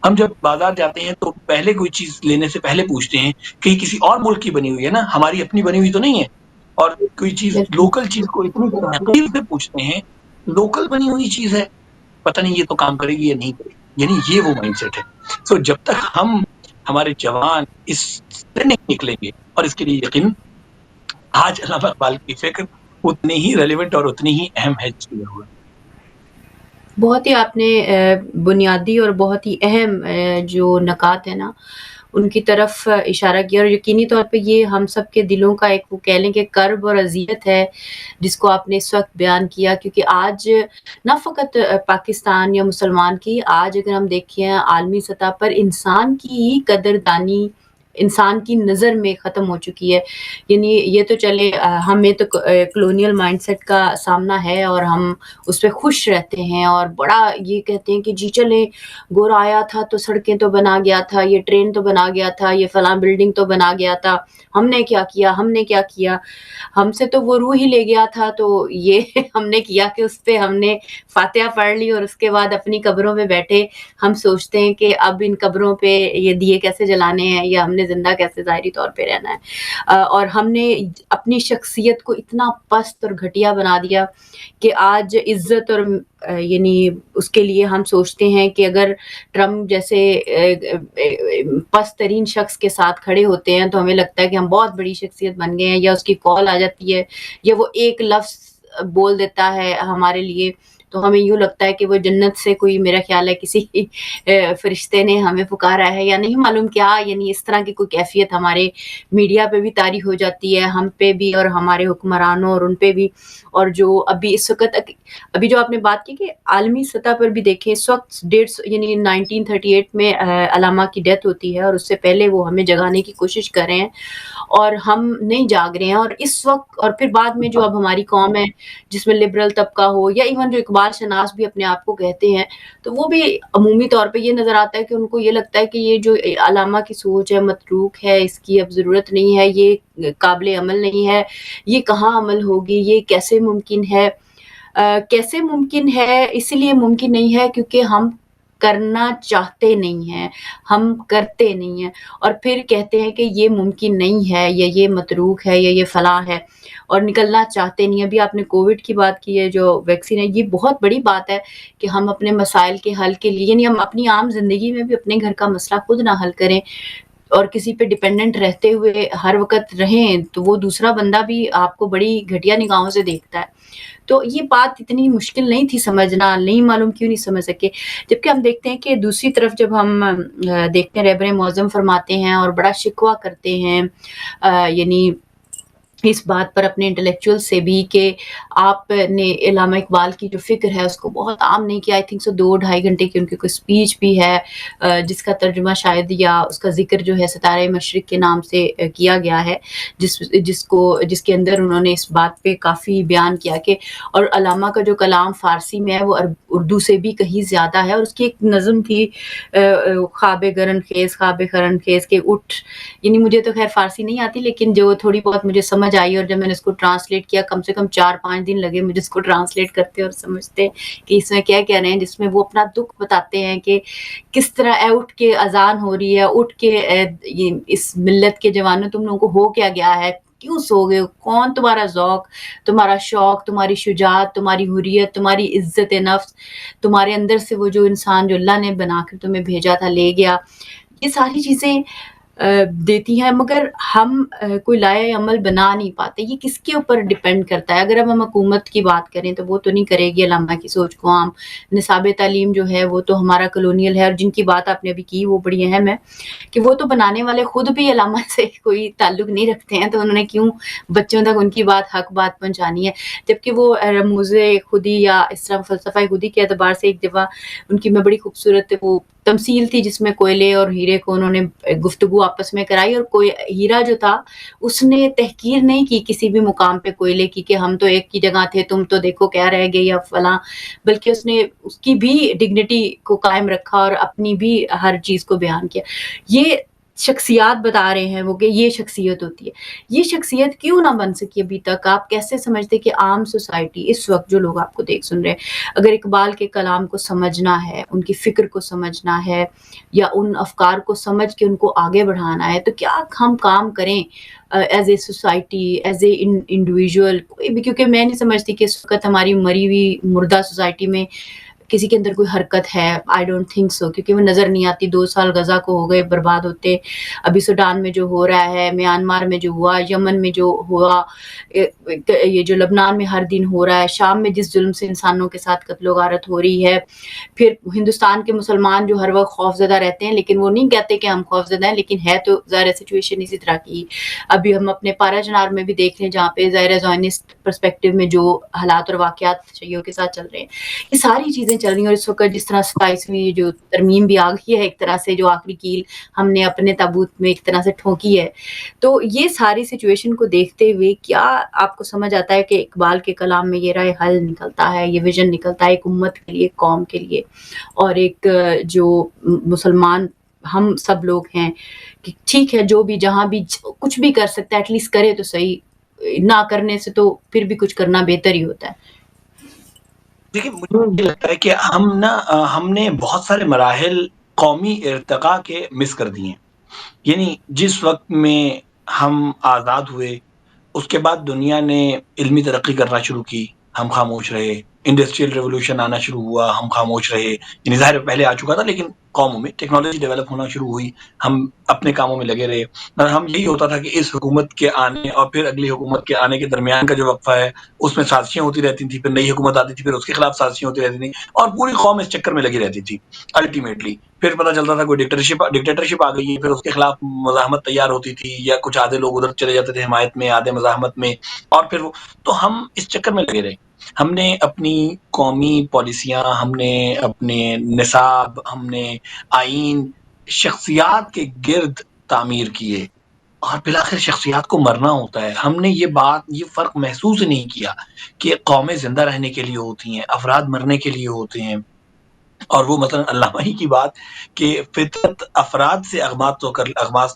ہم جب بازار جاتے ہیں تو پہلے کوئی چیز لینے سے پہلے پوچھتے ہیں کہ یہ کسی اور ملک کی بنی ہوئی ہے نا، ہماری اپنی بنی ہوئی تو نہیں ہے. اور کوئی چیز لوکل چیز کو اتنی تحقیر سے پوچھتے ہیں، لوکل بنی ہوئی چیز ہے، پتہ نہیں یہ تو کام کرے گی یا نہیں کرے گی. یعنی یہ وہ مائنڈ سیٹ ہے. سو جب تک ہمارے جوان اس سے نہیں نکلیں گے، اور اس کے لیے یقین آج علامہ اقبال کی فکر اتنی ہی ریلیونٹ اور اتنی ہی اہم ہے جس کی ضرورت. بہت ہی آپ نے بنیادی اور بہت ہی اہم جو نکات ہیں نا ان کی طرف اشارہ کیا، اور یقینی طور پہ یہ ہم سب کے دلوں کا ایک وہ کہہ لیں کہ کرب اور اذیت ہے جس کو آپ نے اس وقت بیان کیا. کیونکہ آج نہ فقط پاکستان یا مسلمان کی، آج اگر ہم دیکھیں عالمی سطح پر انسان کی قدردانی انسان کی نظر میں ختم ہو چکی ہے. یعنی یہ تو چلے ہمیں تو کلونیل مائنڈ سیٹ کا سامنا ہے اور ہم اس پہ خوش رہتے ہیں اور بڑا یہ کہتے ہیں کہ جی چلے گورا آیا تھا تو سڑکیں تو بنا گیا تھا، یہ ٹرین تو بنا گیا تھا، یہ فلاں بلڈنگ تو بنا گیا تھا، ہم نے کیا کیا، ہم سے تو وہ روح ہی لے گیا تھا. تو یہ ہم نے کیا کہ اس پہ ہم نے فاتحہ پڑھ لی اور اس کے بعد اپنی قبروں پہ بیٹھے ہم سوچتے ہیں کہ اب ان قبروں پہ یہ دیے کیسے جلانے ہیں یا ہم نے زندہ کیسے ظاہری طور پہ رہنا ہے. اور ہم نے اپنی شخصیت کو اتنا پست اور گھٹیا بنا دیا کہ آج عزت اور یعنی اس کے لیے ہم سوچتے ہیں کہ اگر ٹرمپ جیسے پست ترین شخص کے ساتھ کھڑے ہوتے ہیں تو ہمیں لگتا ہے کہ ہم بہت بڑی شخصیت بن گئے ہیں، یا اس کی کال آ جاتی ہے یا وہ ایک لفظ بول دیتا ہے ہمارے لیے تو ہمیں یوں لگتا ہے کہ وہ جنت سے کوئی میرا خیال ہے کسی فرشتے نے ہمیں پکارا ہے یا نہیں معلوم کیا. یعنی اس طرح کی کوئی کیفیت ہمارے میڈیا پہ بھی طاری ہو جاتی ہے، ہم پہ بھی اور ہمارے حکمرانوں اور ان پہ بھی. اور جو ابھی اس وقت ابھی جو آپ نے بات کی کہ عالمی سطح پر بھی دیکھیں اس وقت یعنی 1938 میں علامہ کی ڈیتھ ہوتی ہے اور اس سے پہلے وہ ہمیں جگانے کی کوشش کر رہے ہیں اور ہم نہیں جاگ رہے ہیں. اور اس وقت اور پھر بعد میں جو اب ہماری قوم ہے جس میں لبرل طبقہ ہو یا ایون جو اقبال شناس بھی اپنے آپ کو کہتے ہیں تو وہ بھی عمومی طور پہ یہ نظر آتا ہے کہ ان کو یہ لگتا ہے کہ یہ جو علامہ کی سوچ ہے متروک ہے، اس کی اب ضرورت نہیں ہے، یہ قابل عمل نہیں ہے، یہ کہاں عمل ہوگی، یہ کیسے ممکن ہے. کیسے ممکن ہے؟ اسی لیے ممکن نہیں ہے کیونکہ ہم کرنا چاہتے نہیں ہیں، ہم کرتے نہیں ہیں اور پھر کہتے ہیں کہ یہ ممکن نہیں ہے یا یہ متروک ہے یا یہ فلاں ہے اور نکلنا چاہتے نہیں. ابھی آپ نے کووڈ کی بات کی ہے، جو ویکسین ہے، یہ بہت بڑی بات ہے کہ ہم اپنے مسائل کے حل کے لیے یعنی ہم اپنی عام زندگی میں بھی اپنے گھر کا مسئلہ خود نہ حل کریں اور کسی پہ ڈیپینڈنٹ رہتے ہوئے ہر وقت رہیں تو وہ دوسرا بندہ بھی آپ کو بڑی گھٹیا نگاہوں سے دیکھتا ہے. تو یہ بات اتنی مشکل نہیں تھی سمجھنا، نہیں معلوم کیوں نہیں سمجھ سکے. جبکہ ہم دیکھتے ہیں کہ دوسری طرف جب ہم دیکھتے ہیں رہبر معظم فرماتے ہیں اور بڑا شکوہ کرتے ہیں یعنی اس بات پر اپنے انٹلیکچوئل سے بھی کہ آپ نے علامہ اقبال کی جو فکر ہے اس کو بہت عام نہیں کیا. آئی تھنک سو 2-2.5 گھنٹے کی ان کی کوئی اسپیچ بھی ہے جس کا ترجمہ شاید یا اس کا ذکر جو ہے ستارہ مشرق کے نام سے کیا گیا ہے، جس کے اندر انہوں نے اس بات پہ کافی بیان کیا کہ اور علامہ کا جو کلام فارسی میں ہے وہ اردو سے بھی کہیں زیادہ ہے. اور اس کی ایک نظم تھی خواب گرن خیز کے اٹھ، یعنی مجھے تو خیر فارسی نہیں آتی لیکن جو تھوڑی بہت مجھے سمجھ آئی اور جب میں نے اس کو ٹرانسلیٹ کیا کم سے کم 4-5 دن لگے مجھے اس کو ٹرانسلیٹ کرتے اور سمجھتے کہ اس میں کیا کہہ رہے ہیں، جس میں وہ اپنا دکھ بتاتے ہیں کہ کس طرح اٹھ کے اذان ہو رہی ہے، اٹھ کے اس ملت کے جوانوں تم لوگوں کو ہو کیا گیا ہے، کیوں سو گئے، کون تمہارا ذوق، تمہارا شوق، تمہاری شجاعت، تمہاری حریت، تمہاری عزت نفس، تمہارے اندر سے وہ جو انسان جو اللہ نے بنا کر تمہیں بھیجا تھا لے گیا. یہ ساری چیزیں دیتی ہیں، مگر ہم کوئی لائحہ عمل بنا نہیں پاتے. یہ کس کے اوپر ڈپینڈ کرتا ہے؟ اگر اب ہم حکومت کی بات کریں تو وہ تو نہیں کرے گی علامہ کی سوچ کو عام. نصاب تعلیم جو ہے وہ تو ہمارا کلونیل ہے، اور جن کی بات آپ نے ابھی کی وہ بڑی اہم ہے کہ وہ تو بنانے والے خود بھی علامہ سے کوئی تعلق نہیں رکھتے ہیں، تو انہوں نے کیوں بچوں تک ان کی بات حق بات پہنچانی ہے. جبکہ وہ رموز خودی یا اس طرح فلسفہ خودی کے اعتبار سے ایک دفعہ ان کی میں بڑی خوبصورت وہ تمثیل تھی جس میں کوئلے اور ہیرے کو انہوں نے گفتگو آپس میں کرائی، اور کوئی ہیرا جو تھا اس نے تحقیر نہیں کی کسی بھی مقام پہ کوئلے کی کہ ہم تو ایک کی جگہ تھے، تم تو دیکھو کیا رہ گئے یا فلاں، بلکہ اس نے اس کی بھی ڈگنیٹی کو قائم رکھا اور اپنی بھی ہر چیز کو بیان کیا. یہ شخصیات بتا رہے ہیں وہ کہ یہ شخصیت ہوتی ہے. یہ شخصیت کیوں نہ بن سکی ابھی تک؟ آپ کیسے سمجھتے کہ عام سوسائٹی اس وقت جو لوگ آپ کو دیکھ سن رہے ہیں، اگر اقبال کے کلام کو سمجھنا ہے، ان کی فکر کو سمجھنا ہے، یا ان افکار کو سمجھ کے ان کو آگے بڑھانا ہے، تو کیا ہم کام کریں as a society, as a individual کوئی بھی؟ کیونکہ میں نہیں سمجھتی کہ اس وقت ہماری مری ہوئی مردہ سوسائٹی میں کسی کے اندر کوئی حرکت ہے. آئی ڈونٹ تھنک سو، کیونکہ وہ نظر نہیں آتی. 2 سال غزہ کو ہو گئے برباد ہوتے. ابھی سوڈان میں جو ہو رہا ہے، میانمار میں جو ہوا، یمن میں جو ہوا، یہ جو لبنان میں ہر دن ہو رہا ہے، شام میں جس ظلم سے انسانوں کے ساتھ قتل و غارت ہو رہی ہے، پھر ہندوستان کے مسلمان جو ہر وقت خوف زدہ رہتے ہیں، لیکن وہ نہیں کہتے کہ ہم خوف زدہ ہیں، لیکن ہے تو ظاہر سچویشن اسی طرح کی. ابھی ہم اپنے پارا چنار میں بھی دیکھ لیں جہاں پہ ظاہر زائنسٹ پرسپیکٹو میں جو حالات اور واقعات شیعوں کے ساتھ چل رہے ہیں، یہ ساری چیزیں چل رہی ہیں. اور اس وقت جس طرح 27ویں جو ترمیم بھی آ گئی ہے ایک طرح سے، جو آخری کیل ہم نے اپنے تابوت میں ایک طرح سے ٹھونکی ہے. تو یہ ساری سچویشن کو دیکھتے ہوئے کیا آپ کو سمجھ آتا ہے کہ اقبال کے کلام میں یہ رائے حل نکلتا ہے، یہ ویژن نکلتا ہے ایک امت کے لیے، ایک قوم کے لیے، اور ایک جو مسلمان ہم سب لوگ ہیں کہ ٹھیک ہے جو بھی جہاں بھی کچھ بھی کر سکتا ہے ایٹ لیسٹ کرے تو صحیح، نہ کرنے سے تو پھر بھی کچھ کرنا بہتر ہی ہوتا ہے. دیکھیے مجھے یہ لگتا ہے کہ ہم نے بہت سارے مراحل قومی ارتقاء کے مس کر دیے ہیں. یعنی جس وقت میں ہم آزاد ہوئے اس کے بعد دنیا نے علمی ترقی کرنا شروع کی، ہم خاموش رہے. انڈسٹریل ریولوشن آنا شروع ہوا، ہم خاموش رہے. یعنی ظاہر پہلے آ چکا تھا لیکن قوموں میں ٹیکنالوجی ڈیولپ ہونا شروع ہوئی، ہم اپنے کاموں میں لگے رہے. اور ہم یہی ہوتا تھا کہ اس حکومت کے آنے اور پھر اگلی حکومت کے آنے کے درمیان کا جو وقفہ ہے اس میں سازشیں ہوتی رہتی تھیں، پھر نئی حکومت آتی تھی، پھر اس کے خلاف سازشیں ہوتی رہتی تھیں، اور پوری قوم اس چکر میں لگی رہتی تھی. الٹیمیٹلی پھر پتہ چلتا تھا کوئی ڈکٹیٹرشپ آ گئی ہے، پھر اس کے خلاف مزاحمت تیار ہوتی تھی، یا کچھ آدھے لوگ ادھر چلے جاتے تھے حمایت میں، آدھے مزاحمت میں، اور پھر تو ہم اس چکر میں لگے رہے. ہم نے اپنی قومی پالیسیاں، ہم نے اپنے نصاب، ہم نے آئین شخصیات کے گرد تعمیر کیے، اور بالآخر شخصیات کو مرنا ہوتا ہے. ہم نے یہ فرق محسوس نہیں کیا کہ قومیں زندہ رہنے کے لیے ہوتی ہیں، افراد مرنے کے لیے ہوتے ہیں. اور وہ مثلا علامہ ہی کی بات کہ فطرت افراد سے اغماس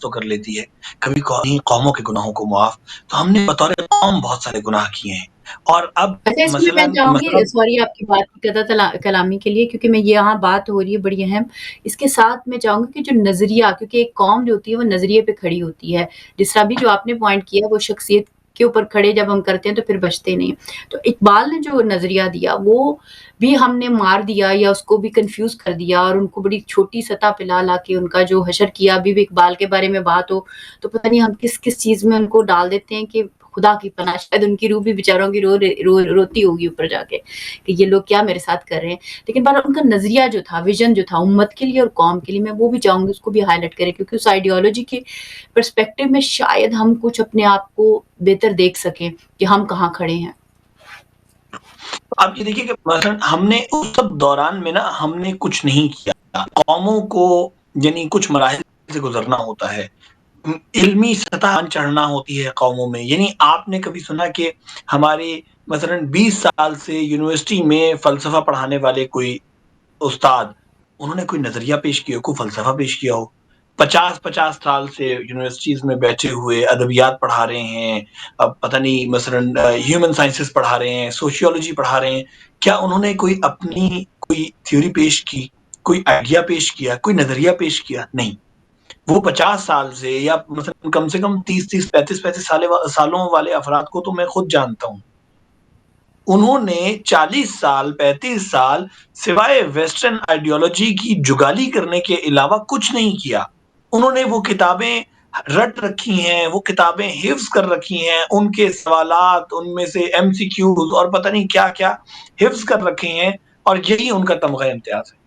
تو کر لیتی ہے، کبھی قوموں کے گناہوں کو معاف. تو ہم نے بطور قوم بہت سارے گناہ کیے ہیں. اور اب اچھا، اس میں میں مثلا چاہوں گی، سوری آپ کی بات کی قطع کلامی کے لیے، کیونکہ میں یہاں بات ہو رہی ہے بڑی اہم، اس کے ساتھ میں چاہوں گی کہ جو نظریہ، کیونکہ ایک قوم جو ہوتی ہے وہ نظریے پہ کھڑی ہوتی ہے، جس طرح بھی جو آپ نے پوائنٹ کیا وہ شخصیت کے اوپر کھڑے جب ہم کرتے ہیں تو پھر بچتے نہیں. تو اقبال نے جو نظریہ دیا وہ بھی ہم نے مار دیا یا اس کو بھی کنفیوز کر دیا، اور ان کو بڑی چھوٹی سطح پہ لا کے ان کا جو حشر کیا. ابھی بھی اقبال کے بارے میں بات ہو تو پتہ نہیں ہم کس چیز میں ان کو ڈال دیتے ہیں کہ خدا کی پناہ، شاید ان کی روح بھی بیچاروں کی روتی ہوگی اوپر جا کے کہ یہ لوگ کیا میرے ساتھ کر رہے ہیں. لیکن بہرحال ان کا نظریہ جو تھا، ویژن جو تھا امت کے لیے اور قوم کے لیے، میں وہ بھی چاہوں گی اس کو بھی ہائی لائٹ کریں، کیونکہ اس آئیڈیالوجی کے پرسپیکٹو میں شاید ہم کچھ اپنے آپ کو بہتر دیکھ سکیں کہ ہم کہاں کھڑے ہیں. آپ یہ دیکھیے کہ مثلا ہم نے اس سب دوران میں ہم نے کچھ نہیں کیا. قوموں کو یعنی کچھ مراحل سے گزرنا ہوتا ہے، علمی سطح چڑھنا ہوتی ہے قوموں میں. یعنی آپ نے کبھی سنا کہ ہمارے مثلا 20 سال سے یونیورسٹی میں فلسفہ پڑھانے والے کوئی استاد، انہوں نے کوئی نظریہ پیش کیا ہو، کوئی فلسفہ پیش کیا ہو؟ 50 سال سے یونیورسٹیز میں بیٹھے ہوئے ادبیات پڑھا رہے ہیں، اب پتہ نہیں مثلا ہیومن سائنسز پڑھا رہے ہیں، سوشیولوجی پڑھا رہے ہیں، کیا انہوں نے کوئی اپنی کوئی تھیوری پیش کی، کوئی آئیڈیا پیش کیا، کوئی نظریہ پیش کیا؟ نہیں. وہ 50 سال سے یا مثلا کم سے کم 35 سالوں والے افراد کو تو میں خود جانتا ہوں، انہوں نے 35 سال سوائے ویسٹرن آئیڈیالوجی کی جگالی کرنے کے علاوہ کچھ نہیں کیا. انہوں نے وہ کتابیں رٹ رکھی ہیں، وہ کتابیں حفظ کر رکھی ہیں، ان کے سوالات، ان میں سے MCQs اور پتہ نہیں کیا کیا حفظ کر رکھے ہیں، اور یہی ان کا تمغہ امتیاز ہے۔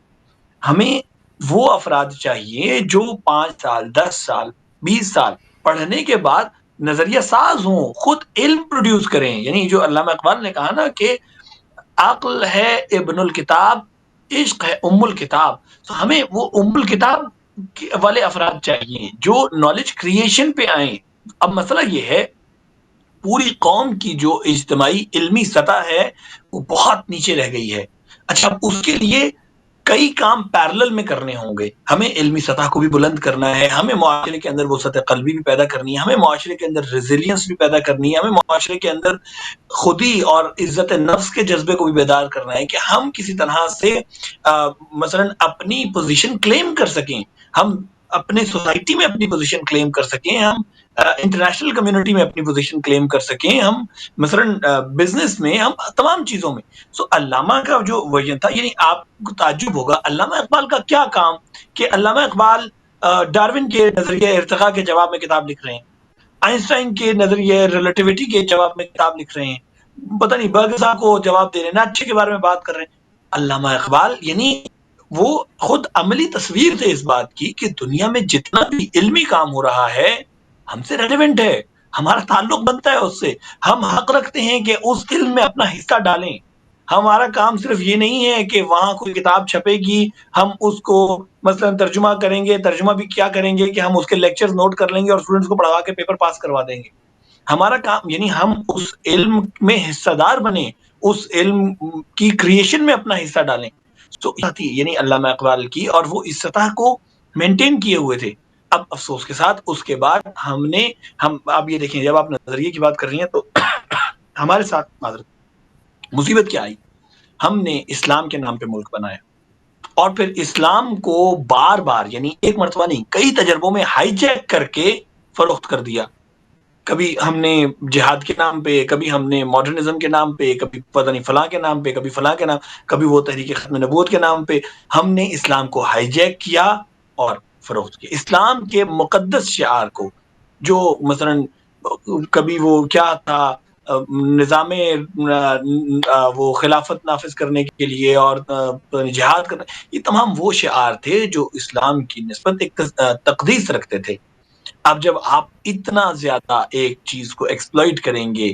ہمیں وہ افراد چاہیے جو 5 سال 10 سال 20 سال پڑھنے کے بعد نظریہ ساز ہوں، خود علم پروڈیوس کریں۔ یعنی جو علامہ اقبال نے کہا نا کہ عقل ہے ابن الکتاب، عشق ہے ام الکتاب، تو ہمیں وہ ام الکتاب والے افراد چاہیے جو نالج کریشن پہ آئیں۔ اب مسئلہ یہ ہے پوری قوم کی جو اجتماعی علمی سطح ہے وہ بہت نیچے رہ گئی ہے۔ اچھا، اس کے لیے کئی کام پیرلل میں کرنے ہوں گے۔ ہمیں علمی سطح کو بھی بلند کرنا ہے، ہمیں معاشرے کے اندر وہ سطح قلبی بھی پیدا کرنی ہے، ہمیں معاشرے کے اندر ریزیلینس بھی پیدا کرنی ہے، ہمیں معاشرے کے اندر خودی اور عزت نفس کے جذبے کو بھی بیدار کرنا ہے کہ ہم کسی طرح سے مثلا اپنی پوزیشن کلیم کر سکیں، ہم اپنے سوسائٹی میں اپنی پوزیشن کلیم کر سکیں، ہم انٹرنیشنل کمیونٹی میں اپنی پوزیشن کلیم کر سکیں، ہم مثلا بزنس میں، ہم تمام چیزوں میں۔ سو علامہ کا جو ویژن تھا، یعنی آپ کو تعجب ہوگا علامہ اقبال کا کیا کام کہ علامہ اقبال ڈارون کے نظریہ ارتقاء کے جواب میں کتاب لکھ رہے ہیں، آئنسٹائن کے نظریہ ریلیٹیوٹی کے جواب میں کتاب لکھ رہے ہیں، پتہ نہیں برگر صاحب کو جواب دے رہے ہیں، نیٹشے کے بارے میں بات کر رہے ہیں۔ علامہ اقبال یعنی وہ خود عملی تصویر تھے اس بات کی کہ دنیا میں جتنا بھی علمی کام ہو رہا ہے ہم سے ریلیونٹ ہے، ہمارا تعلق بنتا ہے اس سے، ہم حق رکھتے ہیں کہ اس علم میں اپنا حصہ ڈالیں۔ ہمارا کام صرف یہ نہیں ہے کہ وہاں کوئی کتاب چھپے گی، ہم اس کو مثلا ترجمہ کریں گے، ترجمہ بھی کیا کریں گے کہ ہم اس کے لیکچرز نوٹ کر لیں گے اور اسٹوڈنٹس کو پڑھوا کے پیپر پاس کروا دیں گے۔ ہمارا کام یعنی ہم اس علم میں حصہ دار بنیں، اس علم کی کریشن میں اپنا حصہ ڈالیں۔ تو یعنی علامہ اقبال کی، اور وہ اس سطح کو مینٹین کیے ہوئے تھے۔ اب افسوس کے ساتھ اس کے بعد ہم اب یہ دیکھیں، جب آپ نظریے کی بات کر رہی ہیں تو ہمارے ساتھ معذرت مصیبت کیا آئی، ہم نے اسلام کے نام پہ ملک بنایا اور پھر اسلام کو بار بار، یعنی ایک مرتبہ نہیں کئی تجربوں میں ہائی جیک کر کے فروخت کر دیا۔ کبھی ہم نے جہاد کے نام پہ، کبھی ہم نے ماڈرنزم کے نام پہ، کبھی پتہ نہیں فلاں کے نام پہ، کبھی فلاں کے نام، کبھی وہ تحریک ختم نبوت کے نام پہ ہم نے اسلام کو ہائی جیک کیا اور فروخت کیا۔ اسلام کے مقدس شعار کو، جو مثلا کبھی وہ کیا تھا، نظام وہ خلافت نافذ کرنے کے لیے اور جہاد کرنا، یہ تمام وہ شعار تھے جو اسلام کی نسبت ایک تقدیس رکھتے تھے۔ اب جب آپ اتنا زیادہ ایک چیز کو ایکسپلائٹ کریں گے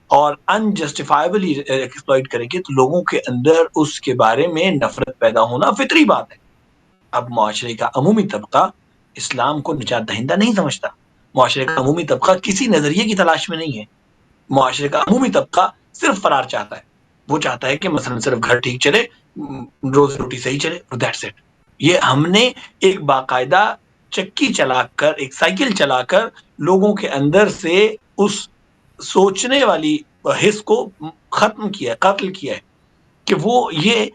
اور انجسٹیفائبلی ایکسپلائٹ کریں گے تو لوگوں کے اندر اس کے بارے میں نفرت پیدا ہونا فطری بات ہے۔ اب معاشرے کا عمومی طبقہ اسلام کو نجات دہندہ نہیں سمجھتا، معاشرے کا عمومی طبقہ کسی نظریے کی تلاش میں نہیں ہے، معاشرے کا عمومی طبقہ صرف فرار چاہتا ہے، وہ چاہتا ہے کہ مثلا صرف گھر ٹھیک چلے، روزی روٹی صحیح چلے، دیٹس اٹ۔ یہ ہم نے ایک باقاعدہ چکی چلا کر، ایک سائیکل چلا کر لوگوں کے اندر سے اس سوچنے والی حص کو ختم کیا، قتل کیا ہے کہ وہ یہ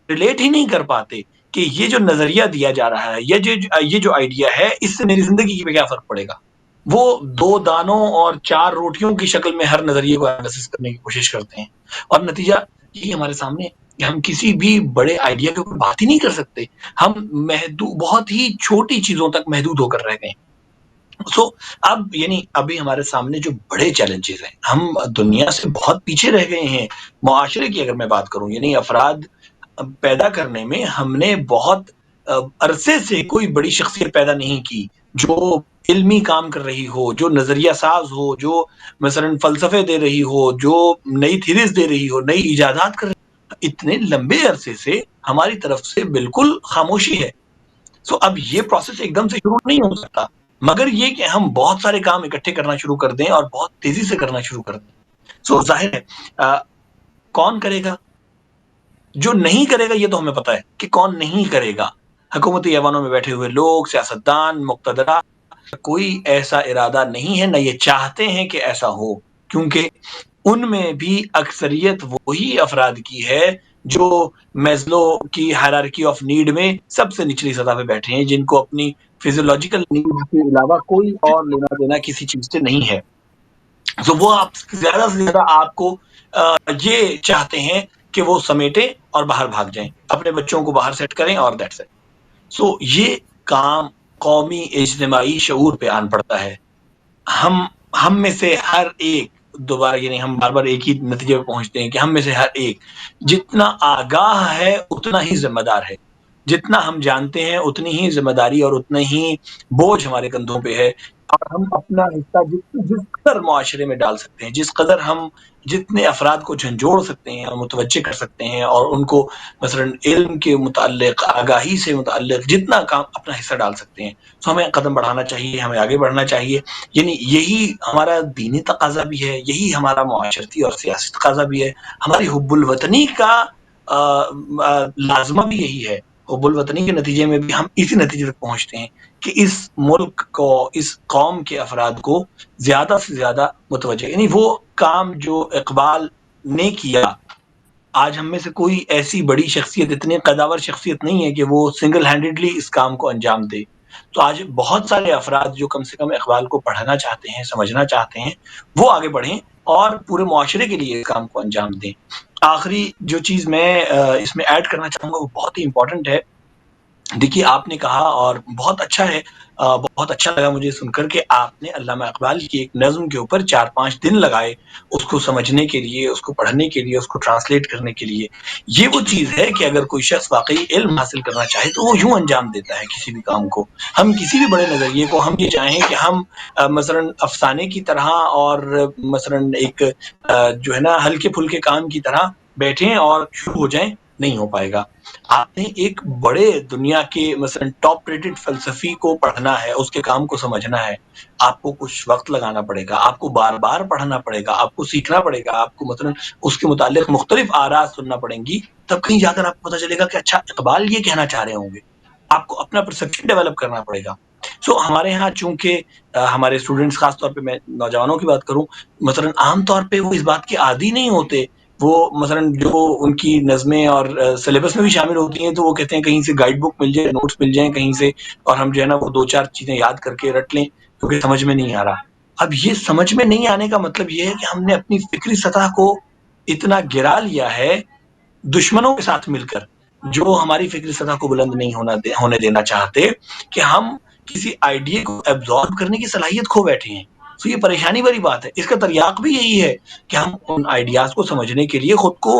ریلیٹ ہی نہیں کر پاتے کہ یہ جو نظریہ دیا جا رہا ہے، یہ جو آئیڈیا ہے، اس سے میری زندگی پہ کیا فرق پڑے گا۔ وہ 2 دانوں اور 4 روٹیوں کی شکل میں ہر نظریے کو انالیسس کرنے کی کوشش کرتے ہیں، اور نتیجہ یہی ہمارے سامنے ہے کہ ہم کسی بھی بڑے آئیڈیا کے اوپر بات ہی نہیں کر سکتے، ہم بہت ہی چھوٹی چیزوں تک محدود ہو کر رہ گئے۔ اب یعنی ابھی ہمارے سامنے جو بڑے چیلنجز ہیں، ہم دنیا سے بہت پیچھے رہ گئے ہیں۔ معاشرے کی اگر میں بات کروں، یعنی افراد پیدا کرنے میں ہم نے بہت عرصے سے کوئی بڑی شخصیت پیدا نہیں کی جو علمی کام کر رہی ہو، جو نظریہ ساز ہو، جو مثلا فلسفے دے رہی ہو، جو نئی تھیریز دے رہی ہو، نئی ایجادات کر رہی ہو۔ اتنے لمبے عرصے سے ہماری طرف سے بالکل خاموشی ہے۔ اب یہ پروسیس ایک دم سے شروع نہیں ہو سکتا، مگر یہ کہ ہم بہت سارے کام اکٹھے کرنا شروع کر دیں اور بہت تیزی سے کرنا شروع کر دیں۔ ظاہر ہے کون کرے گا؟ جو نہیں کرے گا یہ تو ہمیں پتہ ہے کہ کون نہیں کرے گا۔ حکومتی ایوانوں میں بیٹھے ہوئے لوگ، سیاستدان، مقتدرہ، کوئی ایسا ارادہ نہیں ہے، نہ یہ چاہتے ہیں کہ ایسا ہو، کیونکہ ان میں بھی اکثریت وہی افراد کی ہے جو میزلو کی ہائرارکی آف نیڈ میں سب سے نچلی سطح پہ بیٹھے ہیں، جن کو اپنی فزیولوجیکل نیڈ کے علاوہ کوئی اور لینا دینا کسی چیز سے نہیں ہے۔ وہ آپ زیادہ سے زیادہ آپ کو یہ چاہتے ہیں کہ وہ سمیٹیں اور باہر بھاگ جائیں، اپنے بچوں کو باہر سیٹ کریں اور دیٹس اٹ۔ یہ کام قومی اجتماعی شعور پہ آن پڑتا ہے. ہم میں سے ہر ایک دوبارہ یعنی ہم بار بار ایک ہی نتیجے پہ پہنچتے ہیں کہ ہم میں سے ہر ایک جتنا آگاہ ہے اتنا ہی ذمہ دار ہے. جتنا ہم جانتے ہیں اتنی ہی ذمہ داری اور اتنا ہی بوجھ ہمارے کندھوں پہ ہے. اور ہم اپنا حصہ جس قدر معاشرے میں ڈال سکتے ہیں، جس قدر ہم جتنے افراد کو جھنجھوڑ سکتے ہیں اور متوجہ کر سکتے ہیں اور ان کو مثلا علم کے متعلق، آگاہی سے متعلق جتنا کام اپنا حصہ ڈال سکتے ہیں، تو ہمیں قدم بڑھانا چاہیے، ہمیں آگے بڑھنا چاہیے. یعنی یہی ہمارا دینی تقاضا بھی ہے، یہی ہمارا معاشرتی اور سیاسی تقاضا بھی ہے. ہماری حب الوطنی کا لازمہ بھی یہی ہے. حب الوطنی کے نتیجے میں بھی ہم اسی نتیجے تک پہنچتے ہیں کہ اس ملک کو، اس قوم کے افراد کو زیادہ سے زیادہ متوجہ، یعنی وہ کام جو اقبال نے کیا. آج ہم میں سے کوئی ایسی بڑی شخصیت، اتنی قداور شخصیت نہیں ہے کہ وہ سنگل ہینڈڈلی اس کام کو انجام دے. تو آج بہت سارے افراد جو کم سے کم اقبال کو پڑھنا چاہتے ہیں، سمجھنا چاہتے ہیں، وہ آگے بڑھیں اور پورے معاشرے کے لیے اس کام کو انجام دیں. آخری جو چیز میں اس میں ایڈ کرنا چاہوں گا وہ بہت ہی امپورٹنٹ ہے. دیکھیے، آپ نے کہا اور بہت اچھا ہے، بہت اچھا لگا مجھے سن کر کہ آپ نے علامہ اقبال کی ایک نظم کے اوپر 4-5 دن لگائے اس کو سمجھنے کے لیے، اس کو پڑھنے کے لیے، اس کو ٹرانسلیٹ کرنے کے لیے. یہ وہ چیز ہے کہ اگر کوئی شخص واقعی علم حاصل کرنا چاہے تو وہ یوں انجام دیتا ہے کسی بھی کام کو. ہم کسی بھی بڑے نظریے کو ہم یہ چاہیں کہ ہم مثلا افسانے کی طرح اور مثلا ایک جو ہے نا ہلکے پھلکے کام کی طرح بیٹھیں اور شروع ہو جائیں، نہیں ہو پائے گا. آپ نے ایک بڑے دنیا کے مثلا ٹاپ ریٹڈ فلسفی کو پڑھنا ہے، اس کے کام کو سمجھنا ہے، آپ کو کچھ وقت لگانا پڑے گا، آپ کو بار بار پڑھنا پڑے گا، آپ کو سیکھنا پڑے گا، آپ کو مثلا اس کے متعلق مختلف آراء سننا پڑیں گی. تب کہیں جا کر آپ کو پتہ چلے گا کہ اچھا اقبال یہ کہنا چاہ رہے ہوں گے. آپ کو اپنا پرسپشن ڈیولپ کرنا پڑے گا. ہمارے ہاں چونکہ ہمارے اسٹوڈنٹس، خاص طور پہ میں نوجوانوں کی بات کروں، مثلا عام طور پہ وہ اس بات کے عادی نہیں ہوتے. وہ مثلا جو ان کی نظمیں اور سلیبس میں بھی شامل ہوتی ہیں تو وہ کہتے ہیں کہیں سے گائیڈ بک مل جائے، نوٹس مل جائیں کہیں سے، اور ہم جو ہے نا وہ 2-4 چیزیں یاد کر کے رٹ لیں کیونکہ سمجھ میں نہیں آ رہا. اب یہ سمجھ میں نہیں آنے کا مطلب یہ ہے کہ ہم نے اپنی فکری سطح کو اتنا گرا لیا ہے دشمنوں کے ساتھ مل کر، جو ہماری فکری سطح کو بلند نہیں ہونے دینا چاہتے، کہ ہم کسی آئیڈیا کو ایبزارب کرنے کی صلاحیت کھو بیٹھے ہیں. تو یہ پریشانی والی بات ہے. اس کا تریاق بھی یہی ہے کہ ہم ان آئیڈیاز کو سمجھنے کے لیے خود کو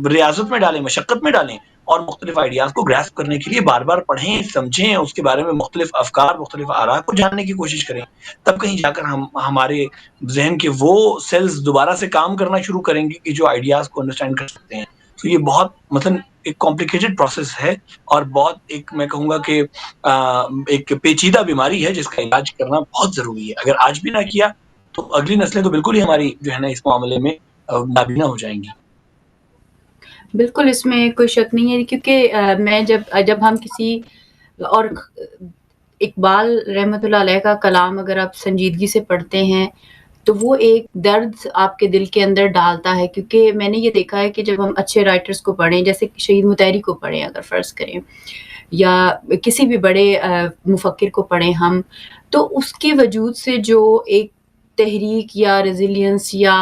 ریاضت میں ڈالیں، مشقت میں ڈالیں، اور مختلف آئیڈیاز کو گراسپ کرنے کے لیے بار بار پڑھیں، سمجھیں، اس کے بارے میں مختلف افکار، مختلف آراء کو جاننے کی کوشش کریں. تب کہیں جا کر ہمارے ذہن کے وہ سیلز دوبارہ سے کام کرنا شروع کریں گے کہ جو آئیڈیاز کو انڈرسٹینڈ کر سکتے ہیں. تو یہ بہت مثلا ایک کمپلیکیٹڈ پروسیس ہے اور بہت ایک میں کہوں گا کہ ایک پیچیدہ بیماری ہے جس کا علاج کرنا بہت ضروری ہے. اگر آج بھی نہ کیا تو اگلی نسلیں تو بالکل ہی ہماری جو ہے نا اس معاملے میں نابینا ہو جائیں گی. بالکل، اس میں کوئی شک نہیں ہے، کیونکہ میں جب ہم کسی اور اقبال رحمۃ اللہ علیہ کا کلام اگر آپ سنجیدگی سے پڑھتے ہیں تو وہ ایک درد آپ کے دل کے اندر ڈالتا ہے. کیونکہ میں نے یہ دیکھا ہے کہ جب ہم اچھے رائٹرز کو پڑھیں، جیسے شہید مطہری کو پڑھیں اگر فرض کریں، یا کسی بھی بڑے مفکر کو پڑھیں ہم، تو اس کے وجود سے جو ایک تحریک یا ریزیلینس یا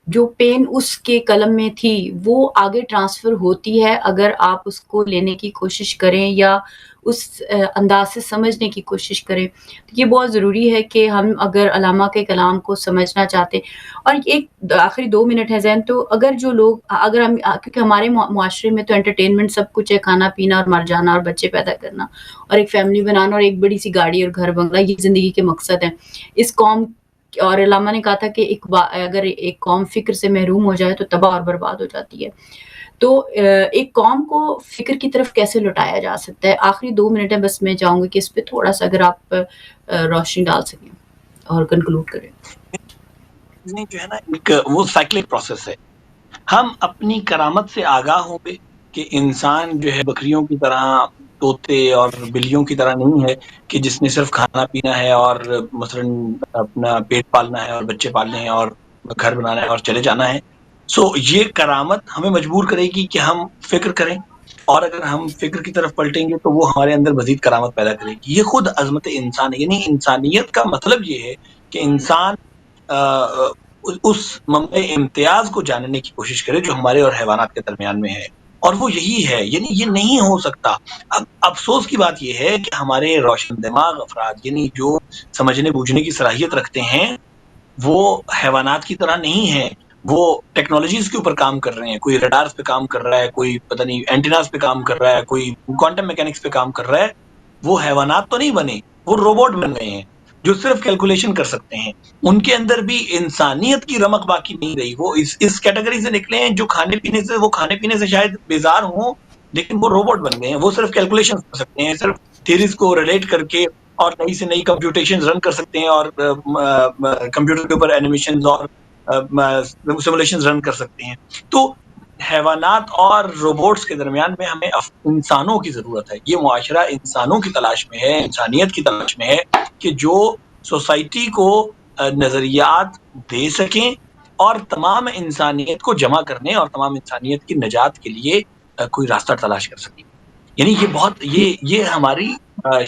جو پین اس کے قلم میں تھی وہ آگے ٹرانسفر ہوتی ہے اگر آپ اس کو لینے کی کوشش کریں یا اس انداز سے سمجھنے کی کوشش کریں. تو یہ بہت ضروری ہے کہ ہم اگر علامہ کے کلام کو سمجھنا چاہتے ہیں. اور ایک آخری 2 منٹ ہے ذہن، تو اگر جو لوگ کیونکہ ہمارے معاشرے میں تو انٹرٹینمنٹ سب کچھ ہے، کھانا پینا اور مر جانا اور بچے پیدا کرنا اور ایک فیملی بنانا اور ایک بڑی سی گاڑی اور گھر بنگلہ، یہ زندگی کے مقصد ہیں اس قوم. اور علامہ نے کہا تھا کہ اگر ایک قوم فکر سے محروم ہو جائے تو تباہ اور برباد ہو جاتی ہے. تو ایک قوم کو فکر کی طرف کیسے لوٹایا جا سکتا ہے؟ آخری 2 منٹ ہے، بس میں چاہوں گی کہ اس پہ تھوڑا سا اگر آپ روشنی ڈال سکیں اور کنکلوڈ کریں. جو ہے نا ایک وہ سائیکلک پروسیس ہے. ہم اپنی کرامت سے آگاہ ہوں گے کہ انسان جو ہے بکریوں کی طرح، طوطے اور بلیوں کی طرح نہیں ہے کہ جس نے صرف کھانا پینا ہے اور مثلا اپنا پیٹ پالنا ہے اور بچے پالنے ہیں اور گھر بنانا ہے اور چلے جانا ہے. یہ کرامت ہمیں مجبور کرے گی کہ ہم فکر کریں، اور اگر ہم فکر کی طرف پلٹیں گے تو وہ ہمارے اندر مزید کرامت پیدا کرے گی. یہ خود عظمت انسان ہے. یعنی انسانیت کا مطلب یہ ہے کہ انسان اس منبع امتیاز کو جاننے کی کوشش کرے جو ہمارے اور حیوانات کے درمیان میں ہے. اور وہ یہی ہے، یعنی یہ نہیں ہو سکتا. اب افسوس کی بات یہ ہے کہ ہمارے روشن دماغ افراد، یعنی جو سمجھنے بوجھنے کی صلاحیت رکھتے ہیں، وہ حیوانات کی طرح نہیں ہیں. وہ ٹیکنالوجیز کے اوپر کام کر رہے ہیں، کوئی ریڈارز پہ کام کر رہا ہے، کوئی پتہ نہیں اینٹیناز پہ کام کر رہا ہے، کوئی کوانٹم میکینکس پہ کام کر رہا ہے. وہ حیوانات تو نہیں بنے، وہ روبوٹ بن گئے ہیں جو صرف کیلکولیشن کر سکتے ہیں. ان کے اندر بھی انسانیت کی رمق باقی نہیں رہی. وہ اس کیٹیگری سے نکلے ہیں جو کھانے پینے سے شاید بیزار ہوں، لیکن وہ روبوٹ بن گئے ہیں. وہ صرف کیلکولیشن کر سکتے ہیں، صرف تھیریز کو ریلیٹ کر کے اور نئی سے نئی کمپیوٹیشن رن کر سکتے ہیں، اور کمپیوٹر کے اوپر اینیمیشن اور سیمولیشن رن کر سکتے ہیں. تو حیوانات اور روبوٹس کے درمیان میں ہمیں انسانوں کی ضرورت ہے. یہ معاشرہ انسانوں کی تلاش میں ہے، انسانیت کی تلاش میں ہے، کہ جو سوسائٹی کو نظریات دے سکیں اور تمام انسانیت کو جمع کرنے اور تمام انسانیت کی نجات کے لیے کوئی راستہ تلاش کر سکیں. یعنی یہ ہماری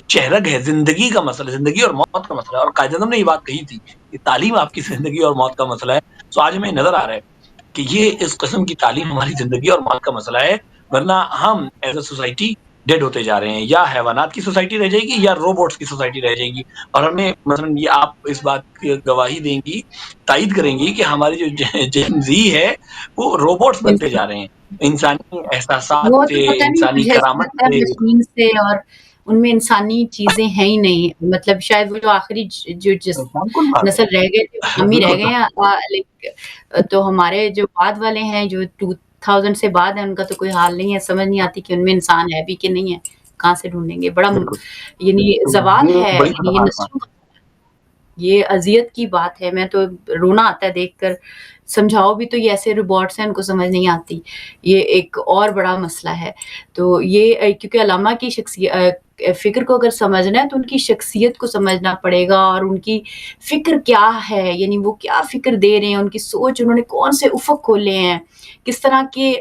چہرگ ہے، زندگی کا مسئلہ، زندگی اور موت کا مسئلہ ہے. اور قائد اعظم نے یہ بات کہی تھی کہ تعلیم آپ کی زندگی اور موت کا مسئلہ ہے. تو آج ہمیں نظر آ رہا ہے کہ یہ اس قسم کی تعلیم ہماری زندگی اور موت کا مسئلہ ہے، ورنہ ہم ایز اے سوسائٹی ڈیڈ ہوتے جا رہے ہیں. یا حیوانات کی سوسائٹی رہ جائے گی یا روبوٹس کی سوسائٹی رہ جائے گی. اور ہمیں مثلا یہ آپ اس بات کی گواہی دیں گی، تائید کریں گی کہ ہماری جو جن زی ہے وہ روبوٹس بنتے جا رہے ہیں، انسانی احساسات وہ تو سے، پتہ نہیں، انسانی مجھے ایسا کرامت لگتا ہے سے. مشین سے، اور ان میں انسانی چیزیں ہیں ہی نہیں. مطلب شاید وہ جو آخری جو جس بالکل بات نسل رہ گئے تھے ہم ہی رہ بالکل. گئے ہیں. تو ہمارے جو بعد والے ہیں جو 2000 سے بعد ہیں، ان کا تو کوئی حال نہیں ہے. سمجھ نہیں آتی کہ ان میں انسان ہے بھی کہ نہیں ہے. کہاں سے ڈھونڈیں گے؟ بڑا یعنی زوال یہ ہے، بڑی یعنی یہ خطرناک بات نسلوں کا، یہ اذیت کی بات ہے. میں تو رونا آتا ہے دیکھ کر. سمجھاؤ بھی تو یہ ایسے روبوٹس ہیں، ان کو سمجھ نہیں آتی. یہ ایک اور بڑا مسئلہ ہے. تو یہ کیونکہ علامہ کی فکر کو اگر سمجھنا ہے تو ان کی شخصیت کو سمجھنا پڑے گا، اور ان کی فکر کیا ہے، یعنی وہ کیا فکر دے رہے ہیں، ان کی سوچ، انہوں نے کون سے افق کھولے ہیں، کس طرح کے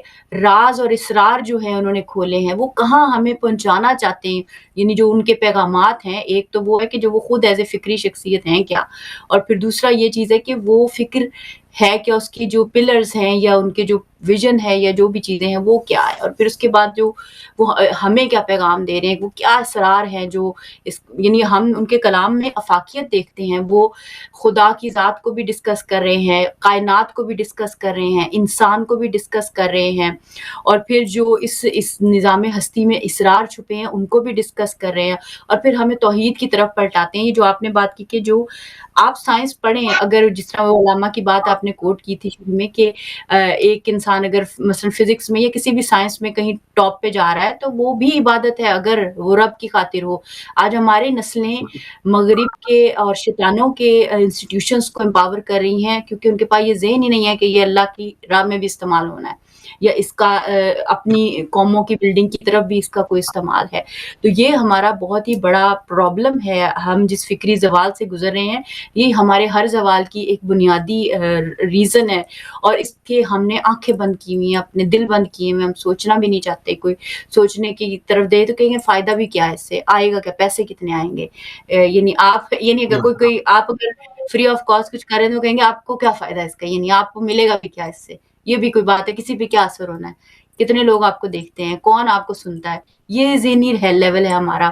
راز اور اسرار جو ہیں انہوں نے کھولے ہیں، وہ کہاں ہمیں پہنچانا چاہتے ہیں. یعنی جو ان کے پیغامات ہیں، ایک تو وہ ہے کہ جو وہ خود ایز اے فکری شخصیت ہیں کیا، اور پھر دوسرا یہ چیز ہے کہ وہ فکر ہے کہ اس کی جو پلرز ہیں یا ان کے جو ویژن ہے یا جو بھی چیزیں ہیں وہ کیا ہے، اور پھر اس کے بعد جو وہ ہمیں کیا پیغام دے رہے ہیں، وہ کیا اسرار ہیں جو یعنی ہم ان کے کلام میں افاقیت دیکھتے ہیں. وہ خدا کی ذات کو بھی ڈسکس کر رہے ہیں، کائنات کو بھی ڈسکس کر رہے ہیں، انسان کو بھی ڈسکس کر رہے ہیں، اور پھر جو اس نظام ہستی میں اسرار چھپے ہیں ان کو بھی ڈسکس کر رہے ہیں، اور پھر ہمیں توحید کی طرف پلٹاتے ہیں. یہ جو آپ نے بات کی کہ جو آپ سائنس پڑھیں، اگر جس طرح وہ علامہ کی بات آپ نے کوٹ کی تھی شروع میں کہ ایک انسان اگر مثلا فزکس میں یا کسی بھی سائنس میں کہیں ٹاپ پہ جا رہا ہے تو وہ بھی عبادت ہے اگر وہ رب کی خاطر ہو. آج ہماری نسلیں مغرب کے اور شیطانوں کے انسٹیٹیوشنز کو امپاور کر رہی ہیں، کیونکہ ان کے پاس یہ ذہن ہی نہیں ہے کہ یہ اللہ کی راہ میں بھی استعمال ہونا ہے، یا اس کا اپنی قوموں کی بلڈنگ کی طرف بھی اس کا کوئی استعمال ہے. تو یہ ہمارا بہت ہی بڑا پرابلم ہے. ہم جس فکری زوال سے گزر رہے ہیں، یہ ہمارے ہر زوال کی ایک بنیادی ریزن ہے، اور اس کے ہم نے آنکھیں بند کی ہوئی ہیں، اپنے دل بند کیے ہوئے. ہم سوچنا بھی نہیں چاہتے، کوئی سوچنے کی طرف دے تو کہیں گے فائدہ بھی کیا ہے، اس سے آئے گا کیا، پیسے کتنے آئیں گے. یعنی آپ یعنی اگر کوئی آپ اگر فری آف کاسٹ کچھ کریں تو کہیں گے آپ کو کیا فائدہ ہے اس کا، یعنی آپ کو ملے گا بھی کیا اس سے. یہ بھی کوئی بات ہے، کسی پہ کیا اثر ہونا ہے، کتنے لوگ آپ کو دیکھتے ہیں، کون آپ کو سنتا ہے. یہ ذہنی لیول ہے ہمارا.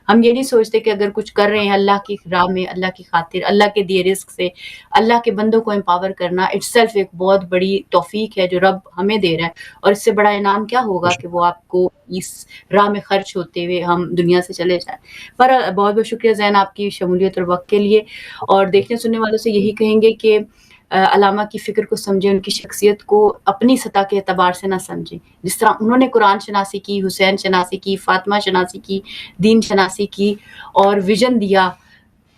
ہم یہ نہیں سوچتے کہ اگر کچھ کر رہے ہیں اللہ کی راہ میں، اللہ کی خاطر، اللہ کے دیے رزق سے اللہ کے بندوں کو امپاور کرنا اٹ سیلف ایک بہت بڑی توفیق ہے جو رب ہمیں دے رہا ہے. اور اس سے بڑا انعام کیا ہوگا کہ وہ آپ کو اس راہ میں خرچ ہوتے ہوئے ہم دنیا سے چلے جائیں. پر بہت بہت شکریہ زین آپ کی شمولیت اور وقت کے لیے. اور دیکھنے سننے والوں سے یہی کہیں گے کہ علامہ کی فکر کو سمجھیں، ان کی شخصیت کو اپنی سطح کے اعتبار سے نہ سمجھیں. جس طرح انہوں نے قرآن شناسی کی، حسین شناسی کی، فاطمہ شناسی کی، دین شناسی کی اور ویژن دیا،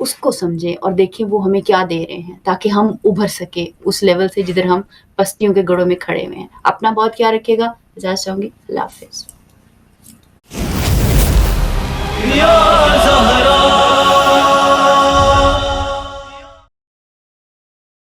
اس کو سمجھیں اور دیکھیں وہ ہمیں کیا دے رہے ہیں، تاکہ ہم ابھر سکیں اس لیول سے جدھر ہم پستیوں کے گڑھوں میں کھڑے ہوئے ہیں. اپنا بہت خیال رکھیے گا. اجازت چاہوں گی. اللہ حافظ.